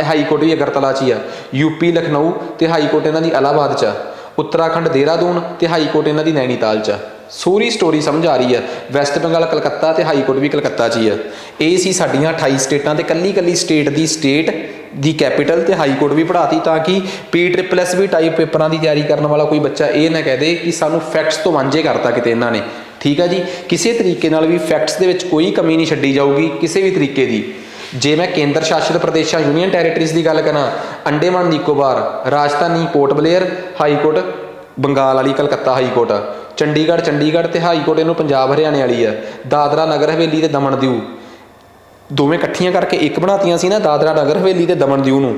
ਹਾਈ ਕੋਰਟ ਵੀ ਅਗਰਤਲਾ 'ਚ ਹੀ ਆ। ਯੂਪੀ ਲਖਨਊ ਤੇ ਹਾਈ ਕੋਰਟ ਇਹਨਾਂ ਦੀ ਇਲਾਹਾਬਾਦ 'ਚ ਆ। ਉੱਤਰਾਖੰਡ ਦੇਹਰਾਦੂਨ ਤੇ ਹਾਈ ਕੋਰਟ ਇਹਨਾਂ ਦੀ ਨੈਣੀਤਾਲ 'ਚ ਆ। ਸੂਰੀ ਸਟੋਰੀ ਸਮਝ ਆ ਰਹੀ ਹੈ। ਵੈਸਟ ਬੰਗਾਲ ਕਲਕੱਤਾ ਤੇ ਹਾਈ ਕੋਰਟ ਵੀ ਕਲਕੱਤਾ 'ਚ ਹੀ ਆ। ਇਹ ਸੀ ਸਾਡੀਆਂ 28 ਸਟੇਟਾਂ ਤੇ ਕੱਲੀ ਸਟੇਟ ਦੀ ਕੈਪੀਟਲ ਤੇ ਹਾਈ ਕੋਰਟ ਵੀ ਪੜ੍ਹਾਤੀ, ਤਾਂ ਕਿ PSSB ਟਾਈਪ ਪੇਪਰਾਂ ਦੀ ਤਿਆਰੀ ਕਰਨ ਵਾਲਾ ਕੋਈ ਬੱਚਾ ਇਹ ਨਾ ਕਹਿ ਦੇ ਕਿ ਸਾਨੂੰ ਫੈਕਟਸ ਤੋਂ ਵਾਂਝੇ ਕਰਤਾ ਕਿਤੇ ਇਹਨਾਂ ਨੇ। ਠੀਕ ਆ ਜੀ, ਕਿਸੇ ਤਰੀਕੇ ਨਾਲ ਵੀ ਫੈਕਟਸ ਦੇ ਵਿੱਚ ਕੋਈ ਕਮੀ ਨਹੀਂ ਛੱਡੀ ਜਾਊਗੀ ਕਿਸੇ ਵੀ ਤਰੀਕੇ ਦੀ। ਜੇ ਮੈਂ ਕੇਂਦਰ ਸ਼ਾਸਿਤ ਪ੍ਰਦੇਸ਼ਾਂ ਯੂਨੀਅਨ ਟੈਰੀਟਰੀਜ਼ ਦੀ ਗੱਲ ਕਰਾਂ, ਅੰਡੇਮਾਨ ਨਿਕੋਬਾਰ ਰਾਜਧਾਨੀ ਪੋਰਟ ਬਲੇਅਰ ਹਾਈ ਕੋਰਟ ਬੰਗਾਲ ਵਾਲੀ ਕਲਕੱਤਾ ਹਾਈ ਕੋਰਟ ਆ। ਚੰਡੀਗੜ੍ਹ ਤੇ ਹਾਈ ਕੋਰਟ ਇਹਨੂੰ ਪੰਜਾਬ ਹਰਿਆਣੇ ਵਾਲੀ ਆ। ਦਾਦਰਾ ਨਗਰ ਹਵੇਲੀ ਤੇ ਦਮਨ ਦਿਊ ਦੋਵੇਂ ਇਕੱਠੀਆਂ ਕਰਕੇ ਇੱਕ ਬਣਾਤੀਆਂ ਸੀ ਨਾ, ਦਾਦਰਾ ਨਗਰ ਹਵੇਲੀ ਤੇ ਦਮਨ ਦਿਊ ਨੂੰ।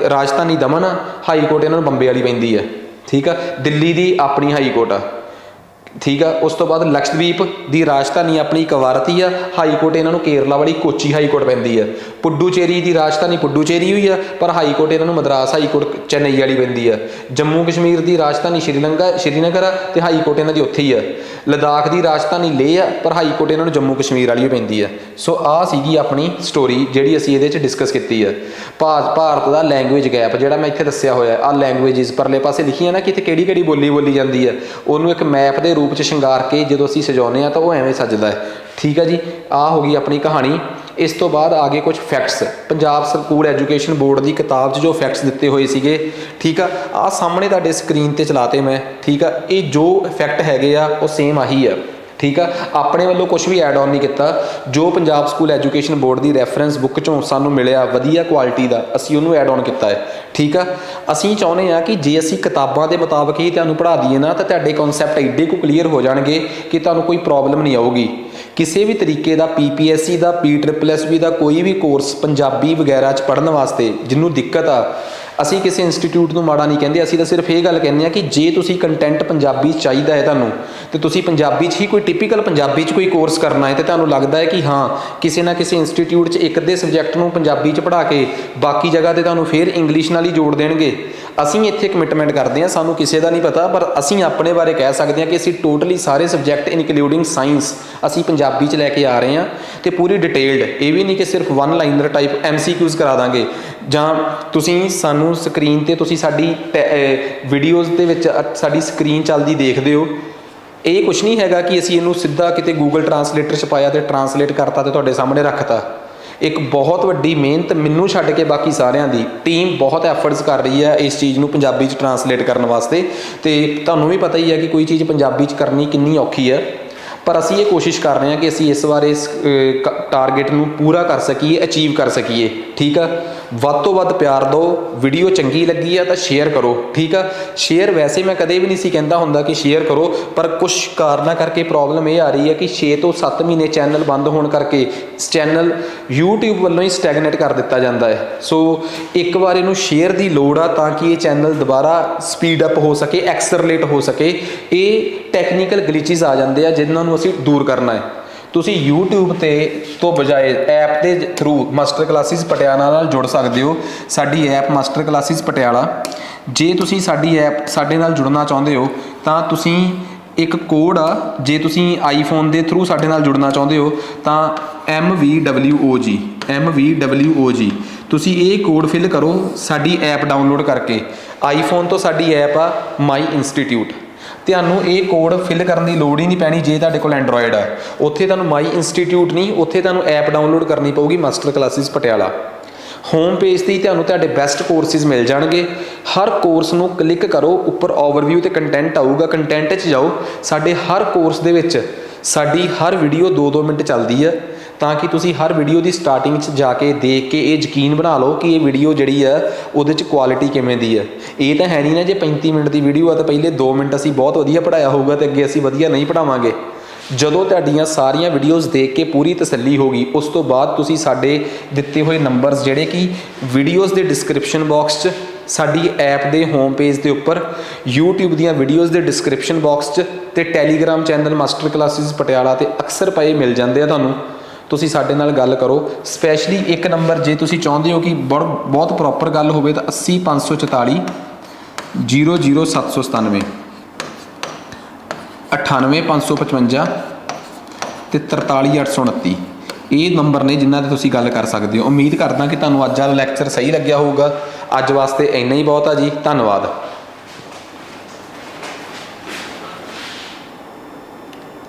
ਰਾਜਧਾਨੀ ਦਮਨ ਆ, ਹਾਈ ਕੋਰਟ ਇਹਨਾਂ ਨੂੰ ਬੰਬੇ ਵਾਲੀ ਪੈਂਦੀ ਆ। ਠੀਕ ਆ, ਦਿੱਲੀ ਦੀ ਆਪਣੀ ਹਾਈ ਕੋਰਟ ਆ। ਠੀਕ ਆ। ਉਸ ਤੋਂ ਬਾਅਦ ਲਕਸ਼ਦਵੀਪ ਦੀ ਰਾਜਧਾਨੀ ਆਪਣੀ ਕਵਾਰਤੀ ਆ, ਹਾਈ ਕੋਰਟ ਇਹਨਾਂ ਨੂੰ ਕੇਰਲਾ ਵਾਲੀ ਕੋਚੀ ਹਾਈ ਕੋਰਟ ਪੈਂਦੀ ਆ। ਪੁਡੂਚੇਰੀ ਦੀ ਰਾਜਧਾਨੀ ਪੁਡੂਚੇਰੀ ਹੋਈ ਆ, ਪਰ ਹਾਈ ਕੋਰਟ ਇਹਨਾਂ ਨੂੰ ਮਦਰਾਸ ਹਾਈ ਕੋਰਟ ਚੇਨਈ ਵਾਲੀ ਪੈਂਦੀ ਆ। ਜੰਮੂ ਕਸ਼ਮੀਰ ਦੀ ਰਾਜਧਾਨੀ ਸ਼੍ਰੀਨਗਰ ਆ ਤੇ ਹਾਈ ਕੋਰਟ ਇਹਨਾਂ ਦੀ ਉੱਥੇ ਹੀ ਆ। ਲਦਾਖ ਦੀ ਰਾਜਧਾਨੀ ਲੇਹ ਆ, ਪਰ ਹਾਈ ਕੋਰਟ ਇਹਨਾਂ ਨੂੰ ਜੰਮੂ ਕਸ਼ਮੀਰ ਵਾਲੀ ਪੈਂਦੀ ਆ। ਸੋ ਆਹ ਸੀਗੀ ਆਪਣੀ ਸਟੋਰੀ ਜਿਹੜੀ ਅਸੀਂ ਇਹਦੇ 'ਚ ਡਿਸਕਸ ਕੀਤੀ ਆ। ਭਾਰਤ ਦਾ ਲੈਂਗੁਏਜ ਗੈਪ ਜਿਹੜਾ ਮੈਂ ਇੱਥੇ ਦੱਸਿਆ ਹੋਇਆ, ਆਹ ਲੈਂਗੁਏਜਿਸ ਪਰਲੇ ਪਾਸੇ ਲਿਖੀਆਂ ਨਾ ਕਿ ਇੱਥੇ ਕਿਹੜੀ ਕਿਹੜੀ ਬੋਲੀ ਜਾਂਦੀ ਆ, ਉਹਨੂੰ ਇੱਕ ਮੈਪ ਦੇ ਰੂਪ 'ਚ ਸ਼ਿੰਗਾਰ ਕੇ ਜਦੋਂ ਅਸੀਂ ਸਜਾਉਂਦੇ ਹਾਂ ਤਾਂ ਉਹ ਐਵੇਂ ਸੱਜਦਾ ਹੈ। ਠੀਕ ਆ ਜੀ, ਆਹ ਹੋ ਗਈ ਆਪਣੀ ਕਹਾਣੀ। ਇਸ ਤੋਂ ਬਾਅਦ ਆ ਗਏ ਕੁਝ facts Punjab school education board ਦੀ ਕਿਤਾਬ 'ਚ ਜੋ ਫੈਕਟਸ ਦਿੱਤੇ ਹੋਏ ਸੀਗੇ। ਠੀਕ ਆ, ਆਹ ਸਾਹਮਣੇ ਤੁਹਾਡੇ ਸਕਰੀਨ 'ਤੇ ਚਲਾਤੇ ਮੈਂ। ਠੀਕ ਆ, ਇਹ ਜੋ ਫੈਕਟ ਹੈਗੇ ਆ ਉਹ ਸੇਮ ਆਹੀ ਆ। ਠੀਕ ਆ, ਆਪਣੇ ਵੱਲੋਂ ਕੁਝ ਵੀ ਐਡ ਔਨ ਨਹੀਂ ਕੀਤਾ। ਜੋ ਪੰਜਾਬ ਸਕੂਲ ਐਜੂਕੇਸ਼ਨ ਬੋਰਡ ਦੀ ਰੈਫਰੈਂਸ ਬੁੱਕ 'ਚੋਂ ਸਾਨੂੰ ਮਿਲਿਆ ਵਧੀਆ ਕੁਆਲਿਟੀ ਦਾ, ਅਸੀਂ ਉਹਨੂੰ ਐਡ ਔਨ ਕੀਤਾ ਹੈ। ਠੀਕ ਆ, ਅਸੀਂ ਚਾਹੁੰਦੇ ਹਾਂ ਕਿ ਜੇ ਅਸੀਂ ਕਿਤਾਬਾਂ ਦੇ ਮੁਤਾਬਕ ਹੀ ਤੁਹਾਨੂੰ ਪੜ੍ਹਾ ਦਈਏ ਨਾ ਤਾਂ ਤੁਹਾਡੇ ਕਨਸੈਪਟ ਐਡੇ ਕੁ ਕਲੀਅਰ ਹੋ ਜਾਣਗੇ ਕਿ ਤੁਹਾਨੂੰ ਕੋਈ ਪ੍ਰੋਬਲਮ ਨਹੀਂ ਆਊਗੀ। ਕਿਸੇ ਵੀ ਤਰੀਕੇ ਦਾ PPSC ਦਾ PSSB ਦਾ ਕੋਈ ਵੀ ਕੋਰਸ ਪੰਜਾਬੀ ਵਗੈਰਾ 'ਚ ਪੜ੍ਹਨ ਵਾਸਤੇ ਜਿਹਨੂੰ ਦਿੱਕਤ ਆ, ਅਸੀਂ ਕਿਸੇ ਇੰਸਟੀਟਿਊਟ ਨੂੰ ਮਾੜਾ ਨਹੀਂ ਕਹਿੰਦੇ। ਅਸੀਂ ਤਾਂ ਸਿਰਫ ਇਹ ਗੱਲ ਕਹਿੰਦੇ ਹਾਂ ਕਿ ਜੇ ਤੁਸੀਂ ਕੰਟੈਂਟ ਪੰਜਾਬੀ 'ਚ ਚਾਹੀਦਾ ਹੈ ਤੁਹਾਨੂੰ, ਤੇ ਤੁਸੀਂ ਪੰਜਾਬੀ 'ਚ ਹੀ ਕੋਈ ਟਿਪੀਕਲ ਪੰਜਾਬੀ 'ਚ ਕੋਈ ਕੋਰਸ ਕਰਨਾ ਹੈ ਤੇ ਤੁਹਾਨੂੰ ਲੱਗਦਾ ਹੈ ਕਿ ਹਾਂ ਕਿਸੇ ਨਾ ਕਿਸੇ ਇੰਸਟੀਟਿਊਟ 'ਚ ਇੱਕ ਅੱਧੇ ਸਬਜੈਕਟ ਨੂੰ ਪੰਜਾਬੀ 'ਚ ਪੜ੍ਹਾ ਕੇ ਬਾਕੀ ਜਗ੍ਹਾ 'ਤੇ ਤੁਹਾਨੂੰ ਫਿਰ ਇੰਗਲਿਸ਼ ਨਾਲ ਹੀ ਜੋੜ ਦੇਣਗੇ। ਅਸੀਂ ਇੱਥੇ ਕਮਿਟਮੈਂਟ ਕਰਦੇ ਹਾਂ, ਸਾਨੂੰ ਕਿਸੇ ਦਾ ਨਹੀਂ ਪਤਾ, ਪਰ ਅਸੀਂ ਆਪਣੇ ਬਾਰੇ ਕਹਿ ਸਕਦੇ ਹਾਂ ਕਿ ਅਸੀਂ ਟੋਟਲੀ ਸਾਰੇ ਸਬਜੈਕਟ ਇਨਕਲੂਡਿੰਗ ਸਾਇੰਸ ਅਸੀਂ ਪੰਜਾਬੀ 'ਚ ਲੈ ਕੇ ਆ ਰਹੇ ਹਾਂ ਤੇ ਪੂਰੀ ਡਿਟੇਲਡ। ਇਹ ਵੀ ਨਹੀਂ ਕਿ ਸਿਰਫ ਵਨ ਲਾਈਨਰ ਟਾਈਪ MCQs ਕਰਾ ਦਾਂਗੇ ਜਾਂ ਤੁਸੀਂ ਸਾਨੂੰ ਸਕਰੀਨ 'ਤੇ ਤੁਸੀਂ ਸਾਡੀ ਵੀਡੀਓਜ਼ ਦੇ ਵਿੱਚ ਸਾਡੀ ਸਕਰੀਨ ਚੱਲਦੀ ਦੇਖਦੇ ਹੋ। ਇਹ ਕੁਛ ਨਹੀਂ ਹੈਗਾ ਕਿ ਅਸੀਂ ਇਹਨੂੰ ਸਿੱਧਾ ਕਿਤੇ ਗੂਗਲ ਟਰਾਂਸਲੇਟਰ 'ਚ ਪਾਇਆ ਤੇ ਟਰਾਂਸਲੇਟ ਕਰਤਾ ਤੇ ਤੁਹਾਡੇ ਸਾਹਮਣੇ ਰੱਖਤਾ। ਇੱਕ ਬਹੁਤ ਵੱਡੀ ਮਿਹਨਤ ਮੈਨੂੰ ਛੱਡ ਕੇ ਬਾਕੀ ਸਾਰਿਆਂ ਦੀ ਟੀਮ ਬਹੁਤ ਐਫਰਟਸ ਕਰ ਰਹੀ ਹੈ ਇਸ ਚੀਜ਼ ਨੂੰ ਪੰਜਾਬੀ 'ਚ ਟਰਾਂਸਲੇਟ ਕਰਨ ਵਾਸਤੇ। ਤੇ ਤੁਹਾਨੂੰ ਵੀ ਪਤਾ ਹੀ ਹੈ ਕਿ ਕੋਈ ਚੀਜ਼ ਪੰਜਾਬੀ 'ਚ ਕਰਨੀ ਕਿੰਨੀ ਔਖੀ ਹੈ, ਪਰ ਅਸੀਂ ਇਹ ਕੋਸ਼ਿਸ਼ ਕਰ ਰਹੇ ਹਾਂ ਕਿ ਅਸੀਂ ਇਸ ਵਾਰ ਇਸ ਟਾਰਗੇਟ ਨੂੰ ਪੂਰਾ ਕਰ ਸਕੀਏ, ਅਚੀਵ ਕਰ ਸਕੀਏ। ਠੀਕ ਆ, ਵੱਧ ਤੋਂ ਵੱਧ ਪਿਆਰ ਦਿਓ। ਵੀਡੀਓ ਚੰਗੀ ਲੱਗੀ ਆ ਤਾਂ ਸ਼ੇਅਰ ਕਰੋ। ਠੀਕ ਆ, ਸ਼ੇਅਰ ਵੈਸੇ ਮੈਂ ਕਦੇ ਵੀ ਨਹੀਂ ਸੀ ਕਹਿੰਦਾ ਹੁੰਦਾ ਕਿ ਸ਼ੇਅਰ ਕਰੋ, ਪਰ ਕੁਝ ਕਾਰਨਾਂ ਕਰਕੇ ਪ੍ਰੋਬਲਮ ਇਹ ਆ ਰਹੀ ਹੈ ਕਿ 6 ਤੋਂ 7 ਮਹੀਨੇ ਚੈਨਲ ਬੰਦ ਹੋਣ ਕਰਕੇ ਚੈਨਲ YouTube ਵੱਲੋਂ ਹੀ ਸਟੈਗਨੇਟ ਕਰ ਦਿੱਤਾ ਜਾਂਦਾ ਹੈ। ਸੋ ਇੱਕ ਵਾਰ ਇਹਨੂੰ ਸ਼ੇਅਰ ਦੀ ਲੋੜ ਆ ਤਾਂ ਕਿ ਇਹ ਚੈਨਲ ਦੁਬਾਰਾ ਸਪੀਡ ਅਪ ਹੋ ਸਕੇ, ਐਕਸਲਰੇਟ ਹੋ ਸਕੇ। ਇਹ ਟੈਕਨੀਕਲ ਗਲਿਚਿਸ ਆ ਜਾਂਦੇ ਆ ਜਿਨ੍ਹਾਂ ਨੂੰ ਅਸੀਂ ਦੂਰ ਕਰਨਾ ਹੈ। ਤੁਸੀਂ YouTube ਤੇ ਤੋਂ ਬਜਾਏ ਐਪ ਦੇ ਥਰੂ ਮਾਸਟਰ ਕਲਾਸਿਸ ਪਟਿਆਲਾ ਨਾਲ ਜੁੜ ਸਕਦੇ ਹੋ। ਸਾਡੀ ਐਪ ਮਾਸਟਰ ਕਲਾਸਿਸ ਪਟਿਆਲਾ, ਜੇ ਤੁਸੀਂ ਸਾਡੀ ਐਪ ਸਾਡੇ ਨਾਲ ਜੁੜਨਾ ਚਾਹੁੰਦੇ ਹੋ ਤਾਂ ਤੁਸੀਂ ਇੱਕ ਕੋਡ ਆ, ਜੇ ਤੁਸੀਂ ਆਈਫੋਨ ਦੇ ਥਰੂ ਸਾਡੇ ਨਾਲ ਜੁੜਨਾ ਚਾਹੁੰਦੇ ਹੋ ਤਾਂ MVWOG ਤੁਸੀਂ ਇਹ ਕੋਡ ਫਿਲ ਕਰੋ ਸਾਡੀ ਐਪ ਡਾਊਨਲੋਡ ਕਰਕੇ। ਆਈਫੋਨ ਤੋਂ ਸਾਡੀ ਐਪ ਆ ਮਾਈ ਇੰਸਟੀਟਿਊਟ, ਤੁਹਾਨੂੰ ਇਹ ਕੋਡ ਫਿਲ ਕਰਨ ਦੀ ਲੋੜ ਹੀ ਨਹੀਂ ਪੈਣੀ। ਜੇ ਤੁਹਾਡੇ ਕੋਲ ਐਂਡਰੋਇਡ ਆ, ਉੱਥੇ ਤੁਹਾਨੂੰ ਮਾਈ ਇੰਸਟੀਟਿਊਟ ਨਹੀਂ, ਉੱਥੇ ਤੁਹਾਨੂੰ ਐਪ ਡਾਊਨਲੋਡ ਕਰਨੀ ਪਊਗੀ master classes Patiala. Home page 'ਤੇ ਹੀ ਤੁਹਾਨੂੰ ਤੁਹਾਡੇ ਬੈਸਟ ਕੋਰਸਿਸ ਮਿਲ ਜਾਣਗੇ। ਹਰ ਕੋਰਸ ਨੂੰ ਕਲਿੱਕ ਕਰੋ, ਉੱਪਰ ਓਵਰਵਿਊ ਤੇ ਕੰਟੈਂਟ ਆਊਗਾ, ਕੰਟੈਂਟ 'ਚ ਜਾਓ। ਸਾਡੇ ਹਰ ਕੋਰਸ ਦੇ ਵਿੱਚ ਸਾਡੀ ਹਰ ਵੀਡੀਓ 2-2 ਮਿੰਟ ਚੱਲਦੀ ਹੈ ਤਾਂ ਕਿ ਤੁਸੀਂ ਹਰ ਵੀਡੀਓ ਦੀ ਸਟਾਰਟਿੰਗ 'ਚ ਜਾ ਕੇ ਦੇਖ ਕੇ ਇਹ ਯਕੀਨ ਬਣਾ ਲਓ ਕਿ ਇਹ ਵੀਡੀਓ ਜਿਹੜੀ ਆ ਉਹਦੇ 'ਚ ਕੁਆਲਿਟੀ ਕਿਵੇਂ ਦੀ ਹੈ। ਇਹ ਤਾਂ ਹੈ ਨਹੀਂ ਨਾ ਜੇ 35 ਮਿੰਟ ਦੀ ਵੀਡੀਓ ਆ ਤਾਂ ਪਹਿਲੇ 2 ਮਿੰਟ ਅਸੀਂ ਬਹੁਤ ਵਧੀਆ ਪੜ੍ਹਾਇਆ ਹੋਊਗਾ ਤੇ ਅੱਗੇ ਅਸੀਂ ਵਧੀਆ ਨਹੀਂ ਪੜ੍ਹਾਵਾਂਗੇ। ਜਦੋਂ ਤੁਹਾਡੀਆਂ ਸਾਰੀਆਂ ਵੀਡੀਓਜ਼ ਦੇਖ ਕੇ ਪੂਰੀ ਤਸੱਲੀ ਹੋ ਗਈ, ਉਸ ਤੋਂ ਬਾਅਦ ਤੁਸੀਂ ਸਾਡੇ ਦਿੱਤੇ ਹੋਏ ਨੰਬਰਸ ਜਿਹੜੇ ਕਿ ਵੀਡੀਓਜ਼ ਦੇ ਡਿਸਕ੍ਰਿਪਸ਼ਨ ਬਾਕਸ 'ਚ, ਸਾਡੀ ਐਪ ਦੇ ਹੋਮ ਪੇਜ ਦੇ ਉੱਪਰ, YouTube ਦੀਆਂ ਵੀਡੀਓਜ਼ ਦੇ ਡਿਸਕ੍ਰਿਪਸ਼ਨ ਬਾਕਸ 'ਚ ਤੇ Telegram channel master classes Patiala ਤੇ ਅਕਸਰ ਪਏ ਮਿਲ ਜਾਂਦੇ ਆ ਤੁਹਾਨੂੰ। ਤੁਸੀਂ ਸਾਡੇ ਨਾਲ ਗੱਲ ਕਰੋ। ਸਪੈਸ਼ਲੀ ਇੱਕ ਨੰਬਰ ਜੇ ਤੁਸੀਂ ਚਾਹੁੰਦੇ ਹੋ ਕਿ ਬਹੁਤ ਪ੍ਰੋਪਰ ਗੱਲ ਹੋਵੇ ਤਾਂ 80544 00797 98555 ਤੇ 43829 ਇਹ ਨੰਬਰ ਨੇ ਜਿਨ੍ਹਾਂ 'ਤੇ ਤੁਸੀਂ ਗੱਲ ਕਰ ਸਕਦੇ ਹੋ। ਉਮੀਦ ਕਰਦਾ ਕਿ ਤੁਹਾਨੂੰ ਅੱਜ ਵਾਲਾ ਲੈਕਚਰ ਸਹੀ ਲੱਗਿਆ ਹੋਊਗਾ। ਅੱਜ ਵਾਸਤੇ ਇੰਨਾ ਹੀ ਬਹੁਤ ਆ ਜੀ, ਧੰਨਵਾਦ।